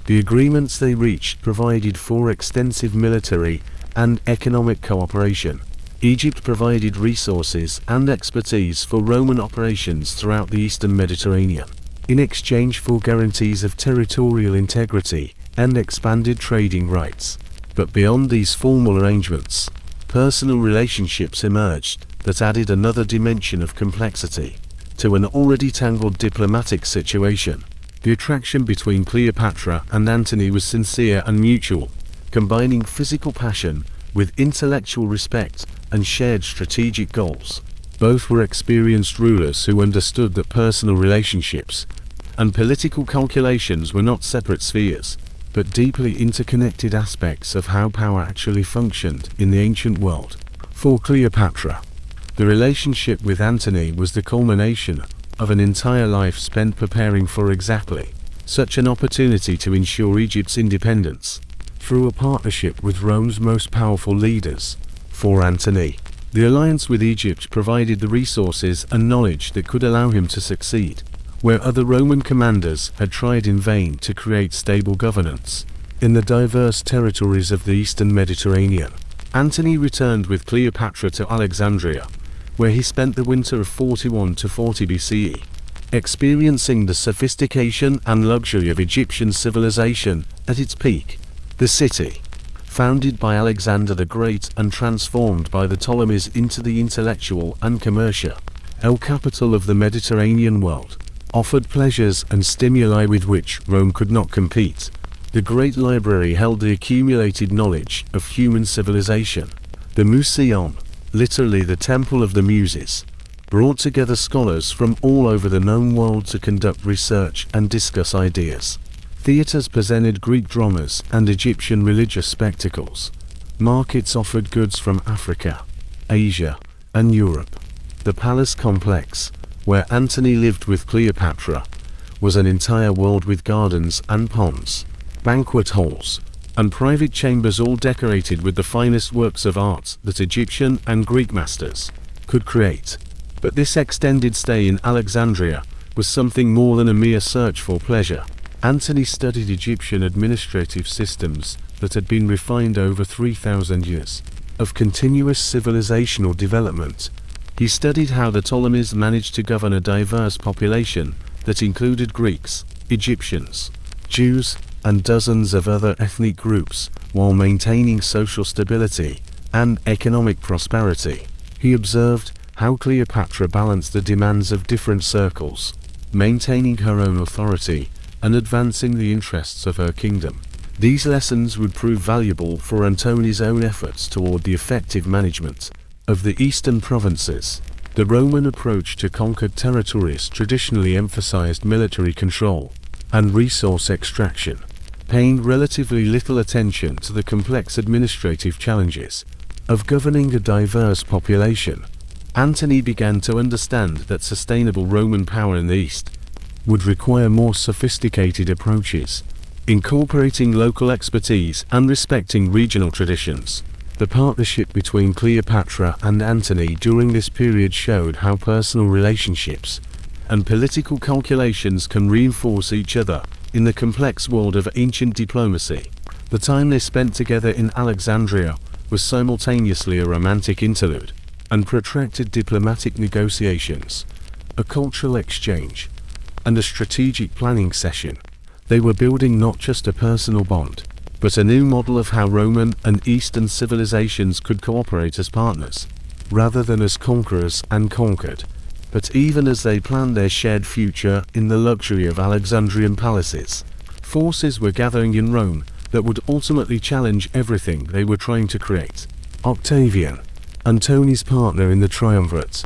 The agreements they reached provided for extensive military and economic cooperation. Egypt provided resources and expertise for Roman operations throughout the eastern Mediterranean, in exchange for guarantees of territorial integrity and expanded trading rights. But beyond these formal arrangements, personal relationships emerged that added another dimension of complexity to an already tangled diplomatic situation. The attraction between Cleopatra and Antony was sincere and mutual, combining physical passion with intellectual respect and shared strategic goals. Both were experienced rulers who understood that personal relationships and political calculations were not separate spheres, but deeply interconnected aspects of how power actually functioned in the ancient world. For Cleopatra, the relationship with Antony was the culmination of an entire life spent preparing for exactly such an opportunity to ensure Egypt's independence through a partnership with Rome's most powerful leaders. For Antony, the alliance with Egypt provided the resources and knowledge that could allow him to succeed where other Roman commanders had tried in vain to create stable governance in the diverse territories of the eastern Mediterranean. Antony returned with Cleopatra to Alexandria, where he spent the winter of 41 to 40 BCE, experiencing the sophistication and luxury of Egyptian civilization at its peak. The city, founded by Alexander the Great and transformed by the Ptolemies into the intellectual and commercial capital of the Mediterranean world, offered pleasures and stimuli with which Rome could not compete. The Great Library held the accumulated knowledge of human civilization. The Museum, literally the Temple of the Muses, brought together scholars from all over the known world to conduct research and discuss ideas. Theaters presented Greek dramas and Egyptian religious spectacles. Markets offered goods from Africa, Asia, and Europe. The palace complex, where Antony lived with Cleopatra, was an entire world with gardens and ponds, banquet halls, and private chambers, all decorated with the finest works of art that Egyptian and Greek masters could create. But this extended stay in Alexandria was something more than a mere search for pleasure. Antony studied Egyptian administrative systems that had been refined over 3,000 years of continuous civilizational development. He studied how the Ptolemies managed to govern a diverse population that included Greeks, Egyptians, Jews, and dozens of other ethnic groups, while maintaining social stability and economic prosperity. He observed how Cleopatra balanced the demands of different circles, maintaining her own authority and advancing the interests of her kingdom. These lessons would prove valuable for Antony's own efforts toward the effective management of the eastern provinces. The Roman approach to conquered territories traditionally emphasized military control and resource extraction, paying relatively little attention to the complex administrative challenges of governing a diverse population. Antony began to understand that sustainable Roman power in the East would require more sophisticated approaches, incorporating local expertise and respecting regional traditions. The partnership between Cleopatra and Antony during this period showed how personal relationships and political calculations can reinforce each other in the complex world of ancient diplomacy. The time they spent together in Alexandria was simultaneously a romantic interlude and protracted diplomatic negotiations, a cultural exchange, and a strategic planning session. They were building not just a personal bond, but a new model of how Roman and Eastern civilizations could cooperate as partners, rather than as conquerors and conquered. But even as they planned their shared future in the luxury of Alexandrian palaces, forces were gathering in Rome that would ultimately challenge everything they were trying to create. Octavian, Antony's partner in the triumvirate,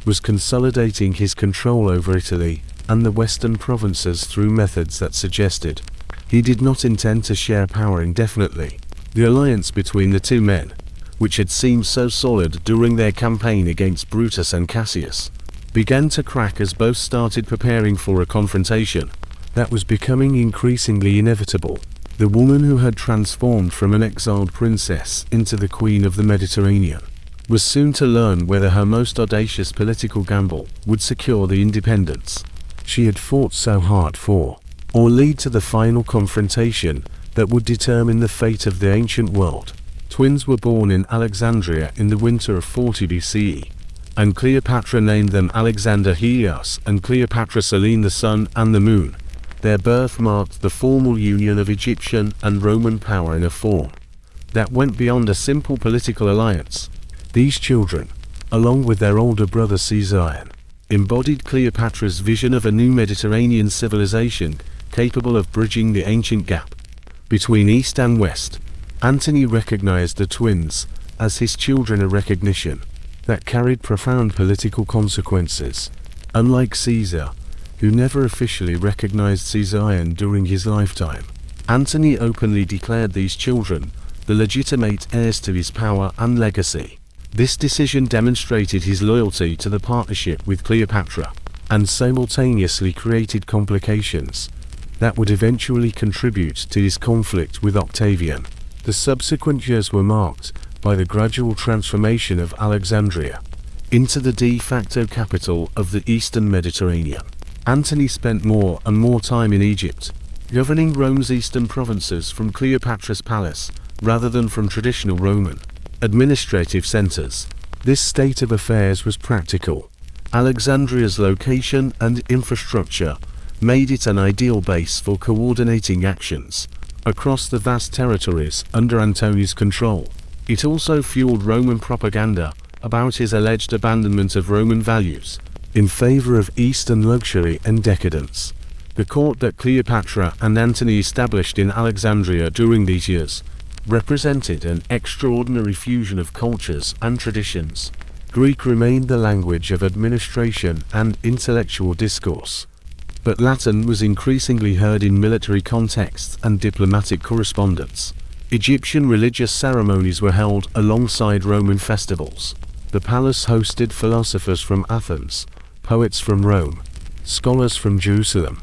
was consolidating his control over Italy and the western provinces through methods that suggested he did not intend to share power indefinitely. The alliance between the two men, which had seemed so solid during their campaign against Brutus and Cassius, began to crack as both started preparing for a confrontation that was becoming increasingly inevitable. The woman who had transformed from an exiled princess into the queen of the Mediterranean was soon to learn whether her most audacious political gamble would secure the independence she had fought so hard for, or lead to the final confrontation that would determine the fate of the ancient world. Twins were born in Alexandria in the winter of 40 BCE, and Cleopatra named them Alexander Helios and Cleopatra Selene, the sun and the moon. Their birth marked the formal union of Egyptian and Roman power in a form that went beyond a simple political alliance. These children, along with their older brother Caesar, embodied Cleopatra's vision of a new Mediterranean civilization capable of bridging the ancient gap between East and West. Antony recognized the twins as his children, a recognition that carried profound political consequences. Unlike Caesar, who never officially recognized Caesar during his lifetime, Antony openly declared these children the legitimate heirs to his power and legacy. This decision demonstrated his loyalty to the partnership with Cleopatra, and simultaneously created complications that would eventually contribute to his conflict with Octavian. The subsequent years were marked by the gradual transformation of Alexandria into the de facto capital of the Eastern Mediterranean. Antony spent more and more time in Egypt, governing Rome's eastern provinces from Cleopatra's palace rather than from traditional Roman administrative centers. This state of affairs was practical. Alexandria's location and infrastructure made it an ideal base for coordinating actions across the vast territories under Antony's control. It also fueled Roman propaganda about his alleged abandonment of Roman values in favor of Eastern luxury and decadence. The court that Cleopatra and Antony established in Alexandria during these years represented an extraordinary fusion of cultures and traditions. Greek remained the language of administration and intellectual discourse, but Latin was increasingly heard in military contexts and diplomatic correspondence. Egyptian religious ceremonies were held alongside Roman festivals. The palace hosted philosophers from Athens, poets from Rome, scholars from Jerusalem,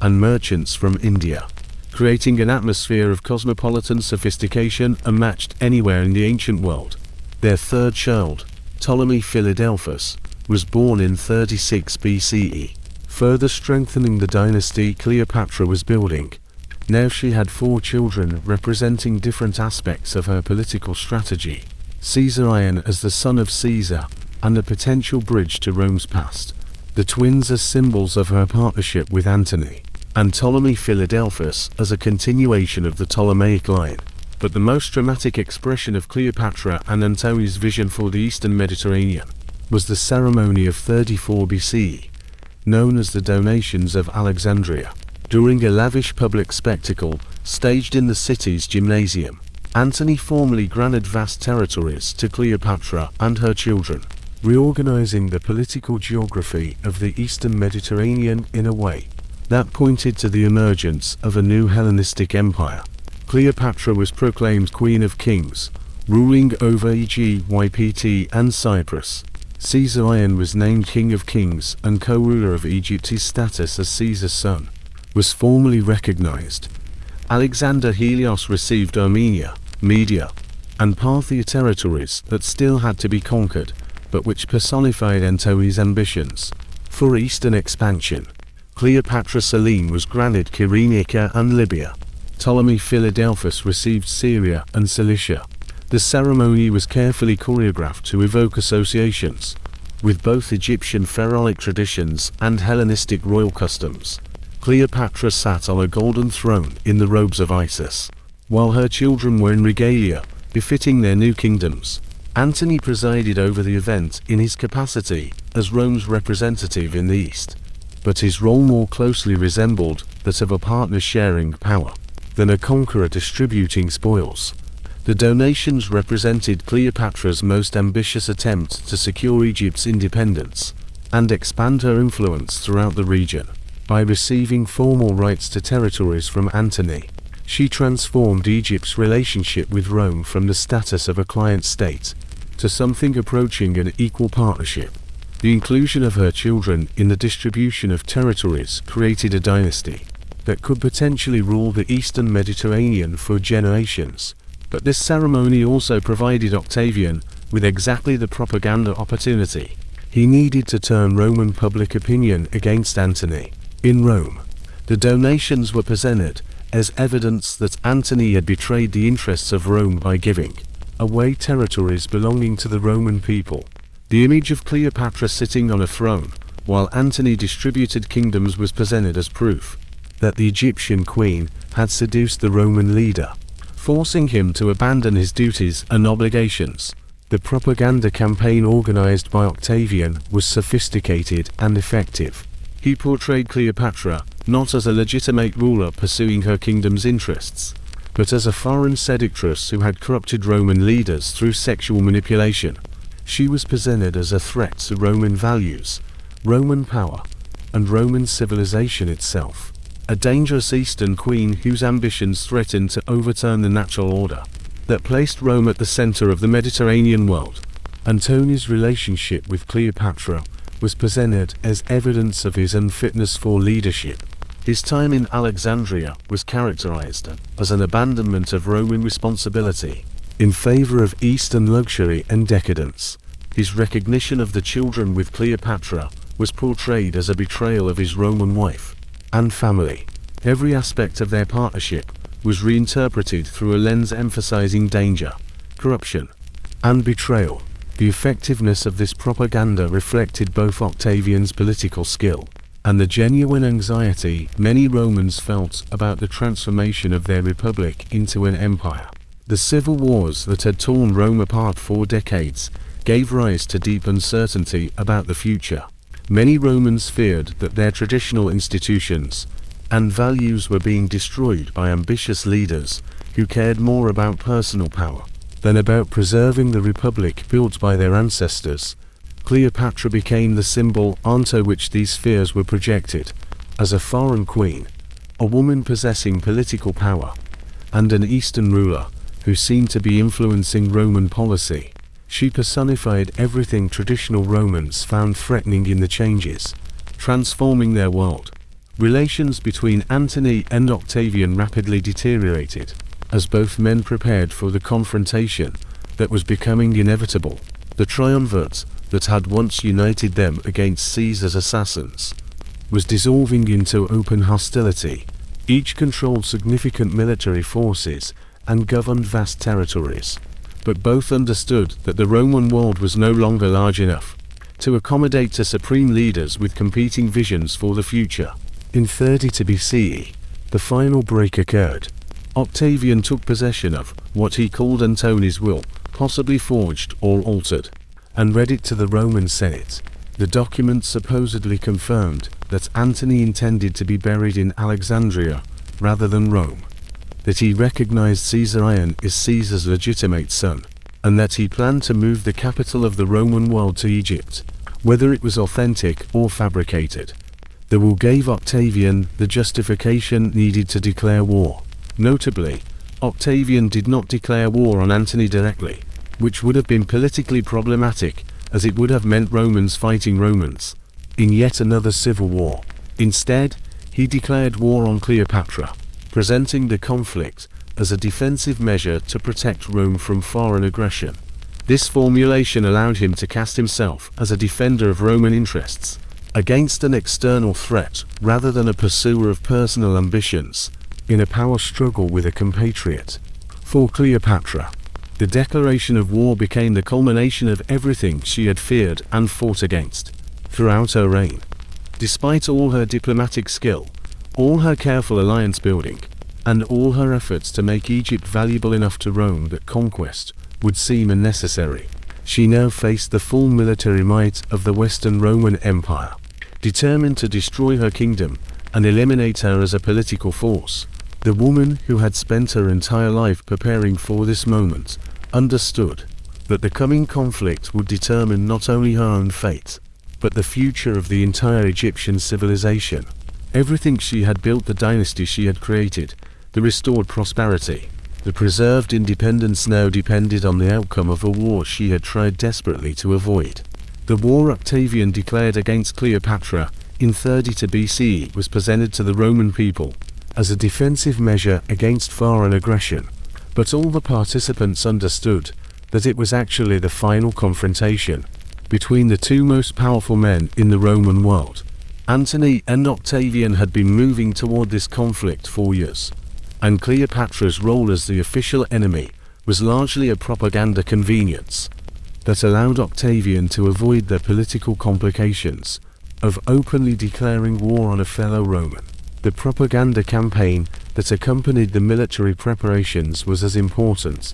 and merchants from India, creating an atmosphere of cosmopolitan sophistication unmatched anywhere in the ancient world. Their third child, Ptolemy Philadelphus, was born in 36 BCE, further strengthening the dynasty Cleopatra was building. Now she had 4 children representing different aspects of her political strategy. Caesar as the son of Caesar and a potential bridge to Rome's past. The twins as symbols of her partnership with Antony, and Ptolemy Philadelphus as a continuation of the Ptolemaic line. But the most dramatic expression of Cleopatra and Antony's vision for the Eastern Mediterranean was the ceremony of 34 BCE, known as the Donations of Alexandria. During a lavish public spectacle staged in the city's gymnasium, Antony formally granted vast territories to Cleopatra and her children, reorganizing the political geography of the Eastern Mediterranean in a way that pointed to the emergence of a new Hellenistic empire. Cleopatra was proclaimed Queen of Kings, ruling over Egypt and Cyprus. Caesar was named King of Kings and co-ruler of Egypt. His status as Caesar's son was formally recognized. Alexander Helios received Armenia, Media, and Parthia territories that still had to be conquered, but which personified Antony's ambitions for eastern expansion. Cleopatra Selene was granted Cyrenaica and Libya. Ptolemy Philadelphus received Syria and Cilicia. The ceremony was carefully choreographed to evoke associations with both Egyptian pharaonic traditions and Hellenistic royal customs. Cleopatra sat on a golden throne in the robes of Isis, while her children were in regalia befitting their new kingdoms. Antony presided over the event in his capacity as Rome's representative in the East, but his role more closely resembled that of a partner sharing power than a conqueror distributing spoils. The donations represented Cleopatra's most ambitious attempt to secure Egypt's independence and expand her influence throughout the region. By receiving formal rights to territories from Antony, she transformed Egypt's relationship with Rome from the status of a client state to something approaching an equal partnership. The inclusion of her children in the distribution of territories created a dynasty that could potentially rule the Eastern Mediterranean for generations. But this ceremony also provided Octavian with exactly the propaganda opportunity he needed to turn Roman public opinion against Antony. In Rome, the donations were presented as evidence that Antony had betrayed the interests of Rome by giving away territories belonging to the Roman people. The image of Cleopatra sitting on a throne while Antony distributed kingdoms was presented as proof that the Egyptian queen had seduced the Roman leader, forcing him to abandon his duties and obligations. The propaganda campaign organized by Octavian was sophisticated and effective. He portrayed Cleopatra not as a legitimate ruler pursuing her kingdom's interests, but as a foreign seductress who had corrupted Roman leaders through sexual manipulation. She was presented as a threat to Roman values, Roman power, and Roman civilization itself. A dangerous Eastern queen whose ambitions threatened to overturn the natural order that placed Rome at the center of the Mediterranean world. Antony's relationship with Cleopatra was presented as evidence of his unfitness for leadership. His time in Alexandria was characterized as an abandonment of Roman responsibility in favor of Eastern luxury and decadence. His recognition of the children with Cleopatra was portrayed as a betrayal of his Roman wife and family. Every aspect of their partnership was reinterpreted through a lens emphasizing danger, corruption, and betrayal. The effectiveness of this propaganda reflected both Octavian's political skill and the genuine anxiety many Romans felt about the transformation of their republic into an empire. The civil wars that had torn Rome apart for decades gave rise to deep uncertainty about the future. Many Romans feared that their traditional institutions and values were being destroyed by ambitious leaders who cared more about personal power than about preserving the republic built by their ancestors. Cleopatra became the symbol onto which these fears were projected, as a foreign queen, a woman possessing political power, and an Eastern ruler who seemed to be influencing Roman policy. She personified everything traditional Romans found threatening in the changes, transforming their world. Relations between Antony and Octavian rapidly deteriorated, as both men prepared for the confrontation that was becoming inevitable. The triumvirate that had once united them against Caesar's assassins was dissolving into open hostility. Each controlled significant military forces and governed vast territories, but both understood that the Roman world was no longer large enough to accommodate to supreme leaders with competing visions for the future. In 32 BCE, the final break occurred. Octavian took possession of what he called Antony's will, possibly forged or altered, and read it to the Roman Senate. The document supposedly confirmed that Antony intended to be buried in Alexandria rather than Rome, that he recognized Caesar as Caesar's legitimate son, and that he planned to move the capital of the Roman world to Egypt, whether it was authentic or fabricated. The will gave Octavian the justification needed to declare war. Notably, Octavian did not declare war on Antony directly, which would have been politically problematic, as it would have meant Romans fighting Romans in yet another civil war. Instead, he declared war on Cleopatra, presenting the conflict as a defensive measure to protect Rome from foreign aggression. This formulation allowed him to cast himself as a defender of Roman interests against an external threat rather than a pursuer of personal ambitions in a power struggle with a compatriot. For Cleopatra, the declaration of war became the culmination of everything she had feared and fought against throughout her reign. Despite all her diplomatic skill, all her careful alliance building, and all her efforts to make Egypt valuable enough to Rome that conquest would seem unnecessary, she now faced the full military might of the Western Roman Empire. Determined to destroy her kingdom and eliminate her as a political force, the woman who had spent her entire life preparing for this moment understood that the coming conflict would determine not only her own fate, but the future of the entire Egyptian civilization. Everything she had built, the dynasty she had created, the restored prosperity, the preserved independence, now depended on the outcome of a war she had tried desperately to avoid. The war Octavian declared against Cleopatra in 32 BCE was presented to the Roman people as a defensive measure against foreign aggression, but all the participants understood that it was actually the final confrontation between the two most powerful men in the Roman world. Antony and Octavian had been moving toward this conflict for years, and Cleopatra's role as the official enemy was largely a propaganda convenience that allowed Octavian to avoid the political complications of openly declaring war on a fellow Roman. The propaganda campaign that accompanied the military preparations was as important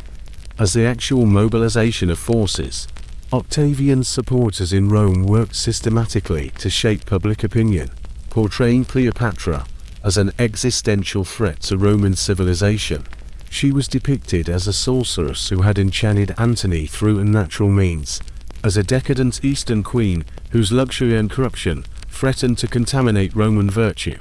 as the actual mobilization of forces. Octavian's supporters in Rome worked systematically to shape public opinion, portraying Cleopatra as an existential threat to Roman civilization. She was depicted as a sorceress who had enchanted Antony through unnatural means, as a decadent Eastern queen whose luxury and corruption threatened to contaminate Roman virtue,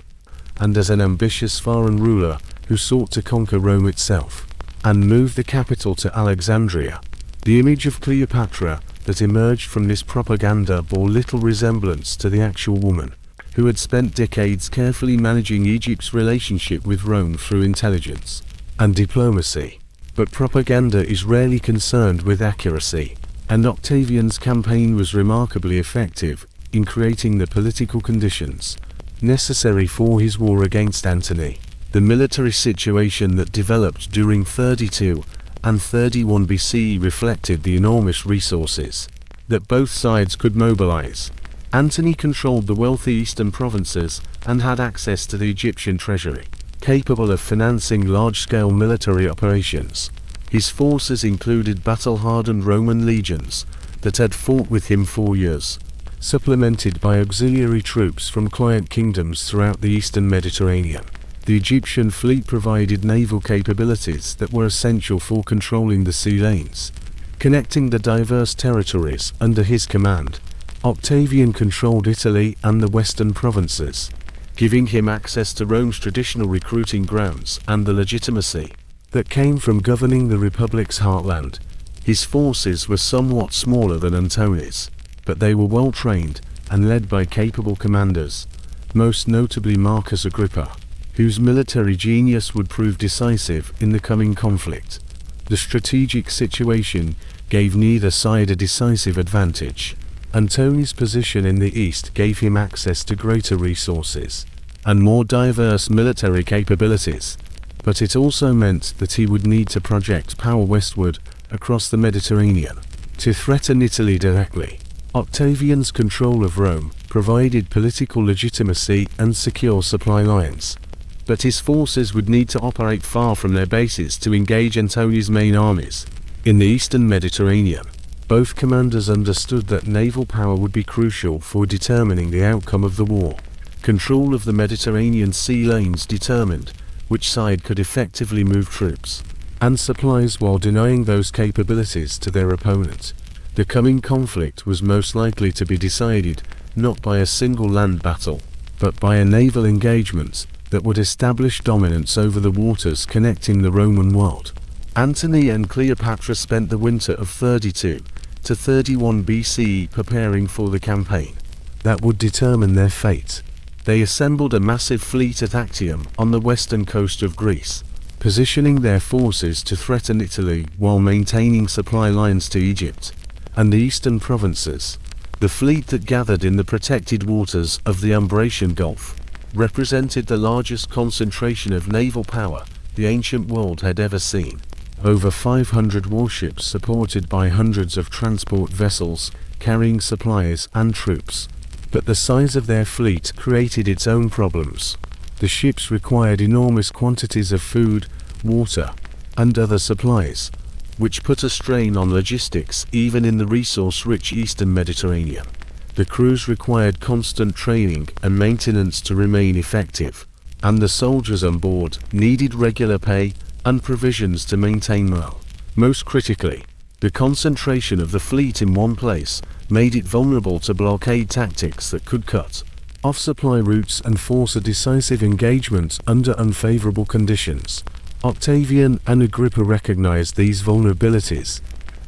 and as an ambitious foreign ruler who sought to conquer Rome itself and move the capital to Alexandria. The image of Cleopatra that emerged from this propaganda bore little resemblance to the actual woman, who had spent decades carefully managing Egypt's relationship with Rome through intelligence and diplomacy. But propaganda is rarely concerned with accuracy, and Octavian's campaign was remarkably effective in creating the political conditions necessary for his war against Antony. The military situation that developed during 32 and 31 BCE reflected the enormous resources that both sides could mobilize. Antony controlled the wealthy eastern provinces and had access to the Egyptian treasury, capable of financing large-scale military operations. His forces included battle-hardened Roman legions that had fought with him for years, supplemented by auxiliary troops from client kingdoms throughout the eastern Mediterranean. The Egyptian fleet provided naval capabilities that were essential for controlling the sea lanes, connecting the diverse territories under his command. Octavian controlled Italy and the western provinces, giving him access to Rome's traditional recruiting grounds and the legitimacy that came from governing the Republic's heartland. His forces were somewhat smaller than Antony's, but they were well trained and led by capable commanders, most notably Marcus Agrippa, whose military genius would prove decisive in the coming conflict. The strategic situation gave neither side a decisive advantage. Antony's position in the east gave him access to greater resources and more diverse military capabilities, but it also meant that he would need to project power westward across the Mediterranean to threaten Italy directly. Octavian's control of Rome provided political legitimacy and secure supply lines, but his forces would need to operate far from their bases to engage Antony's main armies. In the eastern Mediterranean, both commanders understood that naval power would be crucial for determining the outcome of the war. Control of the Mediterranean sea lanes determined which side could effectively move troops and supplies while denying those capabilities to their opponent. The coming conflict was most likely to be decided not by a single land battle, but by a naval engagement that would establish dominance over the waters connecting the Roman world. Antony and Cleopatra spent the winter of 32 to 31 BCE preparing for the campaign that would determine their fate. They assembled a massive fleet at Actium on the western coast of Greece, positioning their forces to threaten Italy while maintaining supply lines to Egypt and the eastern provinces. The fleet that gathered in the protected waters of the Umbracian Gulf represented the largest concentration of naval power the ancient world had ever seen. Over 500 warships supported by hundreds of transport vessels carrying supplies and troops. But the size of their fleet created its own problems. The ships required enormous quantities of food, water, and other supplies, which put a strain on logistics even in the resource-rich eastern Mediterranean. The crews required constant training and maintenance to remain effective, and the soldiers on board needed regular pay and provisions to maintain morale. Most critically, the concentration of the fleet in one place made it vulnerable to blockade tactics that could cut off supply routes and force a decisive engagement under unfavorable conditions. Octavian and Agrippa recognized these vulnerabilities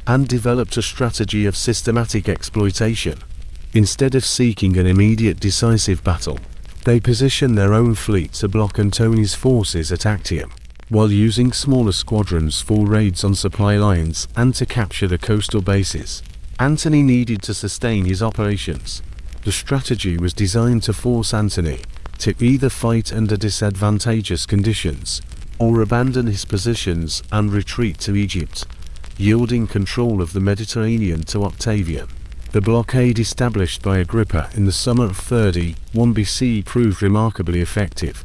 and developed a strategy of systematic exploitation. Instead of seeking an immediate decisive battle, they positioned their own fleet to block Antony's forces at Actium, while using smaller squadrons for raids on supply lines and to capture the coastal bases. Antony needed to sustain his operations. The strategy was designed to force Antony to either fight under disadvantageous conditions or abandon his positions and retreat to Egypt, yielding control of the Mediterranean to Octavian. The blockade established by Agrippa in the summer of 31 BC proved remarkably effective.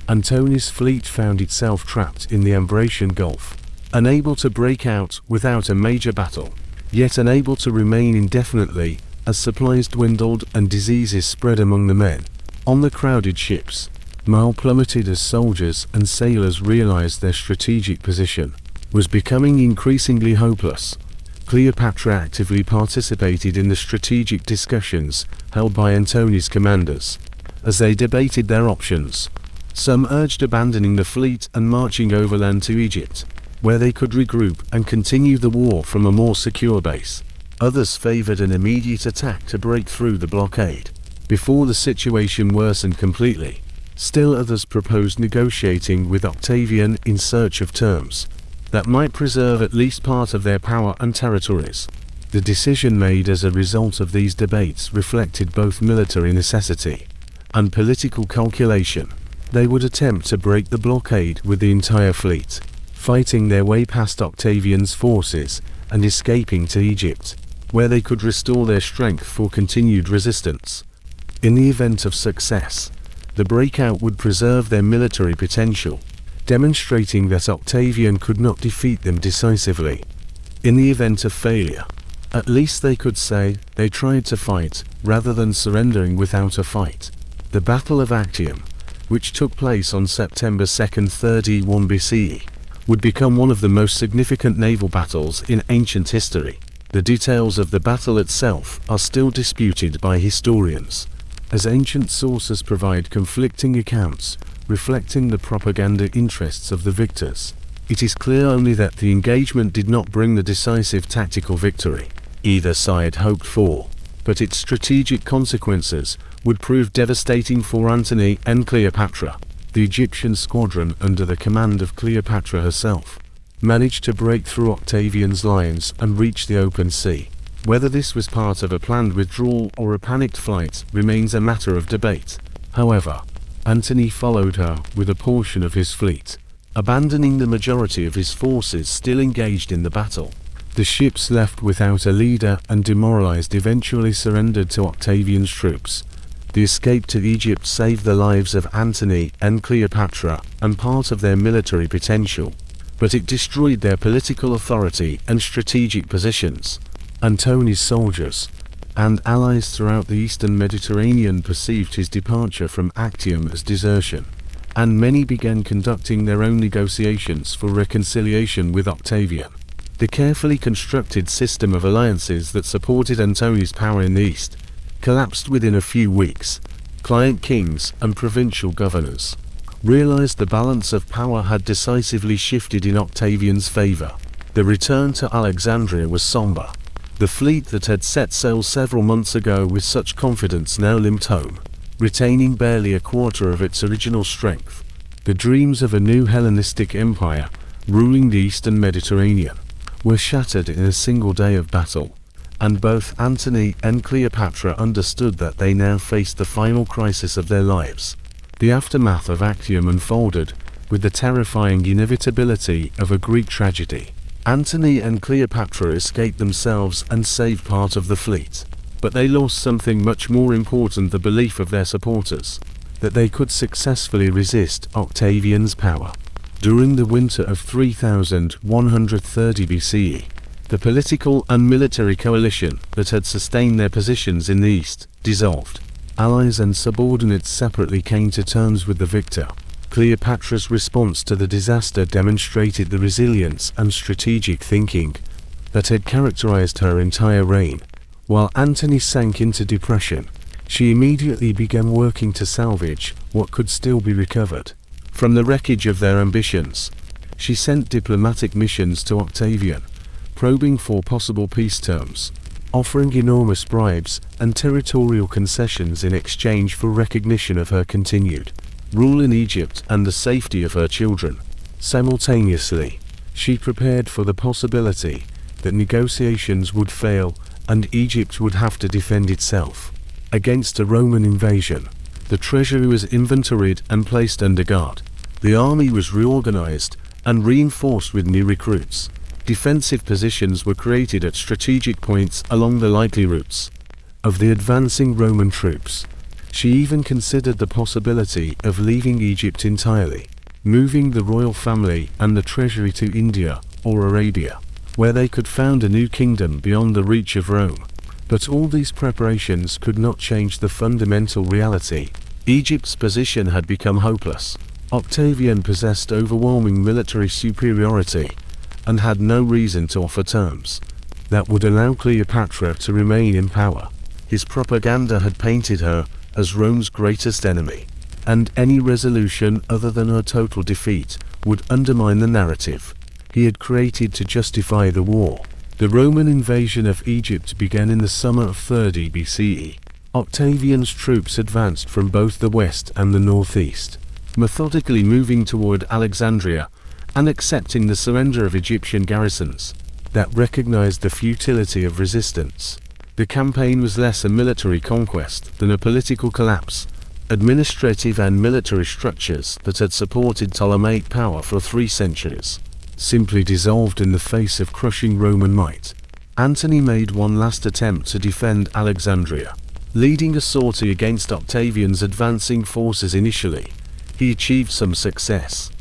Antony's fleet found itself trapped in the Umbracian Gulf, unable to break out without a major battle, yet unable to remain indefinitely as supplies dwindled and diseases spread among the men. On the crowded ships, morale plummeted as soldiers and sailors realized their strategic position was becoming increasingly hopeless. Cleopatra actively participated in the strategic discussions held by Antony's commanders as they debated their options. Some urged abandoning the fleet and marching overland to Egypt, where they could regroup and continue the war from a more secure base. Others favored an immediate attack to break through the blockade before the situation worsened completely. Still others proposed negotiating with Octavian in search of terms that might preserve at least part of their power and territories. The decision made as a result of these debates reflected both military necessity and political calculation. They would attempt to break the blockade with the entire fleet, fighting their way past Octavian's forces and escaping to Egypt. where they could restore their strength for continued resistance. In the event of success, the breakout would preserve their military potential, demonstrating that Octavian could not defeat them decisively. In the event of failure, at least they could say they tried to fight, rather than surrendering without a fight. The Battle of Actium, which took place on September 2, 31 BCE, would become one of the most significant naval battles in ancient history. The details of the battle itself are still disputed by historians, as ancient sources provide conflicting accounts, reflecting the propaganda interests of the victors. It is clear only that the engagement did not bring the decisive tactical victory either side hoped for, but its strategic consequences would prove devastating for Antony and Cleopatra. The Egyptian squadron, under the command of Cleopatra herself, managed to break through Octavian's lines and reach the open sea. Whether this was part of a planned withdrawal or a panicked flight remains a matter of debate. However, Antony followed her with a portion of his fleet, abandoning the majority of his forces still engaged in the battle. The ships left without a leader and demoralized eventually surrendered to Octavian's troops. The escape to Egypt saved the lives of Antony and Cleopatra and part of their military potential, but it destroyed their political authority and strategic positions. Antony's soldiers and allies throughout the eastern Mediterranean perceived his departure from Actium as desertion, and many began conducting their own negotiations for reconciliation with Octavian. The carefully constructed system of alliances that supported Antony's power in the east collapsed within a few weeks. Client kings and provincial governors realized the balance of power had decisively shifted in Octavian's favor. The return to Alexandria was somber. The fleet that had set sail several months ago with such confidence now limped home, retaining barely a quarter of its original strength. The dreams of a new Hellenistic empire ruling the eastern Mediterranean were shattered in a single day of battle, and both Antony and Cleopatra understood that they now faced the final crisis of their lives. The aftermath of Actium unfolded with the terrifying inevitability of a Greek tragedy. Antony and Cleopatra escaped themselves and saved part of the fleet, but they lost something much more important: the belief of their supporters that they could successfully resist Octavian's power. During the winter of 3130 BCE, the political and military coalition that had sustained their positions in the east dissolved. Allies and subordinates separately came to terms with the victor. Cleopatra's response to the disaster demonstrated the resilience and strategic thinking that had characterized her entire reign. While Antony sank into depression, she immediately began working to salvage what could still be recovered from the wreckage of their ambitions. She sent diplomatic missions to Octavian, probing for possible peace terms, offering enormous bribes and territorial concessions in exchange for recognition of her continued rule in Egypt and the safety of her children. Simultaneously, she prepared for the possibility that negotiations would fail and Egypt would have to defend itself against a Roman invasion. The treasury was inventoried and placed under guard. The army was reorganized and reinforced with new recruits. Defensive positions were created at strategic points along the likely routes of the advancing Roman troops. She even considered the possibility of leaving Egypt entirely, moving the royal family and the treasury to India or Arabia, where they could found a new kingdom beyond the reach of Rome. But all these preparations could not change the fundamental reality. Egypt's position had become hopeless. Octavian possessed overwhelming military superiority and had no reason to offer terms that would allow Cleopatra to remain in power. His propaganda had painted her as Rome's greatest enemy, and any resolution other than her total defeat would undermine the narrative he had created to justify the war. The Roman invasion of Egypt began in the summer of 30 BCE. Octavian's troops advanced from both the west and the northeast, methodically moving toward Alexandria and accepting the surrender of Egyptian garrisons that recognized the futility of resistance. The campaign was less a military conquest than a political collapse. Administrative and military structures that had supported Ptolemaic power for 3 centuries simply dissolved in the face of crushing Roman might. Antony made one last attempt to defend Alexandria. Leading a sortie against Octavian's advancing forces initially, he achieved some success.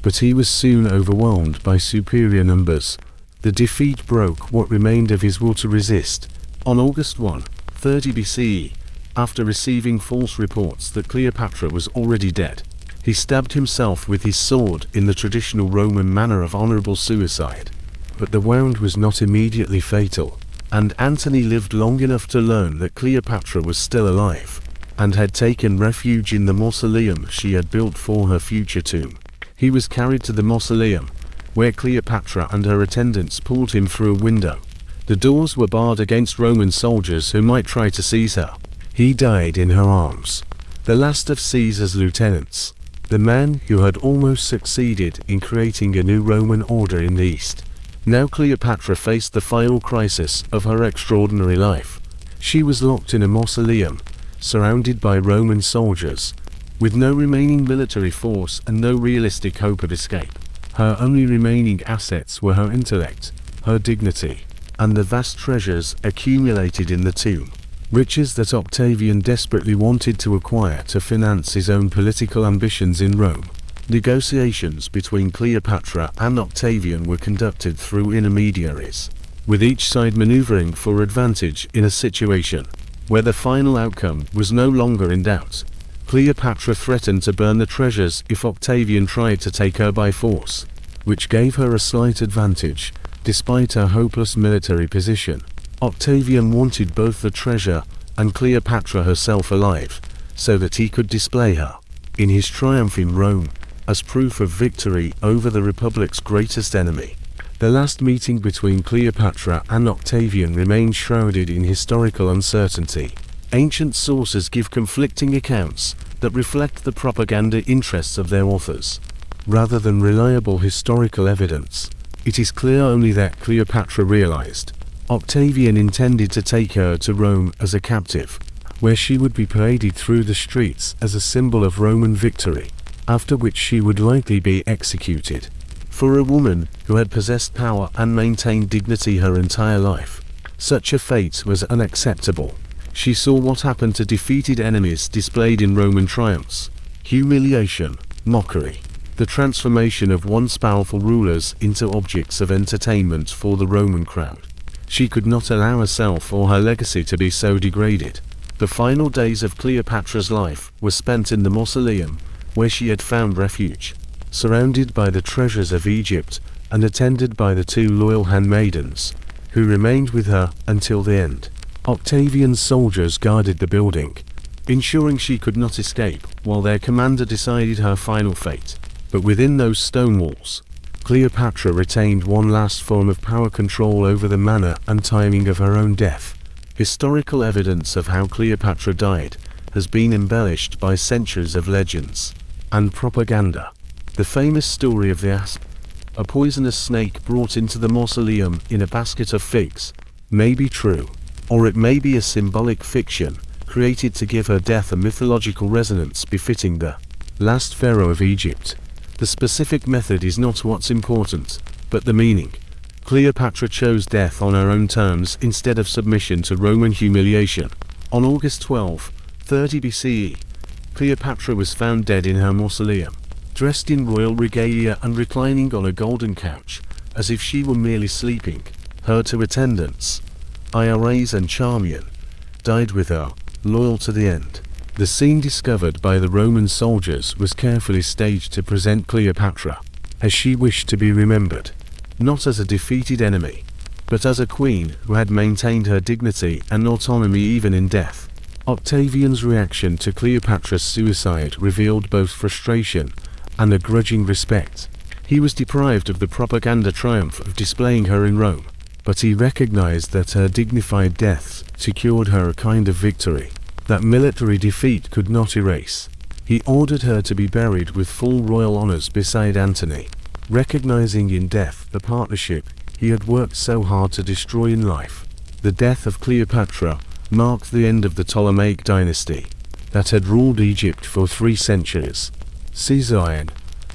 But he was soon overwhelmed by superior numbers. The defeat broke what remained of his will to resist. On August 1, 30 BCE, after receiving false reports that Cleopatra was already dead, he stabbed himself with his sword in the traditional Roman manner of honorable suicide. But the wound was not immediately fatal, and Antony lived long enough to learn that Cleopatra was still alive, and had taken refuge in the mausoleum she had built for her future tomb. He was carried to the mausoleum, where Cleopatra and her attendants pulled him through a window. The doors were barred against Roman soldiers who might try to seize her. He died in her arms, the last of Caesar's lieutenants, the man who had almost succeeded in creating a new Roman order in the East. Now Cleopatra faced the final crisis of her extraordinary life. She was locked in a mausoleum, surrounded by Roman soldiers, with no remaining military force and no realistic hope of escape. Her only remaining assets were her intellect, her dignity, and the vast treasures accumulated in the tomb, riches that Octavian desperately wanted to acquire to finance his own political ambitions in Rome. Negotiations between Cleopatra and Octavian were conducted through intermediaries, with each side maneuvering for advantage in a situation where the final outcome was no longer in doubt. Cleopatra threatened to burn the treasures if Octavian tried to take her by force, which gave her a slight advantage, despite her hopeless military position. Octavian wanted both the treasure and Cleopatra herself alive, so that he could display her, in his triumph in Rome, as proof of victory over the Republic's greatest enemy. The last meeting between Cleopatra and Octavian remains shrouded in historical uncertainty. Ancient sources give conflicting accounts that reflect the propaganda interests of their authors, rather than reliable historical evidence. It is clear only that Cleopatra realized Octavian intended to take her to Rome as a captive, where she would be paraded through the streets as a symbol of Roman victory, after which she would likely be executed. For a woman who had possessed power and maintained dignity her entire life, such a fate was unacceptable. She saw what happened to defeated enemies displayed in Roman triumphs: humiliation, mockery, the transformation of once powerful rulers into objects of entertainment for the Roman crowd. She could not allow herself or her legacy to be so degraded. The final days of Cleopatra's life were spent in the mausoleum, where she had found refuge, surrounded by the treasures of Egypt and attended by the two loyal handmaidens, who remained with her until the end. Octavian's soldiers guarded the building, ensuring she could not escape while their commander decided her final fate. But within those stone walls, Cleopatra retained one last form of power control over the manner and timing of her own death. Historical evidence of how Cleopatra died has been embellished by centuries of legends and propaganda. The famous story of the asp, a poisonous snake brought into the mausoleum in a basket of figs, may be true, or it may be a symbolic fiction created to give her death a mythological resonance befitting the last pharaoh of Egypt. The specific method is not what's important, but the meaning. Cleopatra chose death on her own terms instead of submission to Roman humiliation. On August 12, 30 BCE, Cleopatra was found dead in her mausoleum, dressed in royal regalia and reclining on a golden couch, as if she were merely sleeping. Her two attendants, Iris and Charmian, died with her, loyal to the end. The scene discovered by the Roman soldiers was carefully staged to present Cleopatra as she wished to be remembered, not as a defeated enemy, but as a queen who had maintained her dignity and autonomy even in death. Octavian's reaction to Cleopatra's suicide revealed both frustration and a grudging respect. He was deprived of the propaganda triumph of displaying her in Rome, but he recognized that her dignified death secured her a kind of victory that military defeat could not erase. He ordered her to be buried with full royal honors beside Antony, recognizing in death the partnership he had worked so hard to destroy in life. The death of Cleopatra marked the end of the Ptolemaic dynasty that had ruled Egypt for 3 centuries. Caesar,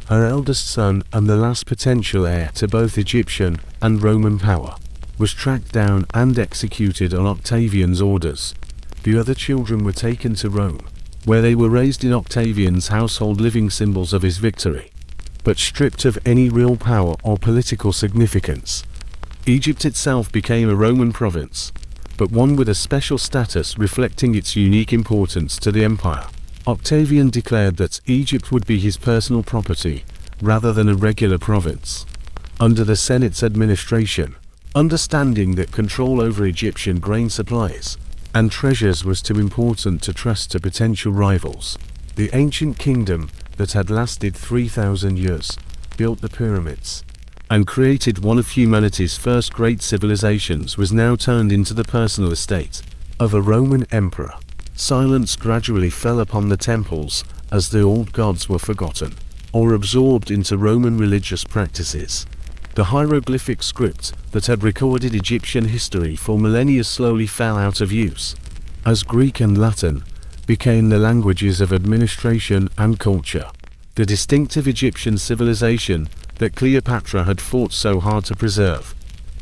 her eldest son and the last potential heir to both Egyptian and Roman power, was tracked down and executed on Octavian's orders. The other children were taken to Rome, where they were raised in Octavian's household, living symbols of his victory, but stripped of any real power or political significance. Egypt itself became a Roman province, but one with a special status reflecting its unique importance to the empire. Octavian declared that Egypt would be his personal property, rather than a regular province. Under the Senate's administration, understanding that control over Egyptian grain supplies and treasures was too important to trust to potential rivals, the ancient kingdom that had lasted 3,000 years built the pyramids and created one of humanity's first great civilizations was now turned into the personal estate of a Roman emperor. Silence gradually fell upon the temples as the old gods were forgotten or absorbed into Roman religious practices. The hieroglyphic script that had recorded Egyptian history for millennia slowly fell out of use, as Greek and Latin became the languages of administration and culture. The distinctive Egyptian civilization that Cleopatra had fought so hard to preserve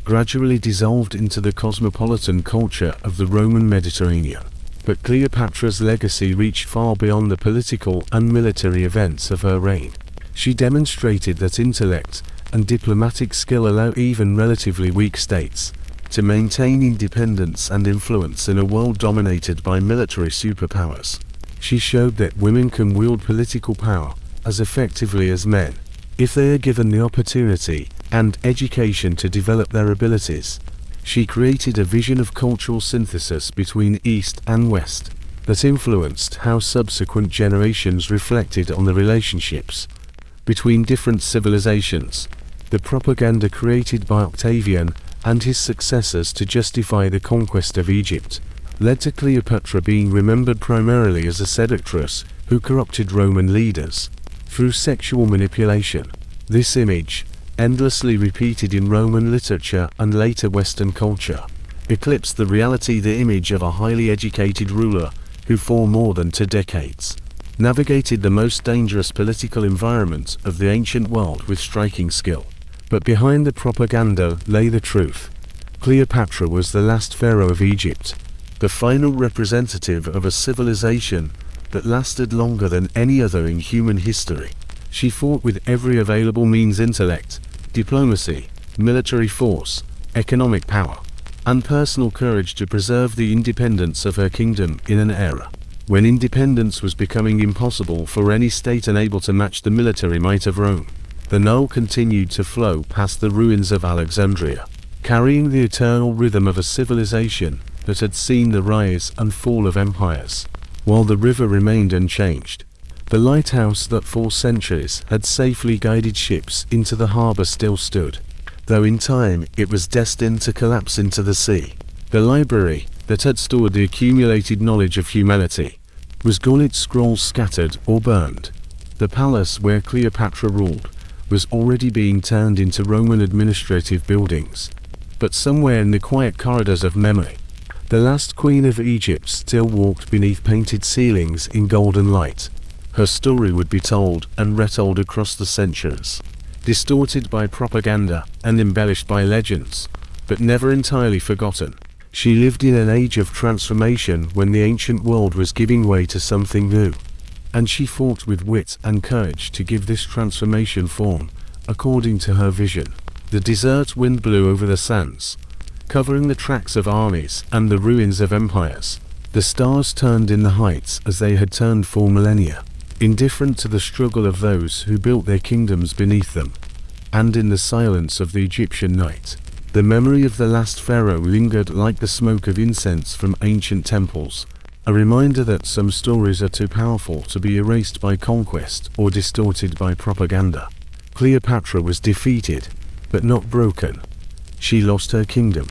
gradually dissolved into the cosmopolitan culture of the Roman Mediterranean. But Cleopatra's legacy reached far beyond the political and military events of her reign. She demonstrated that intellect and diplomatic skill allow even relatively weak states to maintain independence and influence in a world dominated by military superpowers. She showed that women can wield political power as effectively as men, if they are given the opportunity and education to develop their abilities. She created a vision of cultural synthesis between East and West that influenced how subsequent generations reflected on the relationships between different civilizations. The propaganda created by Octavian and his successors to justify the conquest of Egypt led to Cleopatra being remembered primarily as a seductress who corrupted Roman leaders through sexual manipulation. This image, endlessly repeated in Roman literature and later Western culture, eclipsed the reality, the image of a highly educated ruler who for more than 2 decades navigated the most dangerous political environment of the ancient world with striking skill. But behind the propaganda lay the truth. Cleopatra was the last pharaoh of Egypt, the final representative of a civilization that lasted longer than any other in human history. She fought with every available means: intellect, diplomacy, military force, economic power, and personal courage to preserve the independence of her kingdom in an era when independence was becoming impossible for any state unable to match the military might of Rome. The Nile continued to flow past the ruins of Alexandria, carrying the eternal rhythm of a civilization that had seen the rise and fall of empires. While the river remained unchanged, the lighthouse that for centuries had safely guided ships into the harbor still stood, though in time it was destined to collapse into the sea. The library that had stored the accumulated knowledge of humanity was gone, its scrolls scattered or burned. The palace where Cleopatra ruled was already being turned into Roman administrative buildings. But somewhere in the quiet corridors of memory, the last queen of Egypt still walked beneath painted ceilings in golden light. Her story would be told and retold across the centuries, distorted by propaganda and embellished by legends, but never entirely forgotten. She lived in an age of transformation when the ancient world was giving way to something new, and she fought with wit and courage to give this transformation form, according to her vision. The desert wind blew over the sands, covering the tracks of armies and the ruins of empires. The stars turned in the heights as they had turned for millennia, indifferent to the struggle of those who built their kingdoms beneath them. And in the silence of the Egyptian night, the memory of the last pharaoh lingered like the smoke of incense from ancient temples, a reminder that some stories are too powerful to be erased by conquest or distorted by propaganda. Cleopatra was defeated, but not broken. She lost her kingdom,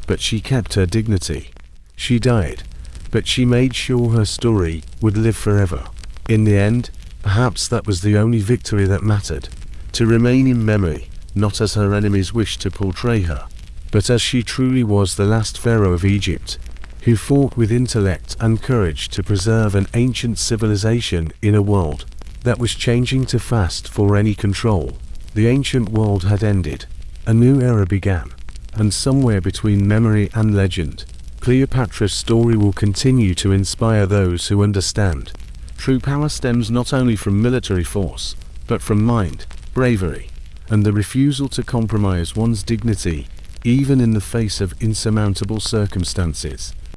but she kept her dignity. She died, but she made sure her story would live forever. In the end, perhaps that was the only victory that mattered: to remain in memory, not as her enemies wished to portray her, but as she truly was, the last pharaoh of Egypt, who fought with intellect and courage to preserve an ancient civilization in a world that was changing too fast for any control. The ancient world had ended. A new era began. And somewhere between memory and legend, Cleopatra's story will continue to inspire those who understand. True power stems not only from military force, but from mind, bravery, and the refusal to compromise one's dignity, even in the face of insurmountable circumstances.